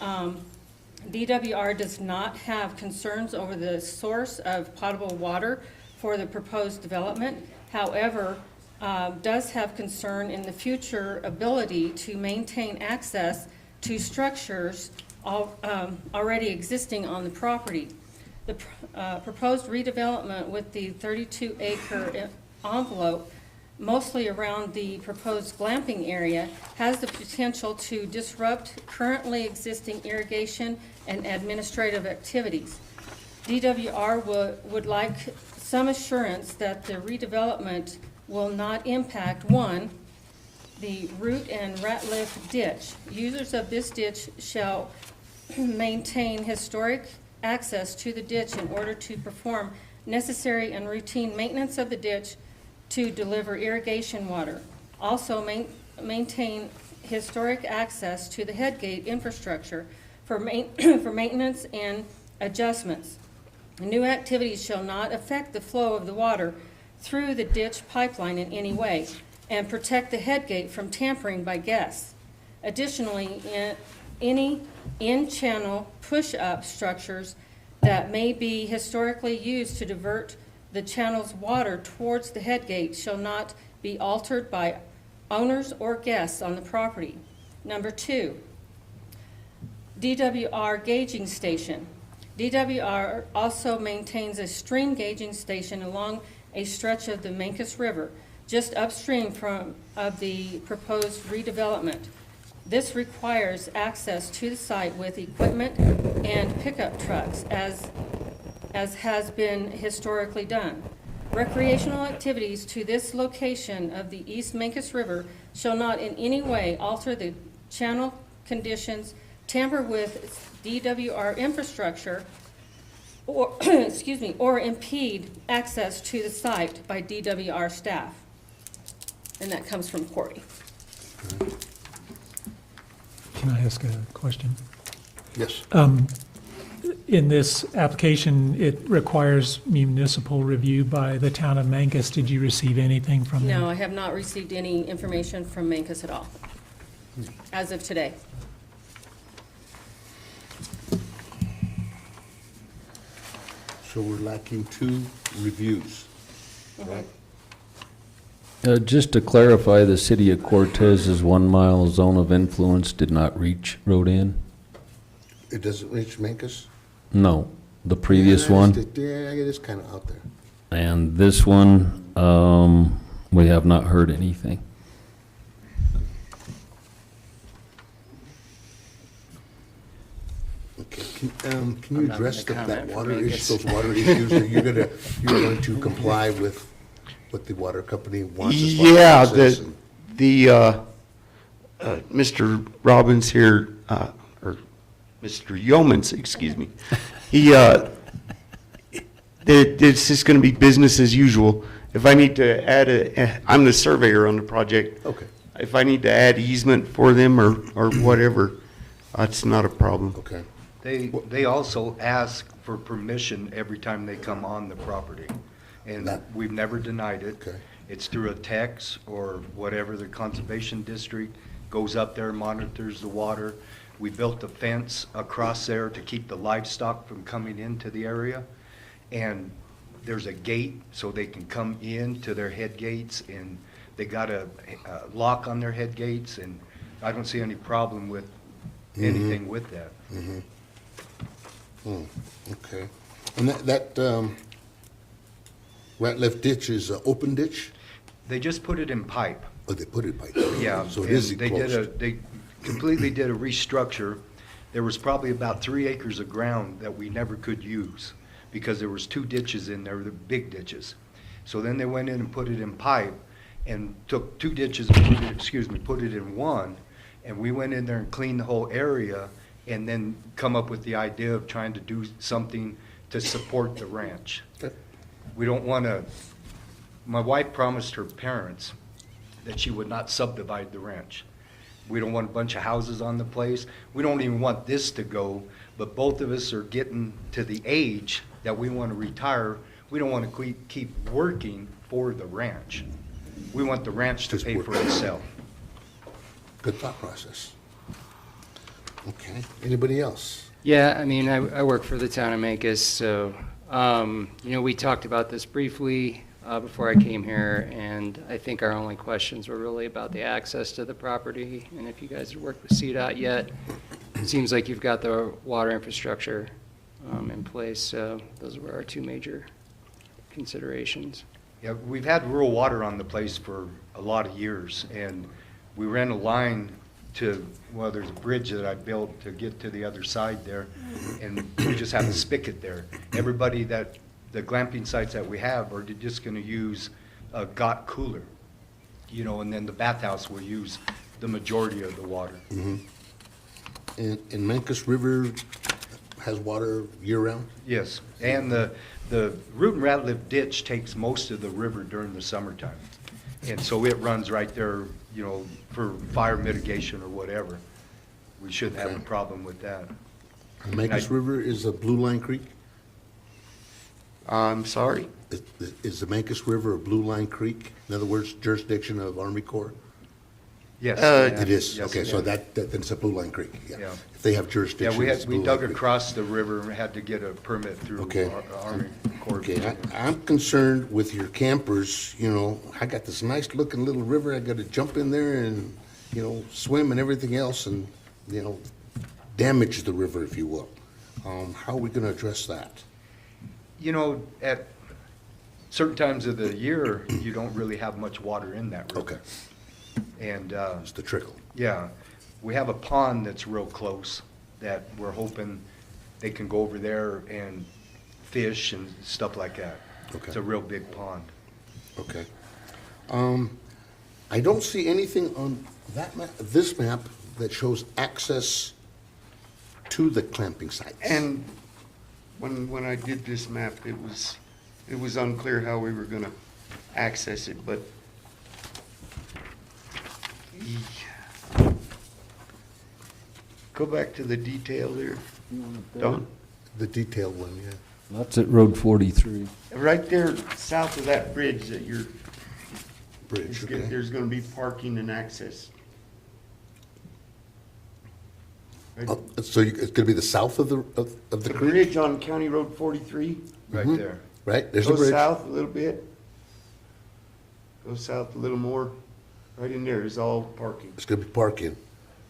Speaker 3: DWR does not have concerns over the source of potable water for the proposed development. However, does have concern in the future ability to maintain access to structures already existing on the property. The proposed redevelopment with the 32-acre envelope, mostly around the proposed glamping area, has the potential to disrupt currently existing irrigation and administrative activities. DWR would like some assurance that the redevelopment will not impact, 1, the root and ratliff ditch. Users of this ditch shall maintain historic access to the ditch in order to perform necessary and routine maintenance of the ditch to deliver irrigation water. Also maintain historic access to the headgate infrastructure for maintenance and adjustments. New activities shall not affect the flow of the water through the ditch pipeline in any way, and protect the headgate from tampering by guests. Additionally, any in-channel push-up structures that may be historically used to divert the channel's water towards the headgate shall not be altered by owners or guests on the property. Number 2, DWR gauging station. DWR also maintains a stream gauging station along a stretch of the Mancos River, just upstream of the proposed redevelopment. This requires access to the site with equipment and pickup trucks, as has been historically done. Recreational activities to this location of the East Mancos River shall not in any way alter the channel conditions, tamper with DWR infrastructure, or, excuse me, or impede access to the site by DWR staff. And that comes from Corey.
Speaker 6: Can I ask a question?
Speaker 1: Yes.
Speaker 6: In this application, it requires municipal review by the town of Mancos. Did you receive anything from them?
Speaker 3: No, I have not received any information from Mancos at all, as of today.
Speaker 1: So we're lacking 2 reviews, right?
Speaker 2: Just to clarify, the city of Cortez's 1 mile zone of influence did not reach Rodan?
Speaker 1: It doesn't reach Mancos?
Speaker 2: No, the previous
Speaker 1: Yeah,
Speaker 2: one.
Speaker 1: Yeah, it is kind of out there.
Speaker 2: And this one, we have not heard anything.
Speaker 1: Okay, can you
Speaker 5: I'm not
Speaker 1: address
Speaker 5: gonna
Speaker 1: that
Speaker 5: comment for
Speaker 1: water
Speaker 5: Mancos.
Speaker 1: issue, those water issues? Are you're going to comply with what the water company wants as far as
Speaker 14: Yeah,
Speaker 1: access and-
Speaker 14: Mr. Robbins here, or Mr. Yeomans, excuse me. This is gonna be business as usual. If I need to add I'm the surveyor on the project.
Speaker 1: Okay.
Speaker 14: If I need to add easement for them or whatever, that's not a problem.
Speaker 1: Okay.
Speaker 15: They also ask for permission every time they come on the property, and we've never denied it.
Speaker 1: Okay.
Speaker 15: It's through a text or whatever, the conservation district goes up there, monitors the water. We built a fence across there to keep the livestock from coming into the area, and there's a gate so they can come in to their head gates, and they got a lock on their head gates, and I don't see any problem with anything with that.
Speaker 1: Mhm. Okay. And that rat left ditch is an open ditch?
Speaker 15: They just put it in pipe.
Speaker 1: Oh, they put it in pipe?
Speaker 15: Yeah.
Speaker 1: So it
Speaker 15: and
Speaker 1: is enclosed?
Speaker 15: They completely did a restructure. There was probably about 3 acres of ground that we never could use because there was 2 ditches in there, the big ditches. So then they went in and put it in pipe and took 2 ditches and put it in one. And we went in there and cleaned the whole area and then come up with the idea of trying to do something to support the ranch.
Speaker 1: Okay.
Speaker 15: We don't want to, my wife promised her parents that she would not subdivide the ranch. We don't want a bunch of houses on the place. We don't even want this to go, but both of us are getting to the age that we want to retire. We don't want to keep working for the ranch. We want the ranch to pay for itself.
Speaker 1: Good thought process. Okay. Anybody else?
Speaker 5: Yeah, I mean, I work for the town of Mancos, so, we talked about this briefly before I came here, and I think our only questions were really about the access to the property, and if you guys have worked with CDOT yet, it seems like you've got the water infrastructure in place, so those were our 2 major considerations.
Speaker 15: Yeah, we've had rural water on the place for a lot of years, and we ran a line to, well, there's a bridge that I built to get to the other side there, and we just have a spigot there. Everybody the glamping sites that we have are just gonna use a got cooler, and then the bathhouse will use the majority of the water.
Speaker 1: Mm-hmm. And Mancos River has water year-round?
Speaker 15: Yes, and the root and ratliff ditch takes most of the river during the summertime. And so it runs right there, for fire mitigation or whatever. We shouldn't have a problem with that.
Speaker 1: Mancos River is a Blue Line Creek?
Speaker 14: I'm sorry?
Speaker 1: Is the Mancos River a Blue Line Creek? In other words, jurisdiction of Army Corps?
Speaker 15: Yes.
Speaker 1: It is,
Speaker 15: Yes,
Speaker 1: okay,
Speaker 15: it
Speaker 1: so
Speaker 15: is.
Speaker 1: then it's a Blue Line Creek, yeah.
Speaker 15: Yeah.
Speaker 1: If they have jurisdiction,
Speaker 15: Yeah,
Speaker 1: it's Blue
Speaker 15: we
Speaker 1: Line
Speaker 15: dug
Speaker 1: Creek.
Speaker 15: across the river and had to get a permit through
Speaker 1: Okay.
Speaker 15: Army Corps.
Speaker 1: Okay, I'm concerned with your campers, I got this nice looking little river, I gotta jump in there and, swim and everything else and, damage the river, if you will. How are we gonna address that?
Speaker 15: At certain times of the year, you don't really have much water in that river.
Speaker 1: Okay.
Speaker 15: And,
Speaker 1: It's the trickle.
Speaker 15: yeah, we have a pond that's real close that we're hoping they can go over there and fish and stuff like that.
Speaker 1: Okay.
Speaker 15: It's a real big pond.
Speaker 1: Okay. I don't see anything on this map that shows access to the clamping sites.
Speaker 15: And
Speaker 14: when I did this map, it was unclear how we were gonna access it, but go back to the detail there, Don.
Speaker 1: The detailed one, yeah.
Speaker 2: That's at Road 43.
Speaker 14: Right there, south of that bridge that you're,
Speaker 1: Bridge, okay.
Speaker 14: there's gonna be parking and access. Right.
Speaker 1: Oh, so it's gonna be the south of the
Speaker 14: The
Speaker 1: creek?
Speaker 14: bridge on County Road 43.
Speaker 15: Right
Speaker 1: Mhm.
Speaker 15: there.
Speaker 1: Right, there's the
Speaker 14: Go
Speaker 1: bridge.
Speaker 14: south a little bit. Go south a little more. Right in there is all parking.
Speaker 1: It's gonna be parking.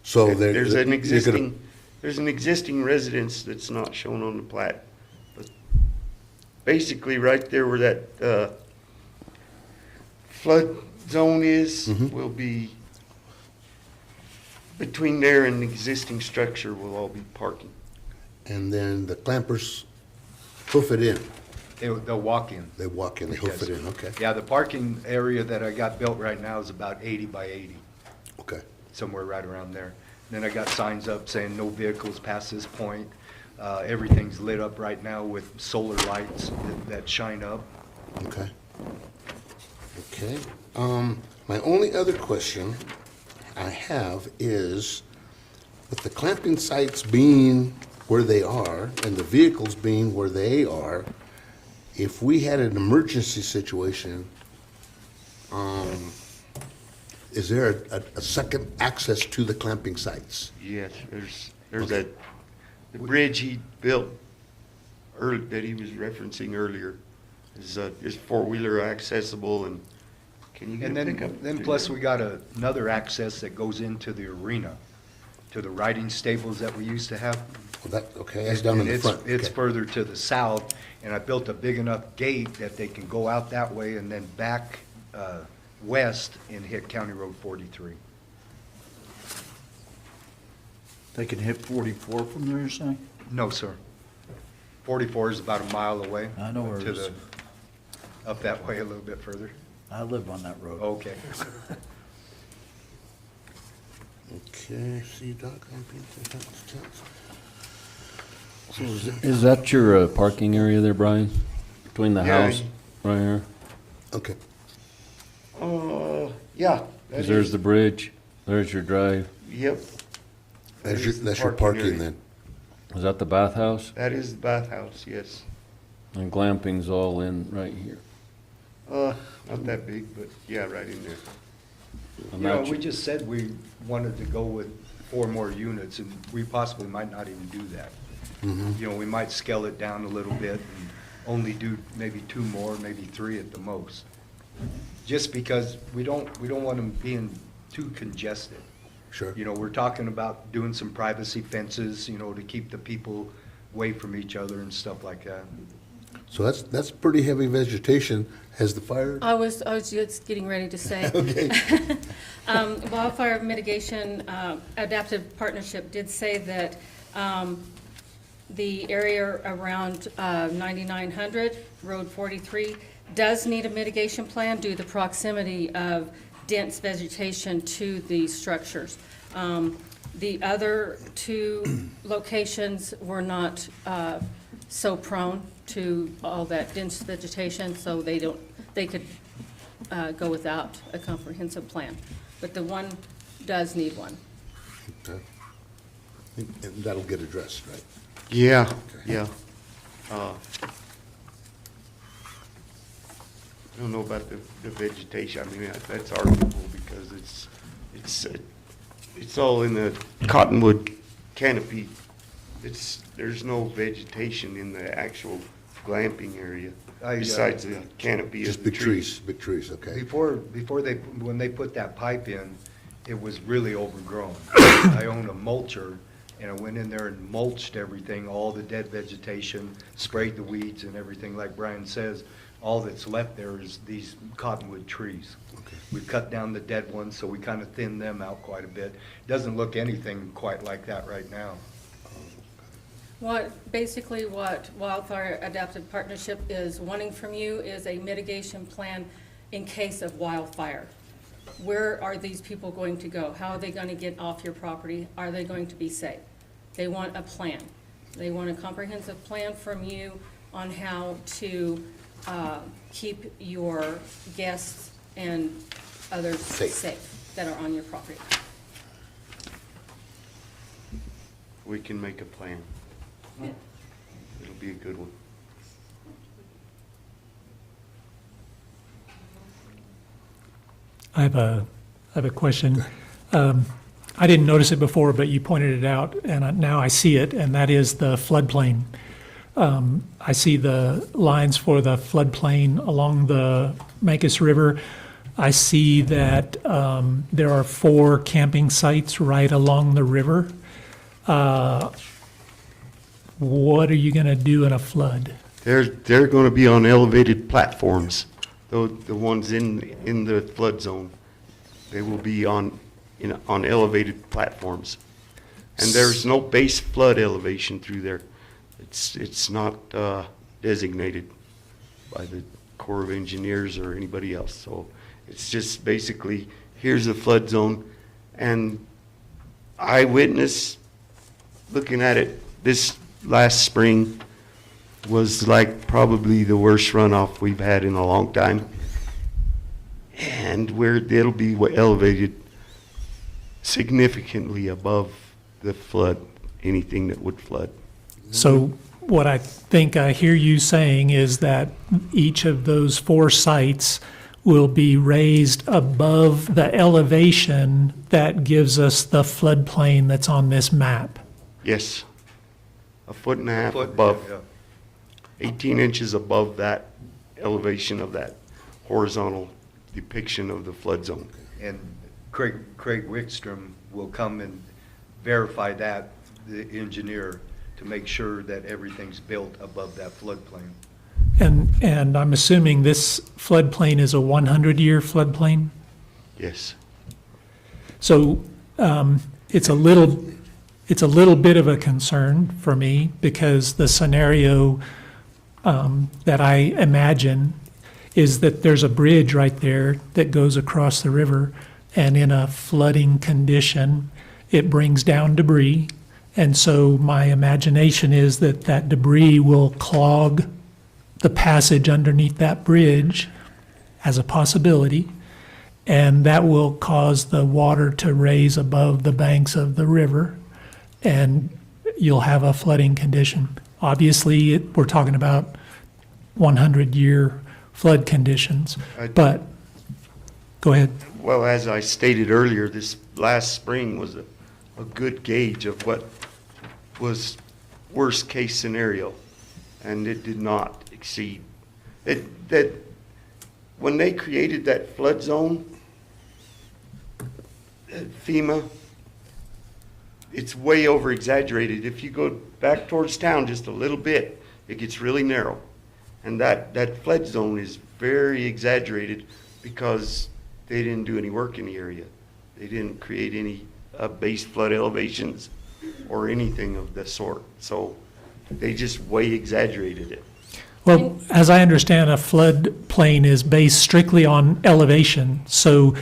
Speaker 1: So there.
Speaker 14: There's
Speaker 1: you're
Speaker 14: an
Speaker 1: gonna-
Speaker 14: existing residence that's not shown on the plat. But basically, right there where that flood zone is,
Speaker 1: Mhm.
Speaker 14: will be, between there and the existing structure will all be parking.
Speaker 1: And then the clampers hoof it in.
Speaker 15: They'll walk in.
Speaker 1: They walk in, they hoof it
Speaker 15: Yes.
Speaker 1: in, okay,
Speaker 15: Yeah, the parking area that I got built right now is about 80 by 80,
Speaker 1: okay.
Speaker 15: somewhere right around there. Then I got signs up saying no vehicles past this point. Everything's lit up right now with solar lights that shine up.
Speaker 1: Okay. Okay. My only other question I have is, with the clamping sites being where they are and the vehicles being where they are, if we had an emergency situation, is there a second access to the clamping sites?
Speaker 14: Yes, there's the bridge he built that he was referencing earlier is four-wheeler accessible, and can you get
Speaker 15: And
Speaker 14: a pickup?
Speaker 15: then plus we got another access that goes into the arena, to the riding stables that we used to have.
Speaker 1: Well, okay, that's down in the
Speaker 15: And
Speaker 1: front.
Speaker 15: It's
Speaker 1: okay.
Speaker 15: further to the south, and I built a big enough gate that they can go out that way and then back west and hit County Road 43.
Speaker 10: They can hit 44 from there, you're saying?
Speaker 15: No, sir. 44 is about a mile away.
Speaker 10: I know where it
Speaker 15: to
Speaker 10: is.
Speaker 15: Up that way a little bit further.
Speaker 10: I live on that road.
Speaker 15: Okay.
Speaker 1: Okay, see, doc,
Speaker 2: Is that your parking area there, Brian? Between the
Speaker 14: Yeah.
Speaker 2: house, right here?
Speaker 1: Okay.
Speaker 14: Yeah. that
Speaker 2: Because there's
Speaker 14: is-
Speaker 2: the bridge, there's your drive.
Speaker 14: Yep. That is the
Speaker 1: That's your parking
Speaker 14: area.
Speaker 1: then?
Speaker 2: Is that the bathhouse?
Speaker 14: That is the bathhouse, yes.
Speaker 2: And glamping's all in right here.
Speaker 14: Not that big, but yeah, right in there.
Speaker 2: And
Speaker 15: You know,
Speaker 2: that's-
Speaker 15: we just said we wanted to go with 4 more units, and we possibly might not even do that.
Speaker 1: Mhm.
Speaker 15: You know, we might scale it down a little bit and only do maybe 2 more, maybe 3 at the most. Just because we don't want them being too congested.
Speaker 1: Sure.
Speaker 15: You know, we're talking about doing some privacy fences, you know, to keep the people away from each other and stuff like that.
Speaker 1: So that's pretty heavy vegetation. Has the fire?
Speaker 3: I was just getting ready to say.
Speaker 1: Okay.
Speaker 3: Wildfire Mitigation Adaptive Partnership did say that the area around 9900, Road 43, does need a mitigation plan due to the proximity of dense vegetation to the structures. The other 2 locations were not so prone to all that dense vegetation, so they could go without a comprehensive plan. But the one does need one.
Speaker 1: Okay. And that'll get addressed, right?
Speaker 14: Yeah, yeah. I don't know about the vegetation. I mean, that's arguable because it's all in the cottonwood canopy. There's no vegetation in the actual glamping area besides the canopy of
Speaker 1: Just
Speaker 14: the
Speaker 1: big
Speaker 14: trees.
Speaker 1: big trees, okay.
Speaker 15: When they put that pipe in, it was really overgrown. I own a mulcher, and I went in there and mulched everything, all the dead vegetation, sprayed the weeds and everything, like Brian says. All that's left there is these cottonwood trees.
Speaker 1: Okay.
Speaker 15: We cut down the dead ones, so we kind of thinned them out quite a bit. Doesn't look anything quite like that right now.
Speaker 3: Basically what Wildfire Adaptive Partnership is wanting from you is a mitigation plan in case of wildfire. Where are these people going to go? How are they going to get off your property? Are they going to be safe? They want a plan. They want a comprehensive plan from you on how to keep your guests and others safe that are on your property.
Speaker 14: We can make a plan. It'll be a good one.
Speaker 6: I have a question. I didn't notice it before, but you pointed it out, and now I see it, and that is the floodplain. I see the lines for the floodplain along the Mancos River. I see that there are 4 camping sites right along the river. What are you going to do in a flood?
Speaker 14: They're going to be on elevated platforms. The ones in the flood zone, they will be on elevated platforms. And there's no base flood elevation through there. It's not designated by the Corps of Engineers or anybody else. So it's just basically, here's the flood zone. And I witnessed, looking at it this last spring, was like probably the worst runoff we've had in a long time. And where it'll be elevated significantly above the flood, anything that would flood.
Speaker 6: So what I think I hear you saying is that each of those 4 sites will be raised above the elevation that gives us the floodplain that's on this map.
Speaker 14: Yes, 1.5 feet above, 18 inches above that elevation of that horizontal depiction of the flood zone.
Speaker 15: And Craig Wickstrom will come and verify that, the engineer, to make sure that everything's built above that floodplain.
Speaker 6: And I'm assuming this floodplain is a 100-year floodplain?
Speaker 14: Yes.
Speaker 6: So it's a little bit of a concern for me, because the scenario that I imagine is that there's a bridge right there that goes across the river, and in a flooding condition, it brings down debris. And so my imagination is that that debris will clog the passage underneath that bridge as a possibility, and that will cause the water to raise above the banks of the river, and you'll have a flooding condition. Obviously, we're talking about 100-year flood conditions, but go ahead.
Speaker 14: Well, as I stated earlier, this last spring was a good gauge of what was worst case scenario, and it did not exceed. That when they created that flood zone, FEMA, it's way over exaggerated. If you go back towards town just a little bit, it gets really narrow. And that flood zone is very exaggerated because they didn't do any work in the area. They didn't create any base flood elevations or anything of the sort. So they just way exaggerated it.
Speaker 6: Well, as I understand, a floodplain is based strictly on elevation, so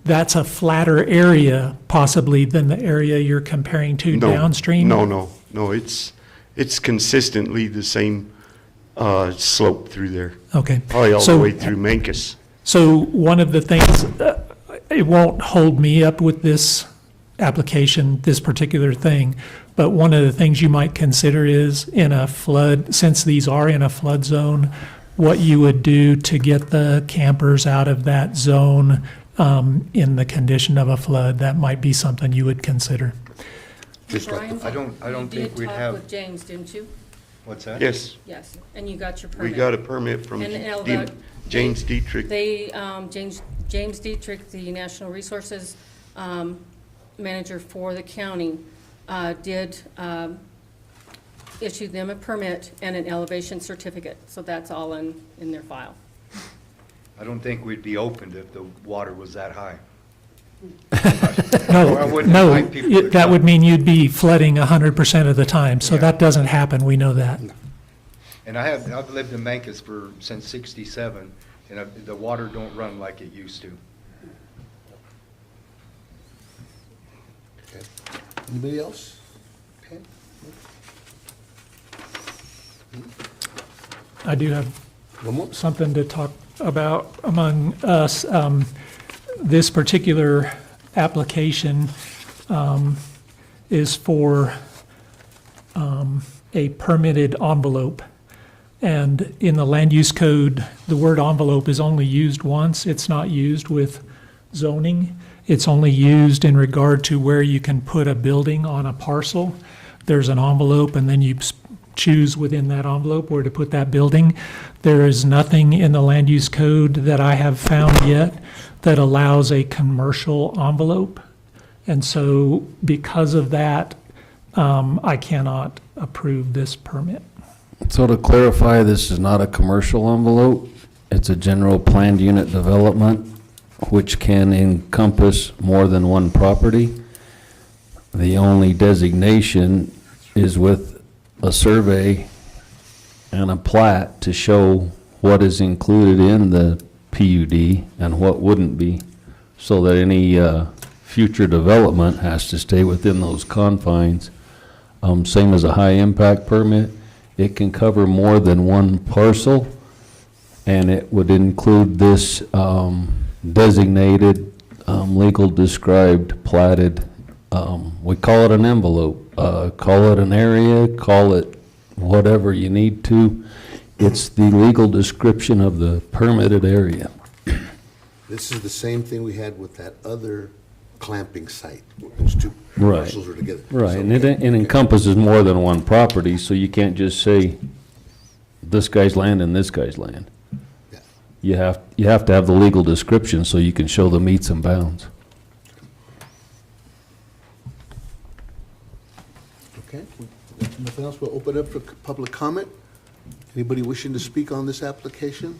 Speaker 6: that's a flatter area possibly than the area you're comparing to downstream?
Speaker 14: No, it's consistently the same slope through there.
Speaker 6: Okay.
Speaker 14: Probably all the way through Mancos.
Speaker 6: So one of the things, it won't hold me up with this application, this particular thing, but one of the things you might consider is in a flood, since these are in a flood zone, what you would do to get the campers out of that zone in the condition of a flood. That might be something you would consider.
Speaker 3: Brian,
Speaker 15: I don't think we'd have.
Speaker 3: You did talk with James, didn't you?
Speaker 15: What's that?
Speaker 14: Yes.
Speaker 3: Yes, and you got your permit.
Speaker 14: We got a permit from James Dietrich.
Speaker 3: James Dietrich, the National Resources Manager for the county, did issue them a permit and an elevation certificate. So that's all in their file.
Speaker 15: I don't think we'd be opened if the water was that high.
Speaker 6: No, that would mean you'd be flooding 100% of the time, so that doesn't happen, we know that.
Speaker 15: And I've lived in Mancos since '67, and the water don't run like it used to.
Speaker 1: Anybody else?
Speaker 6: I do have something to talk about among us. This particular application is for a permitted envelope. And in the land use code, the word envelope is only used once. It's not used with zoning. It's only used in regard to where you can put a building on a parcel. There's an envelope, and then you choose within that envelope where to put that building. There is nothing in the land use code that I have found yet that allows a commercial envelope. And so because of that, I cannot approve this permit.
Speaker 2: So to clarify, this is not a commercial envelope. It's a general planned unit development, which can encompass more than one property. The only designation is with a survey and a plat to show what is included in the PUD and what wouldn't be, so that any future development has to stay within those confines. Same as a high impact permit. It can cover more than one parcel, and it would include this designated, legal described, platted, we call it an envelope, call it an area, call it whatever you need to. It's the legal description of the permitted area.
Speaker 1: This is the same thing we had with that other clamping site. Those two
Speaker 2: Right.
Speaker 1: parcels are together.
Speaker 2: Right,
Speaker 1: So,
Speaker 2: and it encompasses more than one property, so you can't just say this guy's land and this guy's land. You have to have the legal description so you can show the meets and bounds.
Speaker 1: Okay, if nothing else, we'll open up for public comment. Anybody wishing to speak on this application?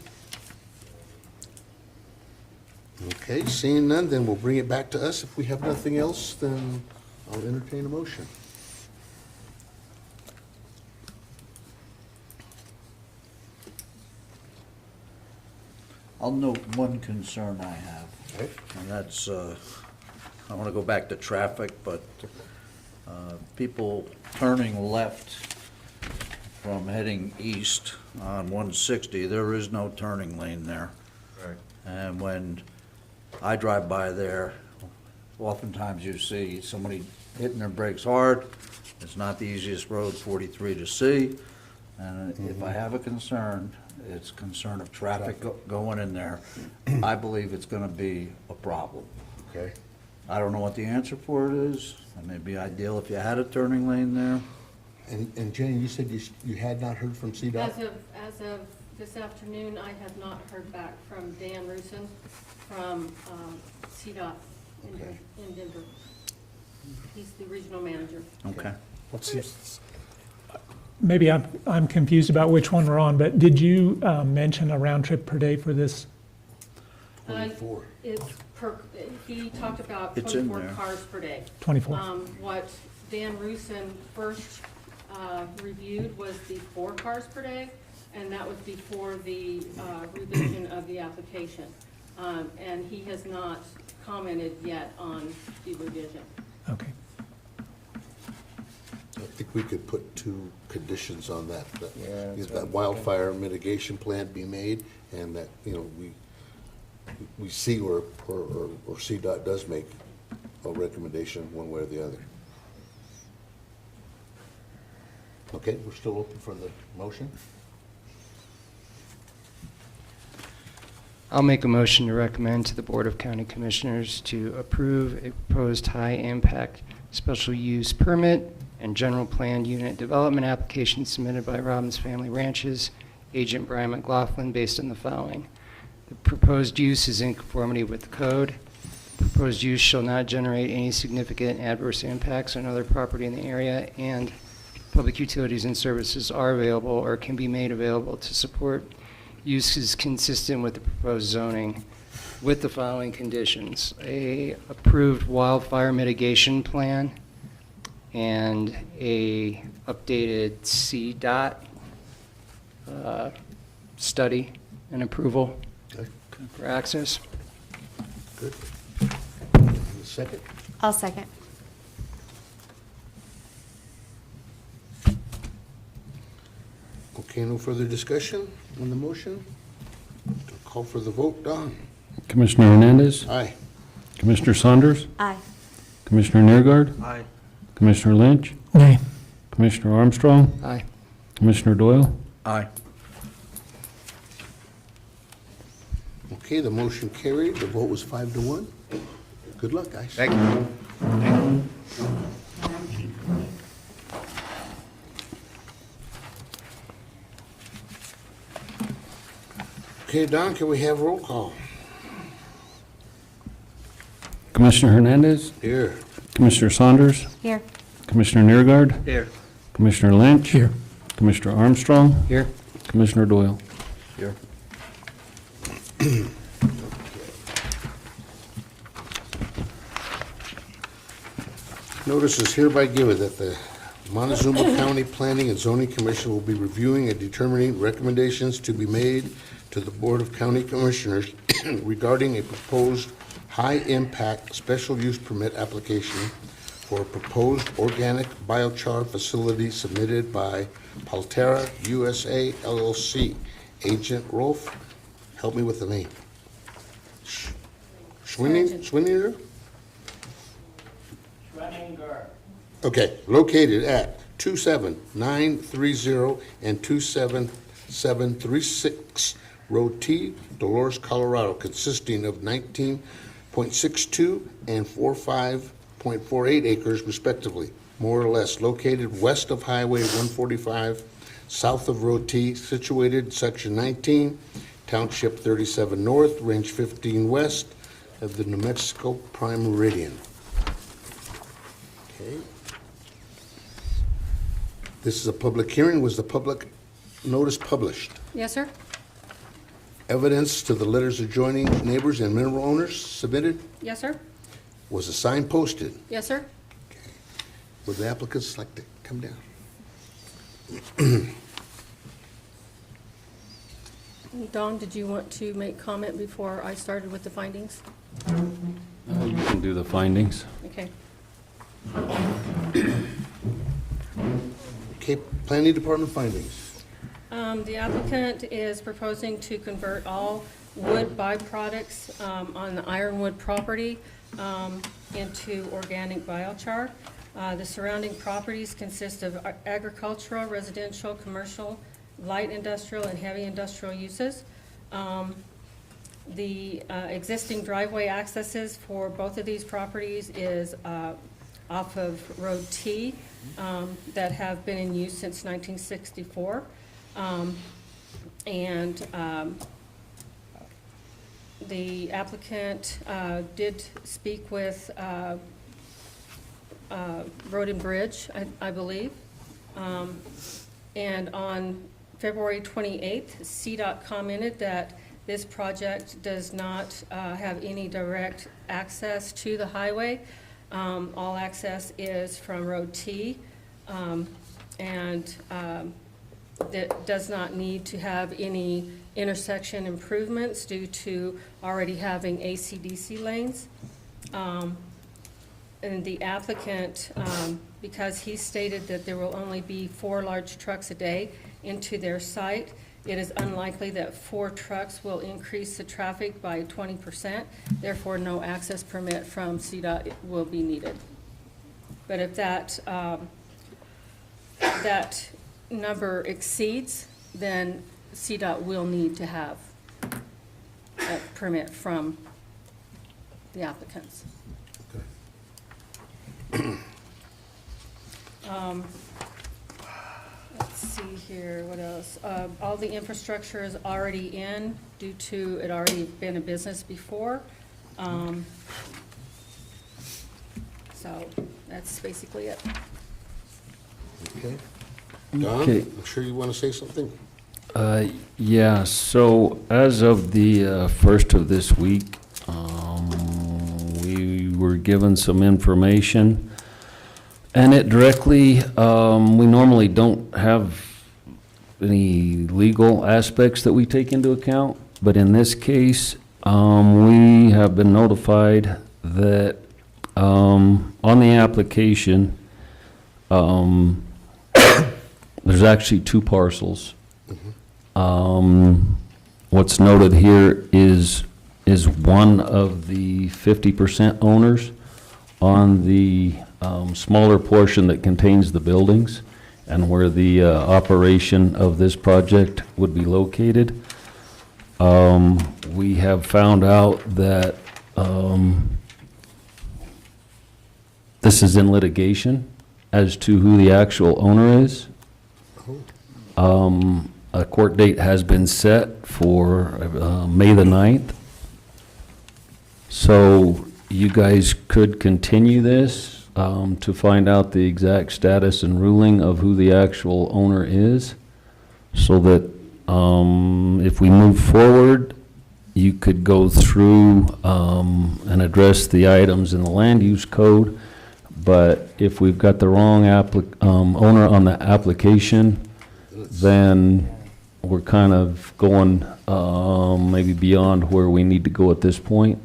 Speaker 1: Okay, seeing none, then we'll bring it back to us. If we have nothing else, then I'll entertain a motion.
Speaker 10: I'll note one concern I have, and that's, I want to go back to traffic, but people turning left from heading east on 160, there is no turning lane there.
Speaker 15: Right.
Speaker 10: And when I drive by there, oftentimes you see somebody hitting their brakes hard. It's not the easiest road, 43, to see. And if I have a concern, it's concern of traffic going in there. I believe it's gonna be a problem.
Speaker 1: Okay.
Speaker 10: I don't know what the answer for it is. It may be ideal if you had a turning lane there.
Speaker 1: And Jenny, you said you had not heard from CDOT?
Speaker 3: As of this afternoon, I have not heard back from Dan Rusin from CDOT in Denver. He's the regional manager.
Speaker 10: Okay.
Speaker 6: Maybe I'm confused about which one we're on, but did you mention a round trip per day for this?
Speaker 1: 24.
Speaker 3: He talked about
Speaker 10: It's in
Speaker 3: 24
Speaker 10: there.
Speaker 3: cars per day.
Speaker 6: 24.
Speaker 3: What Dan Rusin first reviewed was the 4 cars per day, and that was before the revision of the application. And he has not commented yet on the revision.
Speaker 6: Okay.
Speaker 1: I think we could put 2 conditions on that.
Speaker 5: Yeah, that's
Speaker 1: That wildfire mitigation plan be made, and that, we see or CDOT does make a recommendation one way or the other. Okay, we're still open for the motion?
Speaker 5: I'll make a motion to recommend to the Board of County Commissioners to approve a proposed high-impact special use permit and general planned unit development application submitted by Robbins Family Ranches, Agent Brian McLaughlin, based on the following. The proposed use is in conformity with the code. Proposed use shall not generate any significant adverse impacts on other property in the area, and public utilities and services are available or can be made available to support uses consistent with the proposed zoning, with the following conditions: a approved wildfire mitigation plan and a updated CDOT study and approval for access.
Speaker 1: Good. Second?
Speaker 7: I'll second.
Speaker 1: Okay. Okay, no further discussion on the motion? Call for the vote. Don?
Speaker 2: Commissioner Hernandez.
Speaker 1: Aye.
Speaker 2: Commissioner Saunders.
Speaker 7: Aye.
Speaker 2: Commissioner Nergard.
Speaker 8: Aye.
Speaker 2: Commissioner Lynch.
Speaker 6: Nay.
Speaker 2: Commissioner Armstrong.
Speaker 5: Aye.
Speaker 2: Commissioner Doyle.
Speaker 10: Aye.
Speaker 1: Okay, the motion carried. The vote was 5-1. Good luck, guys.
Speaker 15: Thank you.
Speaker 1: Okay, Don, can we have roll call?
Speaker 2: Commissioner Hernandez.
Speaker 1: Here.
Speaker 2: Commissioner Saunders.
Speaker 7: Here.
Speaker 2: Commissioner Nergard.
Speaker 8: Here.
Speaker 2: Commissioner Lynch.
Speaker 6: Here.
Speaker 2: Commissioner Armstrong.
Speaker 5: Here.
Speaker 2: Commissioner Doyle.
Speaker 10: Here.
Speaker 1: Notice is hereby given that the Montezuma County Planning and Zoning Commission will be reviewing and determining recommendations to be made to the Board of County Commissioners regarding a proposed high-impact special use permit application for a proposed organic biochar facility submitted by Palterra USA LLC. Agent Rolf, help me with the name. Schwinninger? Okay, located at 27930 and 27736 Road T, Dolores, Colorado, consisting of 19.62 and 45.48 acres respectively, more or less, located west of Highway 145, south of Road T, situated Section 19, Township 37 North, Range 15 West of the New Mexico Prime Meridian. Okay. This is a public hearing. Was the public notice published?
Speaker 3: Yes, sir?
Speaker 1: Evidence to the letters adjoining neighbors and mineral owners submitted?
Speaker 3: Yes, sir?
Speaker 1: Was a sign posted?
Speaker 3: Yes, sir?
Speaker 1: Would the applicants like to come down?
Speaker 3: Dawn, did you want to make comment before I started with the findings?
Speaker 2: You can do the findings.
Speaker 3: Okay.
Speaker 1: Okay, Planning Department findings.
Speaker 3: The applicant is proposing to convert all wood byproducts on the Ironwood property into organic biochar. The surrounding properties consist of agricultural, residential, commercial, light industrial, and heavy industrial uses. The existing driveway accesses for both of these properties is off of Road T that have been in use since 1964. The applicant did speak with Road and Bridge, I believe. And on February 28th, CDOT commented that this project does not have any direct access to the highway. All access is from Road T, and that does not need to have any intersection improvements due to already having AC/DC lanes. And the applicant, because he stated that there will only be 4 large trucks a day into their site, it is unlikely that 4 trucks will increase the traffic by 20%. Therefore, no access permit from CDOT will be needed. But if that number exceeds, then CDOT will need to have a permit from the applicants. Let's see here, what else? All the infrastructure is already in due to it already been a business before. So that's basically it.
Speaker 1: Okay. Don,
Speaker 2: Okay.
Speaker 1: I'm sure you want to say something?
Speaker 2: Yeah, so as of the first of this week, we were given some information, and it directly, we normally don't have any legal aspects that we take into account, but in this case, we have been notified that on the application, there's actually 2 parcels, What's noted here is one of the 50% owners on the smaller portion that contains the buildings and where the operation of this project would be located. We have found out that this is in litigation as to who the actual owner is. A court date has been set for May the 9th. So you guys could continue this to find out the exact status and ruling of who the actual owner is, so that if we move forward, you could go through and address the items in the land use code. But if we've got the wrong owner on the application, then we're kind of going maybe beyond where we need to go at this point.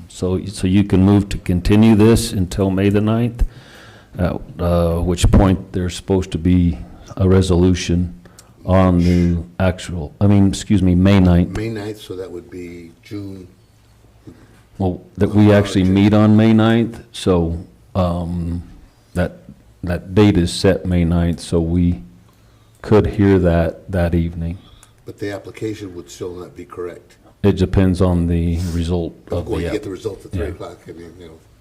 Speaker 2: So you can move to continue this until May the 9th, at which point there's supposed to be a resolution on the actual, May 9th.
Speaker 1: May 9th, so that would be June.
Speaker 2: Well, that we actually meet on May 9th, so that date is set May 9th, so we could hear that evening.
Speaker 1: But the application would still not be correct.
Speaker 2: It depends on the result
Speaker 1: I'm
Speaker 2: of
Speaker 1: going to
Speaker 2: the
Speaker 1: get the results at 3
Speaker 2: yeah.
Speaker 1: o'clock,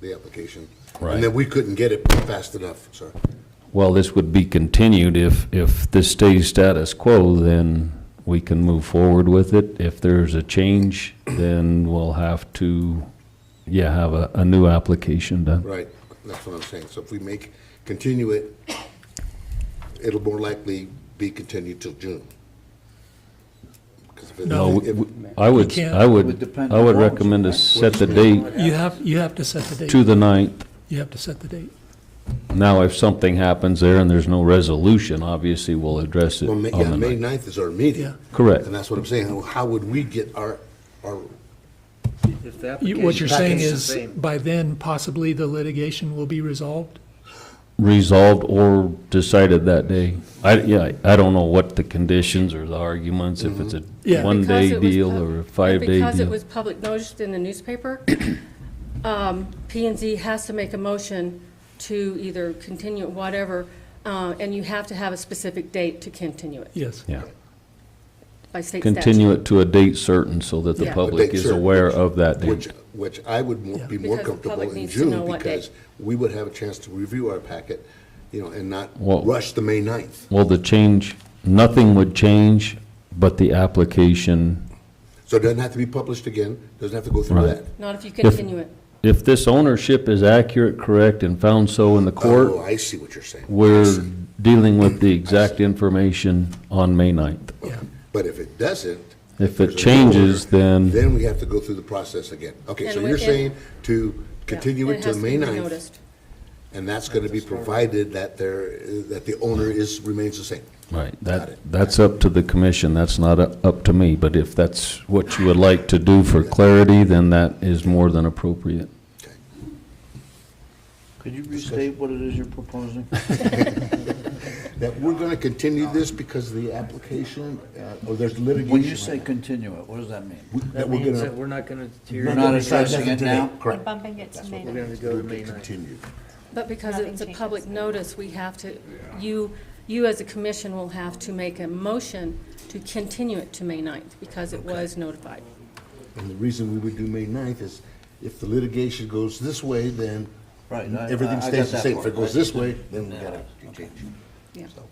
Speaker 1: the application.
Speaker 2: Right.
Speaker 1: And then we couldn't get it fast enough, sorry.
Speaker 2: Well, this would be continued. If this stays status quo, then we can move forward with it. If there's a change, then we'll have to, have a new application done.
Speaker 1: Right, that's what I'm saying. So if we continue it, it'll more likely be continued till June. 'Cause if it-
Speaker 6: No,
Speaker 1: if-
Speaker 2: I would,
Speaker 6: can't.
Speaker 2: I
Speaker 10: It would
Speaker 2: would,
Speaker 10: depend
Speaker 2: I would
Speaker 10: on-
Speaker 2: recommend to set the date
Speaker 6: You have to set the date.
Speaker 2: to the 9th.
Speaker 6: You have to set the date.
Speaker 2: Now, if something happens there and there's no resolution, obviously we'll address it
Speaker 1: Well,
Speaker 2: on
Speaker 1: May,
Speaker 2: the
Speaker 1: yeah, May
Speaker 2: 9th.
Speaker 1: 9th is our meeting.
Speaker 6: Yeah.
Speaker 2: Correct.
Speaker 1: And that's what I'm saying. How would we get our
Speaker 8: If the
Speaker 6: What you're saying
Speaker 8: application's the
Speaker 6: is,
Speaker 8: same.
Speaker 6: by then, possibly the litigation will be resolved?
Speaker 2: Resolved or decided that day. I don't know what the conditions or the arguments, if it's a
Speaker 6: Yeah.
Speaker 2: one-day
Speaker 3: Because it was
Speaker 2: deal
Speaker 3: pub-
Speaker 2: or a 5-day
Speaker 3: Because it
Speaker 2: deal.
Speaker 3: was public noticed in the newspaper, P&Z has to make a motion to either continue, whatever, and you have to have a specific date to continue it
Speaker 6: Yes.
Speaker 2: Yeah.
Speaker 3: by state statute.
Speaker 2: Continue it to a date certain so that the
Speaker 3: Yeah.
Speaker 2: public
Speaker 1: date
Speaker 2: is
Speaker 1: certain,
Speaker 2: aware of that date.
Speaker 1: which I would be more
Speaker 3: Because the
Speaker 1: comfortable
Speaker 3: public
Speaker 1: in
Speaker 3: needs to know
Speaker 1: June,
Speaker 3: what
Speaker 1: because
Speaker 3: date.
Speaker 1: we would have a chance to review our packet, and not
Speaker 2: Well-
Speaker 1: rush the May 9th.
Speaker 2: Well, nothing would change but the application.
Speaker 1: So it doesn't have to be published again, doesn't have to go through
Speaker 2: Right.
Speaker 1: that.
Speaker 3: Not if you continue it.
Speaker 2: If this ownership is accurate, correct, and found so in the court,
Speaker 1: Oh, I see what you're saying. I
Speaker 2: we're
Speaker 1: see.
Speaker 2: dealing with the exact information on May 9th.
Speaker 1: But if it doesn't.
Speaker 2: If
Speaker 1: there's
Speaker 2: it
Speaker 1: a
Speaker 2: changes,
Speaker 1: order,
Speaker 2: then
Speaker 1: Then we have to go through the process again. Okay, so
Speaker 3: And
Speaker 1: you're
Speaker 3: we-
Speaker 1: saying to continue it
Speaker 3: has
Speaker 1: till
Speaker 3: to
Speaker 1: May
Speaker 3: be
Speaker 1: 9th,
Speaker 3: renoticed.
Speaker 1: and that's going to be provided that that the owner remains the same.
Speaker 2: Right,
Speaker 1: Got it.
Speaker 2: that's up to the commission, that's not up to me, but if that's what you would like to do for clarity, then that is more than appropriate.
Speaker 10: Could you restate what it is you're proposing?
Speaker 1: That we're going to continue this because of the application, or there's litigation.
Speaker 10: When you say continue it, what does that mean?
Speaker 1: That we're
Speaker 8: means
Speaker 1: going
Speaker 8: that
Speaker 1: to.
Speaker 8: we're not gonna
Speaker 10: We're not addressing it now?
Speaker 1: Correct.
Speaker 7: Bumping it to May
Speaker 8: We're gonna
Speaker 7: 9th.
Speaker 8: go to May 9th.
Speaker 1: Continue.
Speaker 3: But because
Speaker 7: Nothing
Speaker 3: it's a
Speaker 7: changes.
Speaker 3: public notice, we have to, you as a commission will have to make a motion to continue it to May 9th, because it was notified.
Speaker 1: And the reason we would do May 9th is if the litigation goes this way, then
Speaker 10: Right,
Speaker 1: everything
Speaker 10: I
Speaker 1: stays
Speaker 10: got
Speaker 1: the
Speaker 10: that
Speaker 1: same. If
Speaker 10: part,
Speaker 1: it goes
Speaker 10: right.
Speaker 1: this way, then we got to change.
Speaker 3: Yeah.
Speaker 2: So,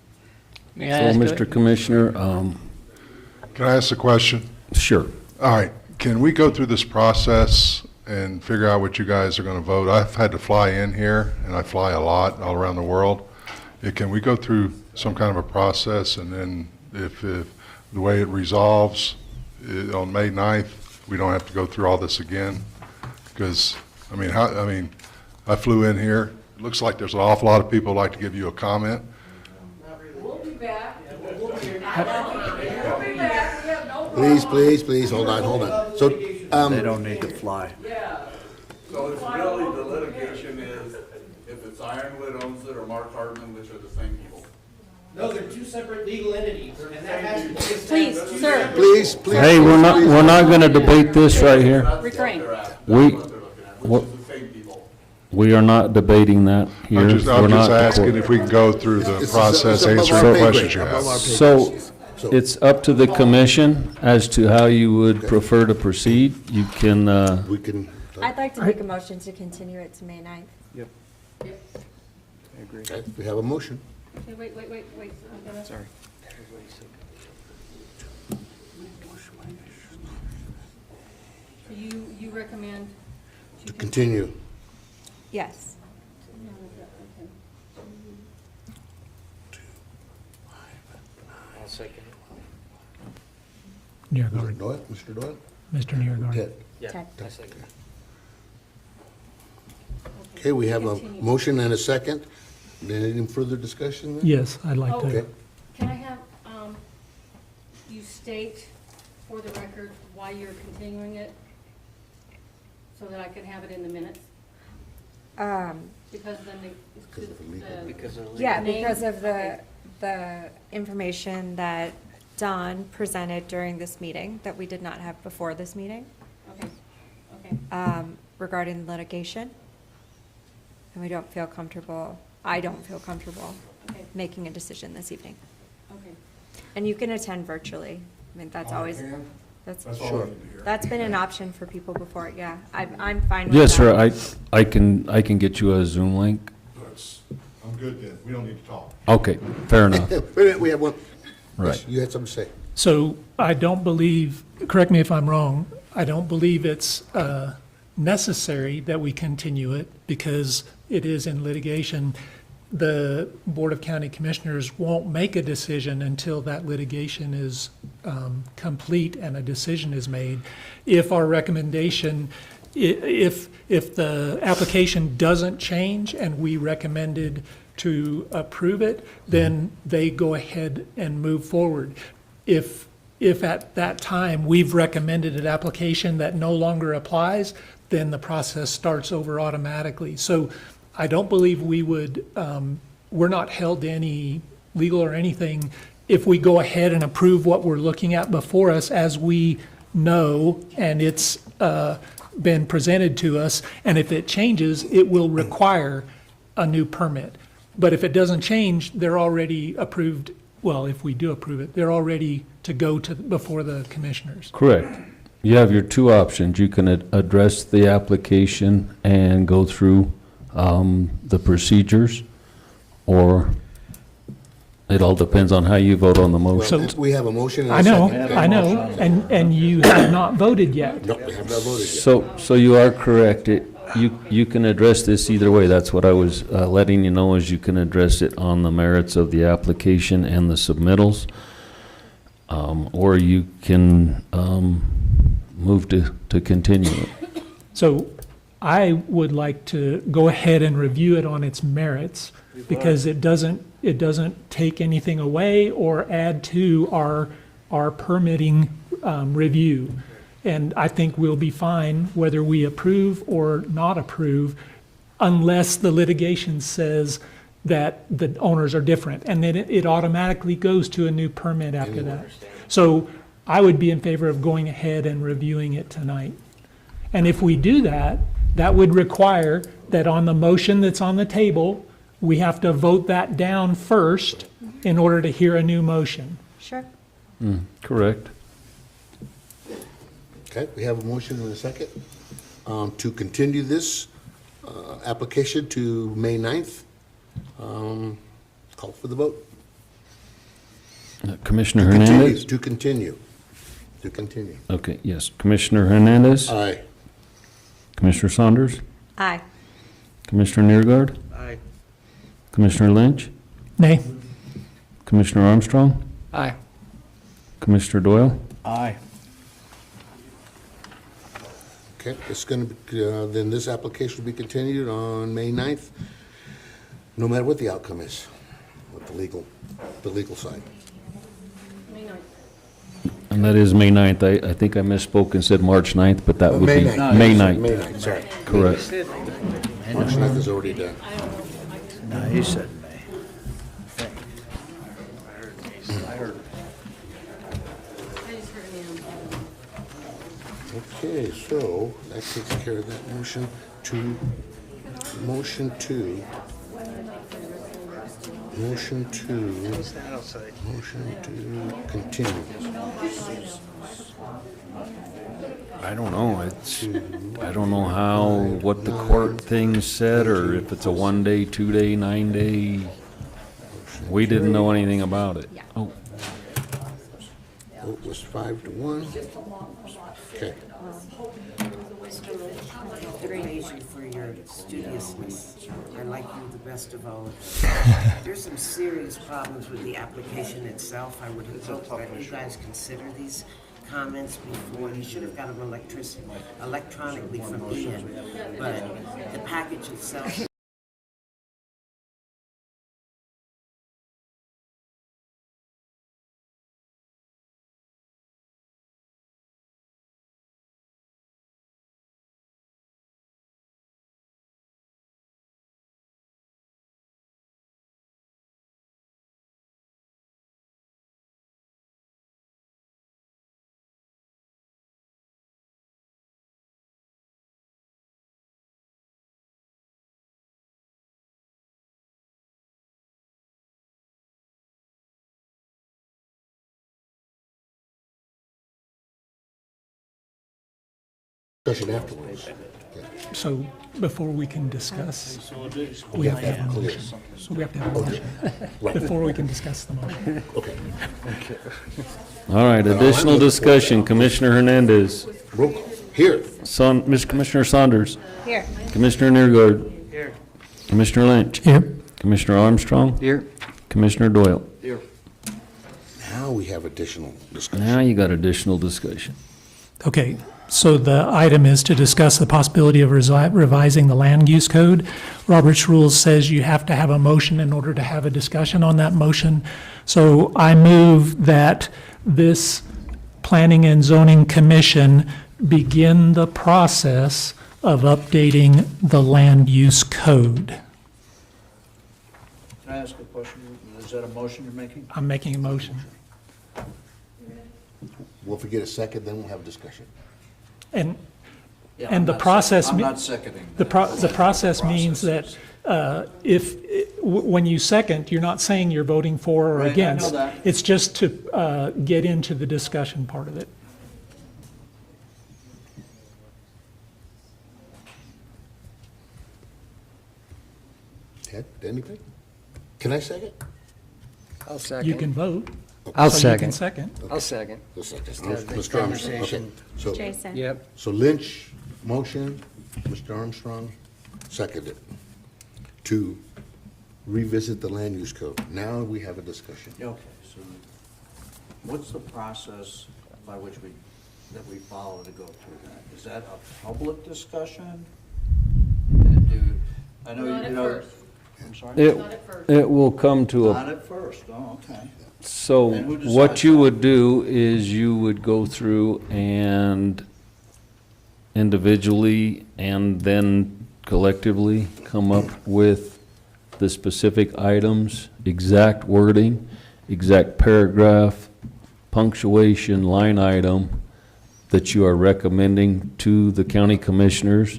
Speaker 2: Mr. Commissioner,
Speaker 21: Can I ask a question?
Speaker 2: sure.
Speaker 21: All right, can we go through this process and figure out what you guys are going to vote? I've had to fly in here, and I fly a lot all around the world. Can we go through some kind of a process, and then if the way it resolves on May 9th, we don't have to go through all this again? Because, I flew in here. It looks like there's an awful lot of people who'd like to give you a comment.
Speaker 11: We'll be back.
Speaker 1: Please, hold on. So,
Speaker 10: They don't need to fly.
Speaker 16: So it's really, the litigation is if it's Ironwood owns it or Mark Hartman, which are the same people.
Speaker 18: No, they're two separate legal entities, and that has to be established.
Speaker 3: Please, sir.
Speaker 1: Please, please.
Speaker 2: Hey, we're not gonna debate this right here.
Speaker 3: Refrain.
Speaker 2: We are not debating that here.
Speaker 21: I'm
Speaker 2: We're
Speaker 21: just
Speaker 2: not-
Speaker 21: asking if we can go through the
Speaker 1: This is
Speaker 21: process,
Speaker 1: above
Speaker 21: answering
Speaker 1: our pay
Speaker 21: questions you
Speaker 1: grade,
Speaker 21: have.
Speaker 1: above our pay
Speaker 2: So,
Speaker 1: grade.
Speaker 2: it's up to the commission as to how you would prefer to proceed. You can,
Speaker 1: We can,
Speaker 7: I'd like to make a motion to continue it to May 9th.
Speaker 5: Yep. I agree.
Speaker 1: okay, we have a motion.
Speaker 3: Okay, wait. I'm gonna-
Speaker 5: Sorry.
Speaker 3: So you recommend?
Speaker 1: To continue.
Speaker 7: Yes.
Speaker 5: I'll second.
Speaker 6: Niergaard,
Speaker 1: Doyle, Mr. Doyle?
Speaker 6: Mr. Niergaard.
Speaker 1: Ted?
Speaker 5: Yeah,
Speaker 7: Ted.
Speaker 5: I second.
Speaker 1: Okay, we have a
Speaker 3: Continue.
Speaker 1: motion and a second. Any further discussion then?
Speaker 6: Yes, I'd like
Speaker 3: Oh.
Speaker 6: to.
Speaker 1: Okay.
Speaker 3: Can I have, you state for the record why you're continuing it? So that I can have it in the minutes? Because then
Speaker 1: Because of the legal.
Speaker 5: Because of the
Speaker 7: Yeah,
Speaker 3: Name?
Speaker 7: because of
Speaker 3: Okay.
Speaker 7: the information that Don presented during this meeting that we did not have before this meeting
Speaker 3: Okay.
Speaker 7: regarding litigation. And we don't feel comfortable, I don't feel comfortable
Speaker 3: Okay.
Speaker 7: making a decision this evening.
Speaker 3: Okay.
Speaker 7: And you can attend virtually. I mean, that's always, that's,
Speaker 21: That's all I need to hear.
Speaker 7: that's been an option for people before, yeah. I'm fine with that.
Speaker 2: yes, sir, I can get you a Zoom link.
Speaker 21: I'm good then, we don't need to talk.
Speaker 2: Okay, fair enough.
Speaker 1: Wait a minute, we have one.
Speaker 2: Right.
Speaker 1: Yes, you had something to say.
Speaker 6: So I don't believe, correct me if I'm wrong, I don't believe it's necessary that we continue it because it is in litigation. The Board of County Commissioners won't make a decision until that litigation is complete and a decision is made. If our recommendation, if the application doesn't change and we recommended to approve it, then they go ahead and move forward. If at that time we've recommended an application that no longer applies, then the process starts over automatically. So I don't believe we would, we're not held to any legal or anything if we go ahead and approve what we're looking at before us as we know and it's been presented to us. And if it changes, it will require a new permit. But if it doesn't change, they're already approved, well, if we do approve it, they're already to go to, before the commissioners.
Speaker 2: Correct. You have your two options. You can address the application and go through the procedures, or it all depends on how you vote on the motion.
Speaker 1: We have a motion and a
Speaker 6: I know,
Speaker 1: second.
Speaker 6: I know, and you have not voted yet.
Speaker 1: No, we have not voted yet.
Speaker 2: So you are correct. You can address this either way. That's what I was letting you know, is you can address it on the merits of the application and the submittals. Or you can move to continue it.
Speaker 6: So I would like to go ahead and review it on its merits because it doesn't take anything away or add to our permitting review. And I think we'll be fine whether we approve or not approve unless the litigation says that the owners are different. And then it automatically goes to a new permit after that. So I would be in favor of going ahead and reviewing it tonight. And if we do that, that would require that on the motion that's on the table, we have to vote that down first in order to hear a new motion.
Speaker 7: Sure.
Speaker 2: Correct.
Speaker 1: Okay, we have a motion and a second to continue this application to May 9th. Call for the vote.
Speaker 2: Commissioner Hernandez?
Speaker 1: To continue.
Speaker 2: Okay, yes. Commissioner Hernandez?
Speaker 1: Aye.
Speaker 2: Commissioner Saunders?
Speaker 7: Aye.
Speaker 2: Commissioner Niergaard?
Speaker 5: Aye.
Speaker 2: Commissioner Lynch?
Speaker 6: Nay?
Speaker 2: Commissioner Armstrong?
Speaker 5: Aye.
Speaker 2: Commissioner Doyle?
Speaker 10: Aye.
Speaker 1: Okay, it's going to be, then this application will be continued on May 9th, no matter what the outcome is with the legal side.
Speaker 3: May 9th.
Speaker 2: And that is May 9th. I think I misspoke and said March 9th, but that would
Speaker 1: May
Speaker 2: be
Speaker 1: 9th.
Speaker 2: May 9th.
Speaker 1: May 9th, sorry.
Speaker 2: Correct.
Speaker 1: March 9th is already done.
Speaker 10: No, he said May. heard.
Speaker 1: Okay, so that takes care of that motion to, motion to, motion to,
Speaker 8: Stand outside.
Speaker 1: motion to continue.
Speaker 2: I don't know, I don't know how, what the court thing said, or if it's a 1-day, 2-day, 9-day. We didn't know anything about it. Oh,
Speaker 1: Vote was 5-1. Okay.
Speaker 17: Praise you for your studiousness. I like you the best of all of them. There's some serious problems with the application itself. I would hope that you guys consider these comments before. You should have got them electronically from Ian, but the package itself.
Speaker 1: Discussion afterwards.
Speaker 6: So before we can discuss, we have to have a motion. So we have to have a motion before we can discuss the motion.
Speaker 1: Okay.
Speaker 2: all right, additional discussion, Commissioner Hernandez.
Speaker 1: Roll call. Here.
Speaker 2: Commissioner Saunders.
Speaker 7: Here.
Speaker 2: Commissioner Neergard.
Speaker 8: Here.
Speaker 2: Commissioner Lynch.
Speaker 6: Here.
Speaker 2: Commissioner Armstrong.
Speaker 5: Here.
Speaker 2: Commissioner Doyle.
Speaker 10: Here.
Speaker 1: Now we have additional discussion.
Speaker 2: Now you got additional discussion.
Speaker 6: Okay, so the item is to discuss the possibility of revising the land use code. Robert's Rules says you have to have a motion in order to have a discussion on that motion. So I move that this Planning and Zoning Commission begin the process of updating the land use code.
Speaker 10: Can I ask a question? Is that a motion you're making?
Speaker 6: I'm making a motion.
Speaker 1: Well, if we get a second, then we'll have a discussion.
Speaker 6: And
Speaker 10: Yeah,
Speaker 6: And
Speaker 10: I'm
Speaker 6: the
Speaker 10: not
Speaker 6: process.
Speaker 10: I'm
Speaker 6: me-
Speaker 10: not seconding.
Speaker 6: The process means that when you second, you're not saying you're voting for or
Speaker 10: Right, I know
Speaker 6: against.
Speaker 10: that.
Speaker 6: It's just to get into the discussion part of it.
Speaker 1: Ted, anything? Can I second?
Speaker 5: I'll second.
Speaker 6: You can vote.
Speaker 5: I'll
Speaker 6: so You can second.
Speaker 5: I'll second.
Speaker 1: The second.
Speaker 5: Just have this
Speaker 1: Mr. Armstrong, okay.
Speaker 5: conversation.
Speaker 1: So,
Speaker 7: Jason.
Speaker 5: Yep.
Speaker 1: so Lynch, motion, Mr. Armstrong, seconded to revisit the land use code. Now we have a discussion.
Speaker 10: Okay, so what's the process by which that we follow to go through that? Is that a public discussion? I know
Speaker 3: Not
Speaker 10: you
Speaker 3: at
Speaker 10: know.
Speaker 3: first.
Speaker 10: I'm sorry?
Speaker 2: It will come to
Speaker 10: Not
Speaker 2: a,
Speaker 10: at first, oh, okay.
Speaker 2: so
Speaker 10: And who decides
Speaker 2: what you
Speaker 10: that?
Speaker 2: would do is you would go through and individually and then collectively come up with the specific items, exact wording, exact paragraph, punctuation, line item that you are recommending to the county commissioners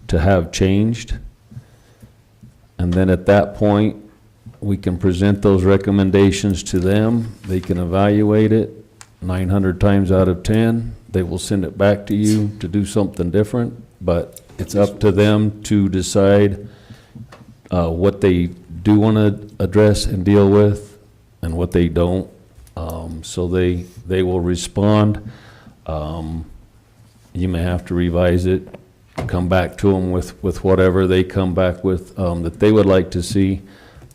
Speaker 2: to have changed. And then at that point, we can present those recommendations to them. They can evaluate it 900 times out of 10. They will send it back to you to do something different, but it's up to them to decide what they do want to address and deal with and what they don't. So they will respond. You may have to revise it, come back to them with whatever they come back with that they would like to see.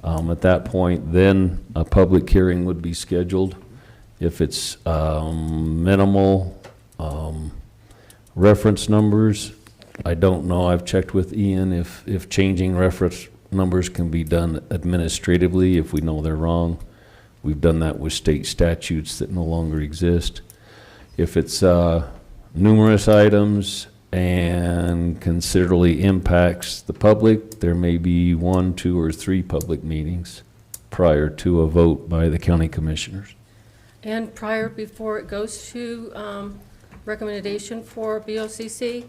Speaker 2: At that point, then a public hearing would be scheduled. If it's minimal reference numbers, I don't know. I've checked with Ian if changing reference numbers can be done administratively if we know they're wrong. We've done that with state statutes that no longer exist. If it's numerous items and considerably impacts the public, there may be 1, 2, or 3 public meetings prior to a vote by the county commissioners.
Speaker 3: And prior, before it goes to recommendation for BOCC,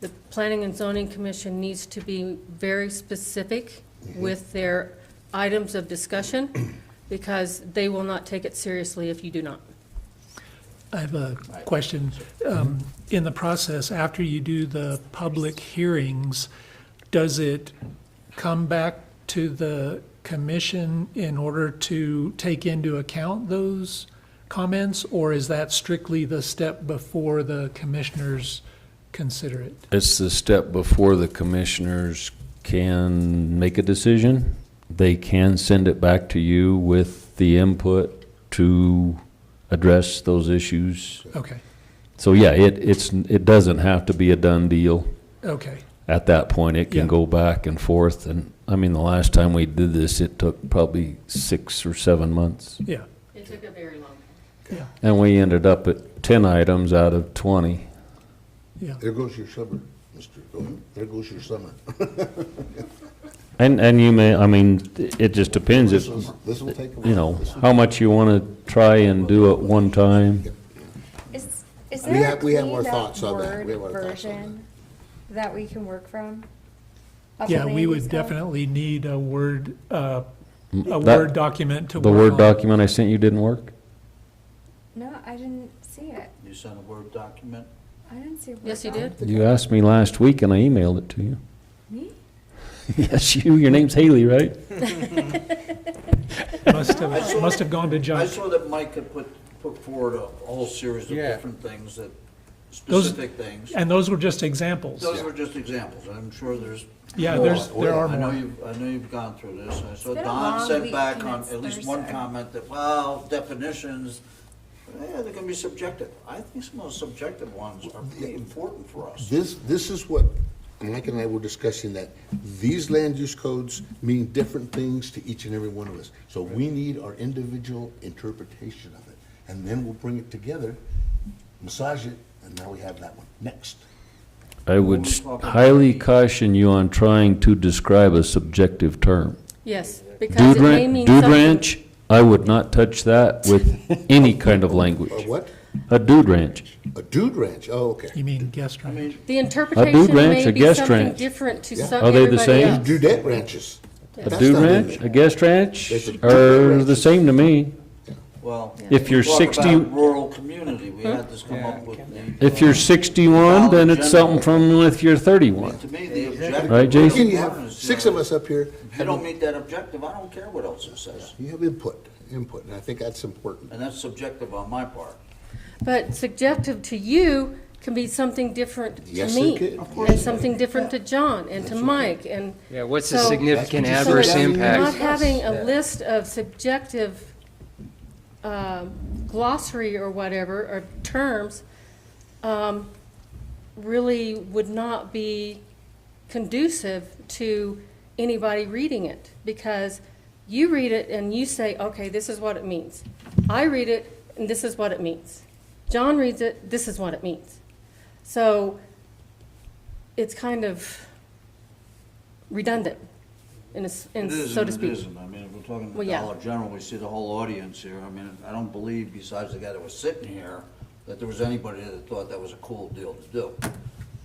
Speaker 3: the Planning and Zoning Commission needs to be very specific with their items of discussion, because they will not take it seriously if you do not.
Speaker 6: I have a question. In the process, after you do the public hearings, does it come back to the commission in order to take into account those comments, or is that strictly the step before the commissioners consider it?
Speaker 2: It's the step before the commissioners can make a decision. They can send it back to you with the input to address those issues.
Speaker 6: Okay,
Speaker 2: So yeah, it doesn't have to be a done deal.
Speaker 6: okay,
Speaker 2: At that point, it can
Speaker 6: Yeah.
Speaker 2: go back and forth, and, I mean, the last time we did this, it took probably 6 or 7 months.
Speaker 6: yeah,
Speaker 3: It took a very long time.
Speaker 6: yeah,
Speaker 2: And we ended up at 10 items out of 20.
Speaker 6: yeah.
Speaker 1: There goes your summer, Mr. Gold. There goes your summer.
Speaker 2: And you may, I mean, it just depends if,
Speaker 1: This will take a while.
Speaker 2: you know, how much you want to try and do at one time.
Speaker 7: Is
Speaker 1: We
Speaker 7: there a
Speaker 1: have- we have more
Speaker 7: cleaned up
Speaker 1: thoughts on that.
Speaker 7: Word
Speaker 1: We have more thoughts on
Speaker 7: version that we can work from? Of
Speaker 6: Yeah,
Speaker 7: the
Speaker 6: we
Speaker 7: land use
Speaker 6: would
Speaker 7: code?
Speaker 6: definitely need a Word
Speaker 2: That-
Speaker 6: Word document to
Speaker 2: The
Speaker 6: work
Speaker 2: Word
Speaker 6: on.
Speaker 2: document I sent you didn't work?
Speaker 7: No, I didn't see it.
Speaker 10: You sent a Word document?
Speaker 7: I didn't see a Word
Speaker 3: Yes, you did.
Speaker 2: You asked me last week and I emailed it to you.
Speaker 7: Me?
Speaker 2: Yes, your name's Haley, right?
Speaker 6: Must have gone to
Speaker 10: I
Speaker 6: junk.
Speaker 10: saw that Mike had put forward a whole series of
Speaker 5: Yeah.
Speaker 10: different things that,
Speaker 6: Those-
Speaker 10: specific things.
Speaker 6: And those were just examples.
Speaker 10: Those were just examples, and I'm sure there's.
Speaker 6: Yeah,
Speaker 10: more.
Speaker 6: there are
Speaker 10: I know
Speaker 6: more.
Speaker 10: you've gone through this. I saw
Speaker 7: been a
Speaker 10: Don
Speaker 7: long
Speaker 10: sent
Speaker 7: week,
Speaker 10: back
Speaker 7: and
Speaker 10: on
Speaker 7: it's
Speaker 10: at least one
Speaker 7: Thursday.
Speaker 10: comment that, well, definitions, yeah, they're gonna be subjective. I think some of those subjective ones are pretty important for us.
Speaker 1: This is what, Mike and I were discussing, that these land use codes mean different things to each and every one of us. So we need our individual interpretation of it. And then we'll bring it together, massage it, and now we have that one. Next.
Speaker 2: I would highly caution you on trying to describe a subjective term.
Speaker 3: Yes, because
Speaker 2: Dude
Speaker 3: it may mean
Speaker 2: dude
Speaker 3: something.
Speaker 2: ranch, I would not touch that with any kind of language.
Speaker 1: A what?
Speaker 2: A dude ranch.
Speaker 1: A dude ranch, oh, okay.
Speaker 6: You mean guest
Speaker 10: I
Speaker 6: ranch?
Speaker 10: mean,
Speaker 3: The interpretation
Speaker 2: ranch,
Speaker 3: may
Speaker 2: a
Speaker 3: be
Speaker 2: guest
Speaker 3: something
Speaker 2: ranch.
Speaker 3: different to
Speaker 1: Yeah.
Speaker 3: some,
Speaker 2: Are they the
Speaker 3: everybody
Speaker 2: same?
Speaker 3: else.
Speaker 1: Dudette ranches.
Speaker 2: A
Speaker 1: That's
Speaker 2: dude
Speaker 1: not in
Speaker 2: ranch,
Speaker 1: there.
Speaker 2: a guest ranch
Speaker 1: There's a
Speaker 2: are
Speaker 1: dude
Speaker 2: the same to me.
Speaker 10: well.
Speaker 2: If you're
Speaker 10: we talk
Speaker 2: 60
Speaker 10: about rural community, we had this come up with the.
Speaker 2: If you're 61, then it's something from if you're 31.
Speaker 10: To me, the objective.
Speaker 2: Right, Jason?
Speaker 1: Again, you have 6 of us up here.
Speaker 10: If you don't meet that objective, I don't care what else it says.
Speaker 1: You have input, and I think that's important.
Speaker 10: And that's subjective on my part.
Speaker 3: But subjective to you can be something different to
Speaker 1: Yes, it
Speaker 3: me.
Speaker 1: can. Of
Speaker 3: And something different to John and to Mike and.
Speaker 5: Yeah, what's the
Speaker 3: So-
Speaker 5: significant
Speaker 1: That's what you
Speaker 5: adverse
Speaker 1: said.
Speaker 5: impact?
Speaker 3: Not having a
Speaker 5: Yeah.
Speaker 3: list of subjective glossary or whatever, or terms, really would not be conducive to anybody reading it, because you read it and you say, okay, this is what it means. I read it and this is what it means. John reads it, this is what it means. So it's kind of redundant, in a s- in
Speaker 10: It is
Speaker 3: so
Speaker 10: and
Speaker 3: to
Speaker 10: it
Speaker 3: speak.
Speaker 10: isn't. I mean, if we're talking
Speaker 3: Well,
Speaker 10: about
Speaker 3: yeah.
Speaker 10: Dollar General, we see the whole audience here. I mean, I don't believe, besides the guy that was sitting here, that there was anybody that thought that was a cool deal to do.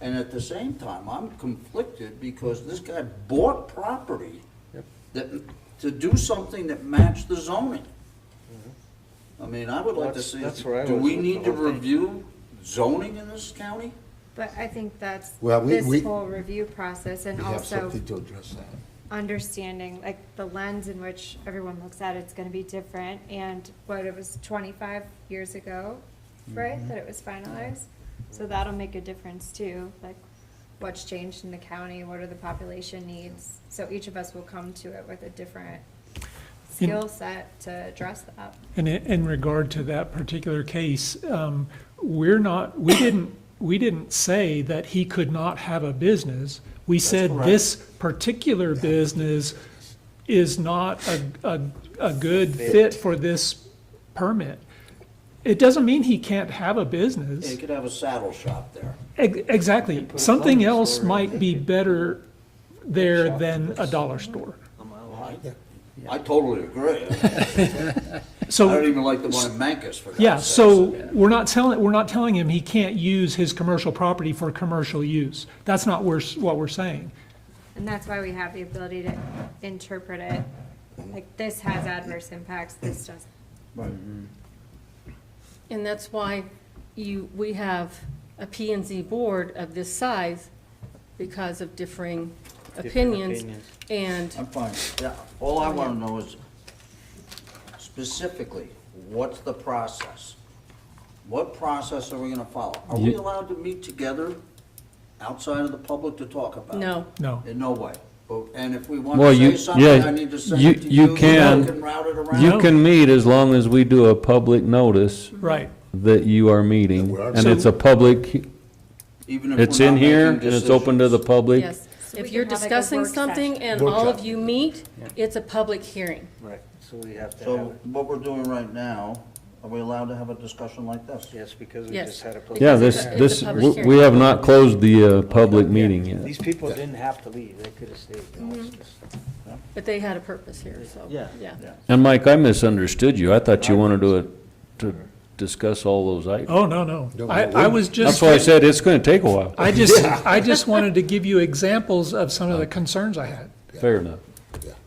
Speaker 10: And at the same time, I'm conflicted because this guy bought property that, to do something that matched the zoning. I mean, I would like to see,
Speaker 8: That's where I
Speaker 10: do
Speaker 8: was
Speaker 10: we
Speaker 8: with
Speaker 10: need
Speaker 8: the
Speaker 10: to
Speaker 8: whole thing.
Speaker 10: review zoning in this county?
Speaker 7: But I think that's
Speaker 1: Well, we-
Speaker 7: this whole review process, and
Speaker 1: We have
Speaker 7: also
Speaker 1: something to address that.
Speaker 7: understanding, like, the lens in which everyone looks at it's gonna be different, and what, it was 25 years ago, right, that it was finalized? So that'll make a difference too, like, what's changed in the county, what are the population needs? So each of us will come to it with a different skill set to address that.
Speaker 6: And in regard to that particular case, we didn't say that he could not have a business. We said
Speaker 10: correct.
Speaker 6: this particular business is not a good fit for this permit. It doesn't mean he can't have a
Speaker 10: Yeah,
Speaker 6: business.
Speaker 10: you could have a saddle shop there.
Speaker 6: Exactly. Something else might be better there than a dollar store.
Speaker 10: I totally agree.
Speaker 6: So.
Speaker 10: I don't even like the one in Mancos for God's
Speaker 6: Yeah,
Speaker 10: sakes.
Speaker 6: so we're not telling him he can't use his commercial property for commercial use. That's not what we're saying.
Speaker 7: And that's why we have the ability to interpret it. Like, this has adverse impacts, this doesn't.
Speaker 10: Right.
Speaker 3: And that's why we have a P and Z board of this size, because of differing opinions. And
Speaker 10: I'm fine. Yeah, all I want to know is specifically, what's the process? What process are we going to follow? Are we allowed to meet together outside of the public to talk about it?
Speaker 3: No.
Speaker 6: No.
Speaker 10: In no way. But- And if we want
Speaker 2: Well,
Speaker 10: to
Speaker 2: you,
Speaker 10: say something,
Speaker 2: yeah,
Speaker 10: I need to send it to
Speaker 2: you
Speaker 10: you.
Speaker 2: can,
Speaker 10: You can route it around.
Speaker 2: you can meet as long as we do a public notice
Speaker 6: Right.
Speaker 2: that you are meeting.
Speaker 1: we're
Speaker 2: And it's a public,
Speaker 10: Even if
Speaker 2: it's
Speaker 10: we're
Speaker 2: in
Speaker 10: not
Speaker 2: here
Speaker 10: making
Speaker 2: and it's open to the
Speaker 10: decisions.
Speaker 2: public.
Speaker 3: yes,
Speaker 7: So
Speaker 3: if
Speaker 7: we
Speaker 3: you're
Speaker 7: can have, like, a
Speaker 3: discussing
Speaker 7: work
Speaker 3: something
Speaker 7: session.
Speaker 3: and all
Speaker 1: Workshop.
Speaker 3: of you meet, it's a public hearing.
Speaker 8: Right, so we have to have
Speaker 10: So
Speaker 8: it.
Speaker 10: what we're doing right now, are we allowed to have a discussion like this?
Speaker 8: Yes, because we
Speaker 3: Yes.
Speaker 8: just had a public.
Speaker 2: Yeah,
Speaker 3: Because
Speaker 2: this,
Speaker 3: it's a
Speaker 2: this,
Speaker 3: public hearing.
Speaker 2: we have not closed the, public meeting yet.
Speaker 8: These people didn't have to leave, they could have stayed. you know, it's just-
Speaker 3: But they had a purpose here, so.
Speaker 8: Yeah.
Speaker 2: And Mike, I misunderstood you. I thought you wanted to discuss all those items.
Speaker 6: Oh, no. I was just.
Speaker 2: That's why I said it's gonna take a while.
Speaker 6: I just wanted to give you examples of some of the concerns I had.
Speaker 2: Fair enough.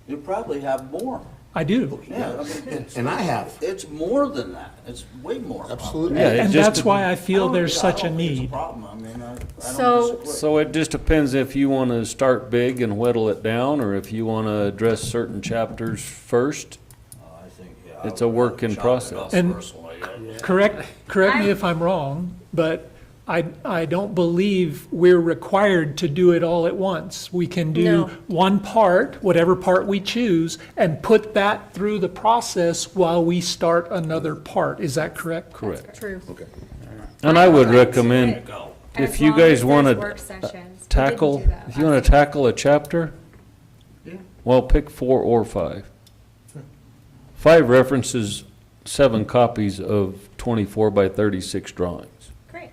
Speaker 10: You probably have more.
Speaker 6: I do.
Speaker 10: Yeah, I mean,
Speaker 1: And I have.
Speaker 10: it's more than that. It's way more.
Speaker 1: Absolutely.
Speaker 2: Yeah, it
Speaker 6: And
Speaker 2: just-
Speaker 6: that's why I feel
Speaker 10: I don't-
Speaker 6: there's
Speaker 10: yeah,
Speaker 6: such
Speaker 10: I
Speaker 6: a
Speaker 10: don't think it's
Speaker 6: need.
Speaker 10: problem. I mean, I
Speaker 3: So-
Speaker 10: don't disagree.
Speaker 2: So it just depends if you wanna start big and whittle it down, or if you wanna address certain chapters first.
Speaker 10: I think, yeah, I
Speaker 2: It's a
Speaker 10: would
Speaker 2: work in
Speaker 10: chop it
Speaker 2: process.
Speaker 10: up
Speaker 6: And-
Speaker 10: personally.
Speaker 6: Correct me if I'm wrong, but I don't believe we're required to do it all at once. We can do
Speaker 3: No.
Speaker 6: one part, whatever part we choose, and put that through the process while we start another part. Is that correct?
Speaker 2: Correct.
Speaker 3: True.
Speaker 2: And I would recommend,
Speaker 7: As
Speaker 2: if you
Speaker 7: long
Speaker 2: guys
Speaker 7: as
Speaker 2: wanna
Speaker 7: there's work sessions. We didn't
Speaker 2: tackle,
Speaker 7: do that
Speaker 2: if you wanna
Speaker 7: last time.
Speaker 2: tackle a chapter,
Speaker 10: Yeah.
Speaker 2: well, pick 4 or 5. 5 references 7 copies of 24 by 36 drawings.
Speaker 7: Great.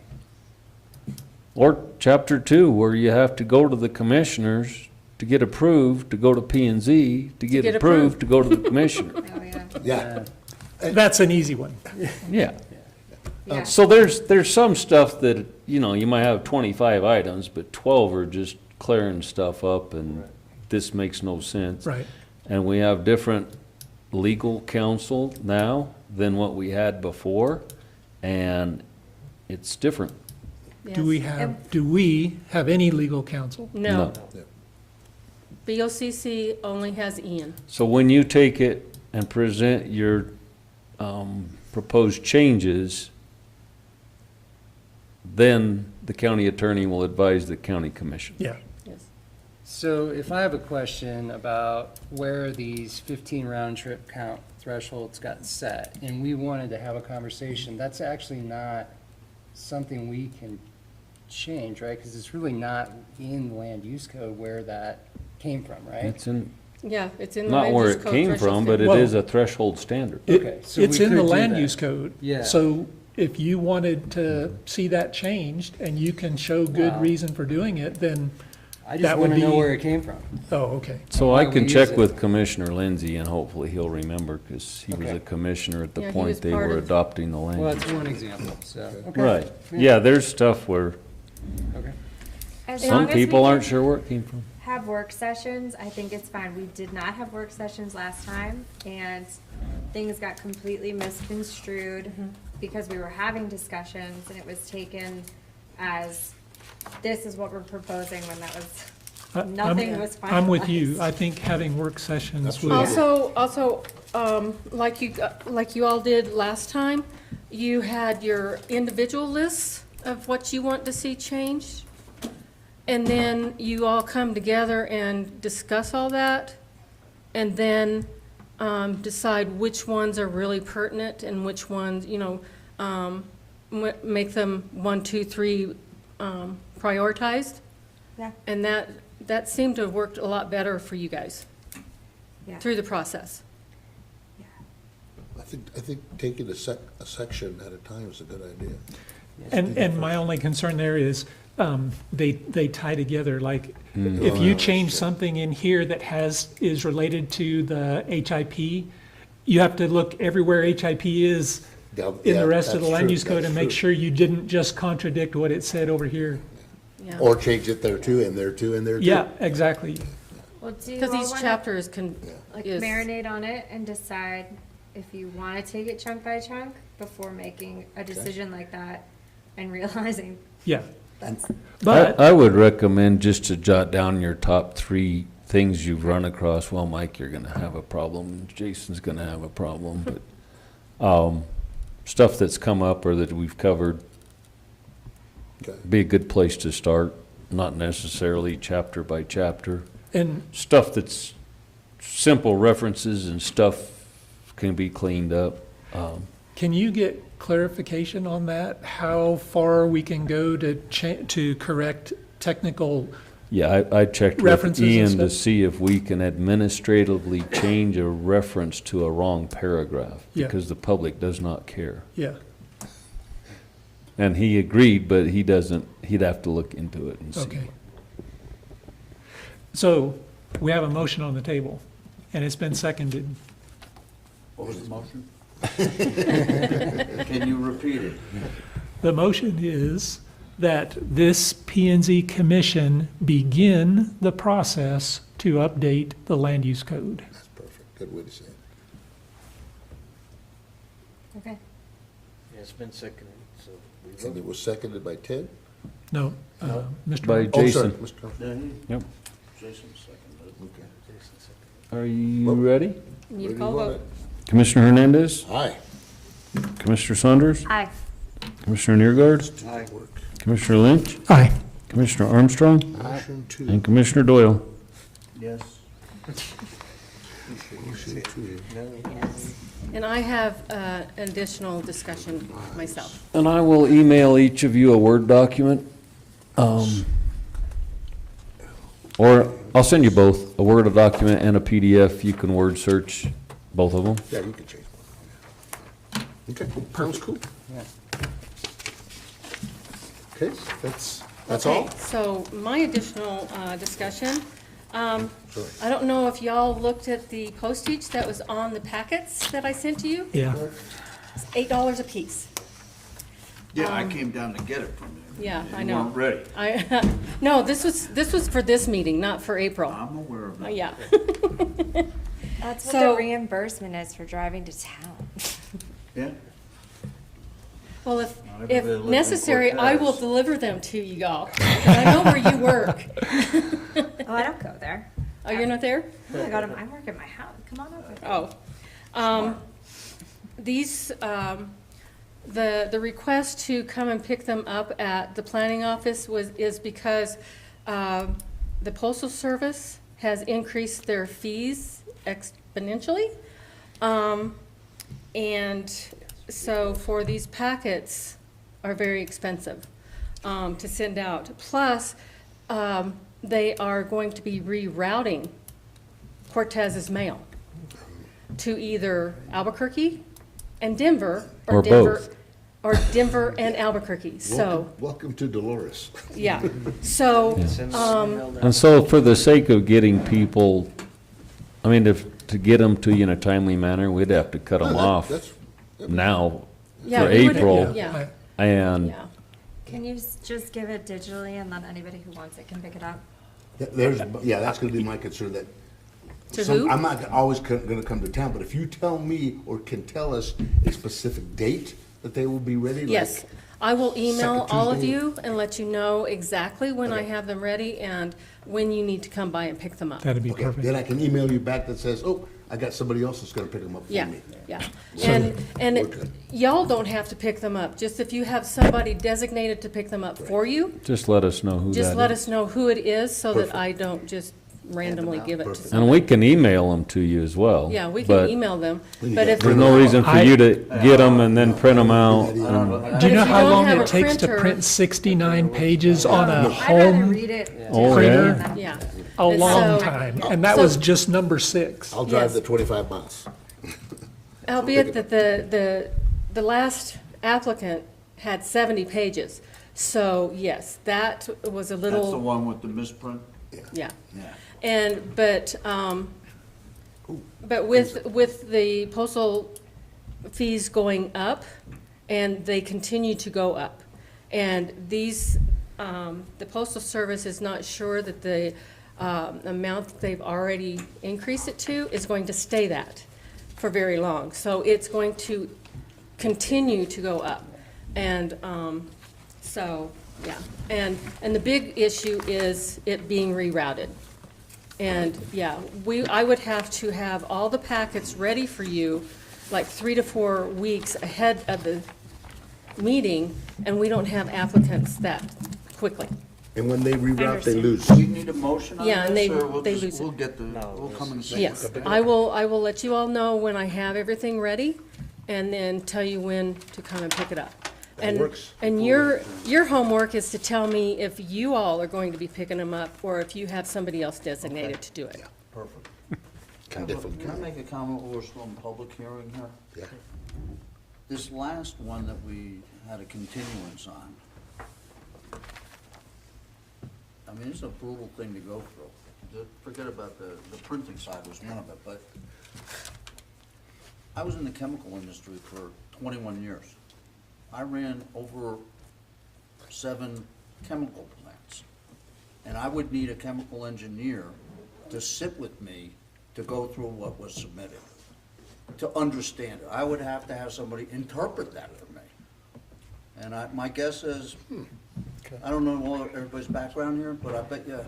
Speaker 2: Or chapter 2, where you have to go to the commissioners to get approved, to go to P and Z, to get
Speaker 3: get
Speaker 2: approved, to go to the commissioner.
Speaker 7: Oh, yeah.
Speaker 1: Yeah.
Speaker 6: That's an easy one.
Speaker 2: Yeah.
Speaker 7: Yeah.
Speaker 2: So there's some stuff that, you know, you might have 25 items, but 12 are just clearing stuff up and this makes no sense.
Speaker 6: Right.
Speaker 2: And we have different legal counsel now than what we had before, and it's different.
Speaker 6: Do we have any legal counsel?
Speaker 3: No. BOCC only has Ian.
Speaker 2: So when you take it and present your proposed changes, then the county attorney will advise the county commission.
Speaker 6: Yeah.
Speaker 3: Yes.
Speaker 5: So if I have a question about where these 15 round trip count thresholds got set, and we wanted to have a conversation, that's actually not something we can change, right? Because it's really not in the land use code where that came from, right?
Speaker 2: It's in,
Speaker 3: Yeah, it's in the
Speaker 2: not
Speaker 3: land
Speaker 2: where
Speaker 3: use
Speaker 2: it
Speaker 3: code
Speaker 2: came
Speaker 3: threshold
Speaker 2: from, but it
Speaker 6: Well-
Speaker 2: is a threshold standard.
Speaker 5: Okay, so
Speaker 6: It's
Speaker 5: we
Speaker 6: in the
Speaker 5: could do
Speaker 6: land
Speaker 5: that.
Speaker 6: use code.
Speaker 5: Yeah.
Speaker 6: So if you wanted to see that changed and you can show good
Speaker 5: Wow.
Speaker 6: reason for doing it, then,
Speaker 5: I just
Speaker 6: that would
Speaker 5: want to know
Speaker 6: be-
Speaker 5: where it came from.
Speaker 6: oh, okay.
Speaker 2: So
Speaker 5: Why
Speaker 2: I
Speaker 5: we
Speaker 2: can
Speaker 5: use
Speaker 2: check
Speaker 5: it.
Speaker 2: with Commissioner Lindsay, and hopefully he'll remember, because he was
Speaker 5: Okay.
Speaker 2: a commissioner at the
Speaker 3: Yeah, he
Speaker 2: point
Speaker 3: was
Speaker 2: they
Speaker 3: part
Speaker 2: were
Speaker 3: of-
Speaker 2: adopting the land.
Speaker 5: Well,
Speaker 2: use.
Speaker 5: that's one example, so. okay.
Speaker 2: Right, yeah, there's stuff where
Speaker 5: Okay.
Speaker 7: As
Speaker 2: some
Speaker 7: long as we
Speaker 2: people aren't
Speaker 7: can
Speaker 2: sure where it came from.
Speaker 7: have work sessions, I think it's fine. We did not have work sessions last time, and things got completely misconstrued because we were having discussions, and it was taken as, this is what we're proposing, when that was, nothing was finalized.
Speaker 6: I'm with you. I think having work sessions would.
Speaker 3: Also, like you all did last time, you had your individual lists of what you want to see changed. And then you all come together and discuss all that, and then decide which ones are really pertinent and which ones, you know, make them 1, 2, 3 prioritized.
Speaker 7: Yeah.
Speaker 3: And that seemed to have worked a lot better for you guys
Speaker 7: Yeah.
Speaker 3: through the process.
Speaker 1: I think taking a section at a time is a good idea.
Speaker 6: And my only concern there is, they tie together, like, if you change something in here that is related to the HIP, you have to look everywhere HIP is in the rest of the land use code and make sure you didn't just contradict what it said over here.
Speaker 3: Yeah.
Speaker 1: Or change it there too, and there too, and there too.
Speaker 6: Yeah, exactly.
Speaker 7: Well, do you
Speaker 3: Because
Speaker 7: all
Speaker 3: each
Speaker 7: wanna,
Speaker 3: chapter is
Speaker 7: like,
Speaker 3: is-
Speaker 7: marinate on it and decide if you want to take it chunk by chunk before making a decision like that and realizing
Speaker 6: Yeah.
Speaker 2: But I would recommend just to jot down your top 3 things you've run across. Well, Mike, you're gonna have a problem, Jason's gonna have a problem, but, stuff that's come up or that we've covered, be a good place to start, not necessarily chapter by chapter.
Speaker 6: And
Speaker 2: Stuff that's simple references and stuff can be cleaned up.
Speaker 6: can you get clarification on that? How far we can go to correct technical?
Speaker 2: Yeah, I checked with
Speaker 6: References and
Speaker 2: Ian to
Speaker 6: stuff?
Speaker 2: see if we can administratively change a reference to a wrong paragraph,
Speaker 6: Yeah.
Speaker 2: because the public does not care.
Speaker 6: Yeah.
Speaker 2: And he agreed, but he doesn't, he'd have to look into it and see.
Speaker 6: Okay. So we have a motion on the table, and it's been seconded.
Speaker 10: What was the motion? Can you repeat it?
Speaker 6: The motion is that this P and Z commission begin the process to update the land use code.
Speaker 1: That's perfect, good way to say it.
Speaker 7: okay.
Speaker 10: Yeah, it's been seconded, so we
Speaker 1: And it was seconded by Ted?
Speaker 6: No, Mr.
Speaker 2: By
Speaker 1: Oh, sorry,
Speaker 2: Jason.
Speaker 1: Mr.
Speaker 2: Yep.
Speaker 10: Jason seconded.
Speaker 1: Okay.
Speaker 10: Jason seconded.
Speaker 2: Are you ready?
Speaker 3: Need
Speaker 1: Ready
Speaker 3: a call
Speaker 1: to
Speaker 3: vote.
Speaker 2: Commissioner Hernandez?
Speaker 1: Aye.
Speaker 2: Commissioner Saunders?
Speaker 7: Aye.
Speaker 2: Commissioner Neergard?
Speaker 10: Aye.
Speaker 2: Commissioner Lynch?
Speaker 6: Aye.
Speaker 2: Commissioner Armstrong?
Speaker 1: Motion two.
Speaker 2: And Commissioner Doyle?
Speaker 10: Yes.
Speaker 1: Motion two.
Speaker 3: And I have additional discussion myself.
Speaker 2: And I will email each of you a Word document. Or I'll send you both, a Word document and a PDF. You can word search both of them.
Speaker 1: Yeah, you can change one. Okay, sounds cool. Okay, that's all?
Speaker 3: Okay, so my additional discussion,
Speaker 1: Sorry.
Speaker 3: I don't know if y'all looked at the postage that was on the packets that I sent to you?
Speaker 6: Yeah.
Speaker 3: It's $8 a piece.
Speaker 10: Yeah, I came down to get it from you.
Speaker 3: Yeah, I
Speaker 10: You
Speaker 3: know.
Speaker 10: weren't ready.
Speaker 3: No, this was for this meeting, not for April.
Speaker 10: I'm aware of that.
Speaker 3: Yeah.
Speaker 7: That's what
Speaker 3: So-
Speaker 7: the reimbursement is for driving to town.
Speaker 10: Yeah?
Speaker 3: Well,
Speaker 10: Not
Speaker 3: if
Speaker 10: everybody lives in
Speaker 3: necessary, I will
Speaker 10: Cortez.
Speaker 3: deliver them to you y'all. I know where you work.
Speaker 7: Oh, I don't go there.
Speaker 3: Oh, you're not there?
Speaker 7: I got 'em- I work at my house. Come on over.
Speaker 3: Oh. These, the request to come and pick them up at the planning office is because the Postal Service has increased their fees exponentially. And so for these packets are very expensive to send out. Plus, they are going to be rerouting Cortez's mail to either Albuquerque and Denver,
Speaker 2: Or
Speaker 3: Denver,
Speaker 2: both.
Speaker 3: or Denver and Albuquerque. So,
Speaker 1: Welcome to Dolores.
Speaker 3: yeah. So,
Speaker 2: And so for the sake of getting people, I mean, to get them to you in a timely manner, we'd have to cut them off now
Speaker 3: yeah,
Speaker 2: for
Speaker 3: we would-
Speaker 2: April.
Speaker 3: Yeah,
Speaker 2: And
Speaker 3: yeah.
Speaker 7: Can you just give it digitally and then anybody who wants it can pick it up?
Speaker 1: Yeah, that's gonna be my concern, that
Speaker 3: To who?
Speaker 1: I'm not always gonna come to town, but if you tell me or can tell us a specific date that they will be ready, like.
Speaker 3: Yes, I will email
Speaker 1: second
Speaker 3: all of
Speaker 1: Tuesday?
Speaker 3: you and let you know exactly when I
Speaker 1: Okay.
Speaker 3: have them ready and when you need to come by and pick them up.
Speaker 6: That'd be
Speaker 1: Okay,
Speaker 6: perfect.
Speaker 1: then I can email you back that says, oh, I got somebody else that's gonna pick them up for
Speaker 3: Yeah,
Speaker 1: me.
Speaker 3: yeah.
Speaker 1: So,
Speaker 3: And
Speaker 1: we're good.
Speaker 3: y'all don't have to pick them up. Just if you have somebody designated to pick them up for you,
Speaker 2: just let us know who that is.
Speaker 3: just let us know who it is so that
Speaker 1: Perfect.
Speaker 3: I don't just randomly give it to
Speaker 1: Perfect.
Speaker 2: And
Speaker 3: somebody.
Speaker 2: we can email them to you as well.
Speaker 3: Yeah, we
Speaker 2: but
Speaker 3: can email them,
Speaker 1: you
Speaker 3: but
Speaker 1: got
Speaker 3: if.
Speaker 2: There's no reason for you to get them and then print them out.
Speaker 6: Do you
Speaker 3: if
Speaker 6: know
Speaker 3: you
Speaker 6: how
Speaker 3: don't
Speaker 6: long
Speaker 3: have
Speaker 6: it
Speaker 3: a
Speaker 6: takes to
Speaker 3: printer-
Speaker 6: print 69 pages on a
Speaker 7: I'd rather
Speaker 6: home?
Speaker 7: read it.
Speaker 2: Oh,
Speaker 6: Printer?
Speaker 2: yeah?
Speaker 3: Yeah.
Speaker 6: A
Speaker 3: And
Speaker 6: long
Speaker 3: so-
Speaker 6: time, and that
Speaker 3: so-
Speaker 6: was just number 6.
Speaker 1: I'll drive
Speaker 3: Yes.
Speaker 1: the 25 miles.
Speaker 3: Albeit that the last applicant had 70 pages. So, yes, that was a little.
Speaker 10: That's the one with the misprint?
Speaker 3: Yeah.
Speaker 10: Yeah.
Speaker 3: And, but with the postal fees going up, and they continue to go up, and these, the Postal Service is not sure that the amount that they've already increased it to is going to stay that for very long. So it's going to continue to go up. And so, yeah. And the big issue is it being rerouted. And, yeah, I would have to have all the packets ready for you like 3 to 4 weeks ahead of the meeting, and we don't have applicants that quickly.
Speaker 1: And when they reroute, they
Speaker 3: understand.
Speaker 1: lose.
Speaker 10: Do you need a motion on this?
Speaker 3: Yeah, and they
Speaker 10: or we'll
Speaker 3: lose
Speaker 10: just-
Speaker 3: it.
Speaker 10: We'll get the, we'll come and see.
Speaker 3: Yes, I will let you all know when I have everything ready, and then tell you when to come and pick it up.
Speaker 1: That works.
Speaker 3: And your homework is to tell me if you all are going to be picking them up, or if you have somebody else designated to do it.
Speaker 10: Perfect.
Speaker 1: Can definitely.
Speaker 10: Can I make a comment while we're still in public hearing here?
Speaker 1: Yeah.
Speaker 10: This last one that we had a continuance on, I mean, it's a brutal thing to go through. Forget about the printing side was one of it, but I was in the chemical industry for 21 years. I ran over 7 chemical plants, and I would need a chemical engineer to sit with me to go through what was submitted, to understand it. I would have to have somebody interpret that for me. And my guess is, I don't know all everybody's background here, but I bet you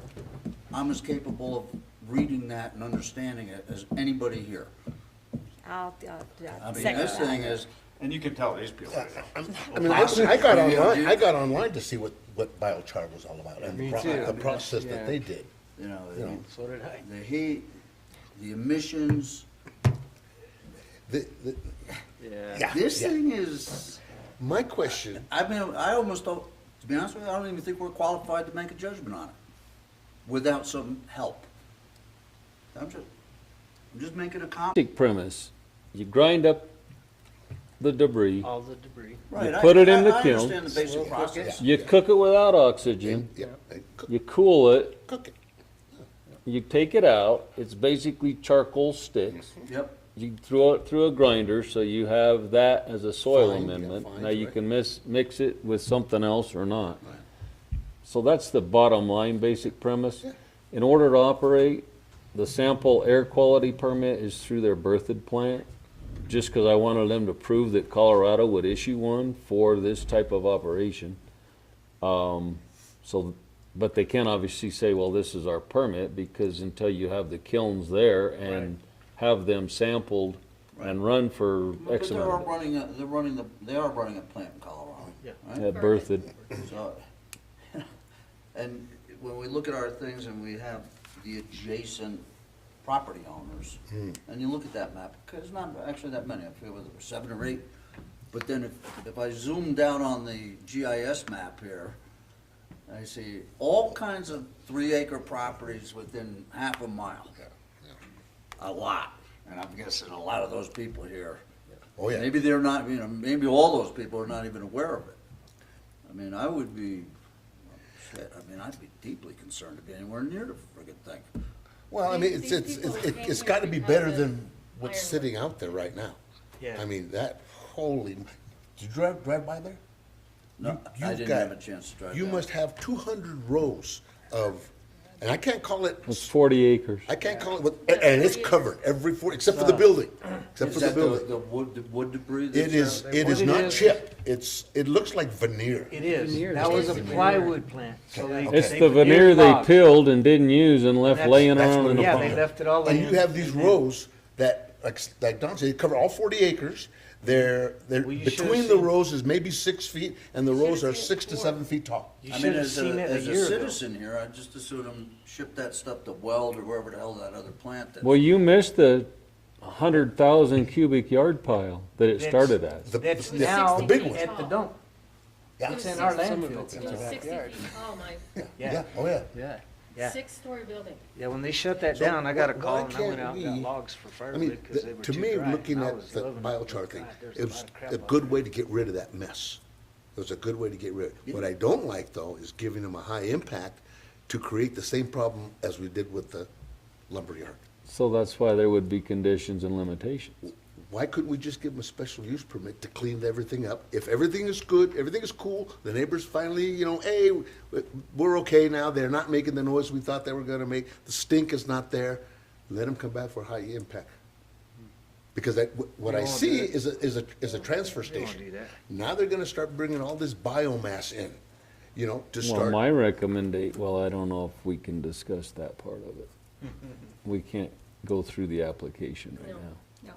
Speaker 10: I'm as capable of reading that and understanding it as anybody here.
Speaker 7: I'll
Speaker 10: I mean,
Speaker 7: second
Speaker 10: this thing
Speaker 7: that.
Speaker 10: is,
Speaker 14: And you can tell these people.
Speaker 1: I mean, listen, I got online to see what biochar was all about, and
Speaker 5: Me
Speaker 1: the
Speaker 5: too.
Speaker 1: process
Speaker 5: Yeah.
Speaker 1: that they did.
Speaker 10: you know,
Speaker 1: You know.
Speaker 5: So did I.
Speaker 10: the heat, the emissions.
Speaker 5: Yeah.
Speaker 10: This thing is,
Speaker 1: My question,
Speaker 10: I mean, I almost don't, to be honest with you, I don't even think we're qualified to make a judgment on it without some help. I'm just making a comment.
Speaker 2: Basic premise, you grind up the debris,
Speaker 5: All the debris.
Speaker 10: Right,
Speaker 2: put it in the
Speaker 10: I
Speaker 2: kiln.
Speaker 10: understand the basic process.
Speaker 2: you cook it without oxygen,
Speaker 1: yeah,
Speaker 2: you cool it,
Speaker 1: cook it.
Speaker 2: you take it out, it's basically charcoal sticks.
Speaker 10: Yep.
Speaker 2: You throw it through a grinder, so you have that as a soil
Speaker 1: Fine, yeah,
Speaker 2: amendment.
Speaker 1: fines,
Speaker 2: Now you
Speaker 1: right.
Speaker 2: can mix it with something else or not. So that's the bottom line, basic premise. In order to operate, the sample air quality permit is through their Berthoud plant, just because I wanted them to prove that Colorado would issue one for this type of operation. But they can't obviously say, well, this is our permit, because until you have the kilns there and have them sampled and run for
Speaker 10: But
Speaker 2: X
Speaker 10: they are
Speaker 2: amount
Speaker 10: running a plant in Colorado. right?
Speaker 2: at Berthoud.
Speaker 10: So, and when we look at our things and we have the adjacent property owners, and you look at that map, because it's not actually that many, I feel whether it was 7 or 8, but then if I zoom down on the GIS map here, I see all kinds of 3-acre properties within half a mile. A lot, and I'm guessing a lot of those people here.
Speaker 1: Oh, yeah.
Speaker 10: Maybe they're not, maybe all those people are not even aware of it. I mean, I would be, I'd be deeply concerned to be anywhere near the friggin' thing.
Speaker 1: Well, I mean, it's got to be better than what's sitting out there right now.
Speaker 5: Yeah.
Speaker 1: I mean, that, holy, did you drive by there?
Speaker 10: No, I
Speaker 1: You've
Speaker 10: didn't
Speaker 1: got-
Speaker 10: have a chance to drive
Speaker 1: You
Speaker 10: down.
Speaker 1: must have 200 rows of, and I can't call it,
Speaker 2: It's 40 acres.
Speaker 1: I can't call it, and it's covered every 40, except for the building, except for
Speaker 10: Is
Speaker 1: the
Speaker 10: that
Speaker 1: building.
Speaker 10: the wood debris?
Speaker 1: It is,
Speaker 10: that's
Speaker 1: it is
Speaker 5: What it
Speaker 1: not
Speaker 5: is-
Speaker 1: chip. It looks like veneer.
Speaker 5: It is.
Speaker 11: Veneer.
Speaker 5: That was a
Speaker 11: Veneer.
Speaker 5: plywood plant. So they.
Speaker 2: It's
Speaker 5: they
Speaker 2: the veneer they
Speaker 5: logs.
Speaker 2: peeled and didn't use and left
Speaker 5: That's-
Speaker 2: laying
Speaker 1: that's
Speaker 2: around
Speaker 1: what
Speaker 2: in
Speaker 1: it
Speaker 2: the
Speaker 1: is.
Speaker 5: Yeah, they
Speaker 2: pond.
Speaker 5: left it all
Speaker 1: And
Speaker 5: laying.
Speaker 1: you have these
Speaker 5: and then-
Speaker 1: rows that, like Don said, they cover all 40 acres. They're,
Speaker 5: Well, you should've
Speaker 1: between the
Speaker 5: seen-
Speaker 1: rows is maybe 6 feet, and the rows are 6 to 7 feet tall.
Speaker 5: You
Speaker 10: I
Speaker 5: should
Speaker 10: mean,
Speaker 5: have
Speaker 10: as
Speaker 5: seen it a
Speaker 10: a
Speaker 5: year ago.
Speaker 10: citizen here, I just assume them ship that stuff to Weld or wherever the hell that other plant is.
Speaker 2: Well, you missed the 100,000 cubic yard pile that it
Speaker 5: That's-
Speaker 2: started as.
Speaker 5: That's
Speaker 1: the
Speaker 5: now
Speaker 1: big one.
Speaker 5: at the dump.
Speaker 1: Yeah.
Speaker 5: It's in our
Speaker 11: Some of
Speaker 5: landfill.
Speaker 11: it's in
Speaker 5: It's
Speaker 11: the
Speaker 5: in our
Speaker 3: 60
Speaker 5: backyard.
Speaker 3: feet tall, Mike.
Speaker 1: Yeah, oh, yeah.
Speaker 5: Yeah, yeah.
Speaker 3: 6-story building.
Speaker 5: Yeah, when they shut that
Speaker 1: So
Speaker 5: down, I got a
Speaker 1: why
Speaker 5: call and I went
Speaker 1: can't
Speaker 5: out and got
Speaker 1: we-
Speaker 5: logs for
Speaker 1: I mean,
Speaker 5: firewood because they were
Speaker 1: to
Speaker 5: too
Speaker 1: me,
Speaker 5: dry.
Speaker 1: looking
Speaker 5: I
Speaker 1: at
Speaker 5: was
Speaker 1: the
Speaker 5: loving it.
Speaker 1: biochar thing,
Speaker 5: God, there's
Speaker 1: it was
Speaker 5: lot of crap
Speaker 1: a
Speaker 5: on
Speaker 1: good
Speaker 5: there.
Speaker 1: way to get rid of that mess. It was a good way to get rid of it. What I don't like, though, is giving them a high impact to create the same problem as we did with the lumberyard.
Speaker 2: So that's why there would be conditions and limitations.
Speaker 1: Why couldn't we just give them a special use permit to clean everything up? If everything is good, everything is cool, the neighbors finally, you know, hey, we're okay now, they're not making the noise we thought they were gonna make, the stink is not there, let them come back for high impact. Because what I see is a transfer station. Now they're gonna start bringing all this biomass in, you know, to
Speaker 2: Well,
Speaker 1: start.
Speaker 2: my recommendation, well, I don't know if we can discuss that part of it. We can't go through the application right now.
Speaker 7: No.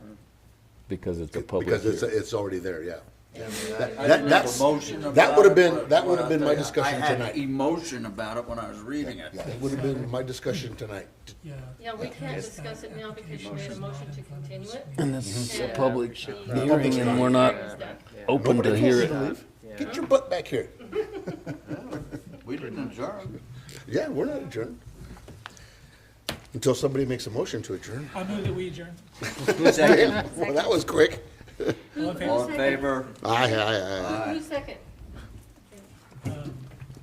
Speaker 2: Because it's a public
Speaker 1: Because
Speaker 2: hearing.
Speaker 1: it's already there, yeah.
Speaker 10: I didn't make a motion
Speaker 1: That
Speaker 10: about
Speaker 1: would have
Speaker 10: it,
Speaker 1: been,
Speaker 10: but
Speaker 1: that would
Speaker 10: what
Speaker 1: have been
Speaker 10: I
Speaker 1: my
Speaker 10: tell you,
Speaker 1: discussion
Speaker 10: I had
Speaker 1: tonight.
Speaker 10: emotion about it when I was reading it.
Speaker 1: Yeah, it would have been my discussion tonight.
Speaker 6: Yeah.
Speaker 3: Yeah, we can't discuss it now because you made a motion to continue it.
Speaker 2: And this is a
Speaker 3: And
Speaker 2: public
Speaker 3: the
Speaker 2: hearing and we're not
Speaker 3: hearing is done.
Speaker 2: open to
Speaker 1: Nobody
Speaker 2: hear
Speaker 1: told you to
Speaker 2: it.
Speaker 1: leave. Get your butt back here.
Speaker 10: We didn't adjourn.
Speaker 1: Yeah, we're not adjourned. Until somebody makes a motion to adjourn.
Speaker 6: I move that we adjourn.
Speaker 10: Second.
Speaker 1: Well, that was quick.
Speaker 10: All in favor?
Speaker 1: Aye.
Speaker 3: Who's second?
Speaker 7: Do you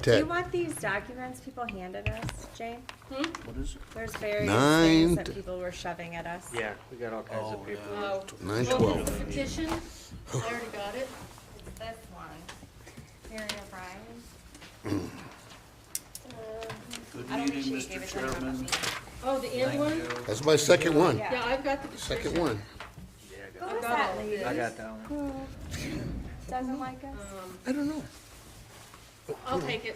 Speaker 1: Ted,
Speaker 7: want these documents people handed us, Jane?
Speaker 10: What is it?
Speaker 7: There's various
Speaker 1: Nine
Speaker 7: things that
Speaker 1: to-
Speaker 7: people were shoving at us.
Speaker 5: Yeah, we got all kinds of paper.
Speaker 3: Oh.
Speaker 1: 9:12.
Speaker 3: Well, the petition, I already got it.
Speaker 7: It's this one. Mary O'Brien.
Speaker 10: Good
Speaker 7: I don't think
Speaker 10: meeting,
Speaker 7: she gave
Speaker 10: Mr.
Speaker 7: it to anyone but
Speaker 10: Chairman.
Speaker 7: me.
Speaker 3: Oh, the end one?
Speaker 1: that's my second one.
Speaker 7: Yeah.
Speaker 3: Yeah, I've got the petition.
Speaker 1: Second one.
Speaker 7: Who
Speaker 3: I've
Speaker 7: was
Speaker 3: got
Speaker 7: that
Speaker 3: all of
Speaker 7: lady?
Speaker 3: it.
Speaker 5: I got that one.
Speaker 7: Who doesn't like us?
Speaker 1: I don't know.
Speaker 3: I'll take it, thank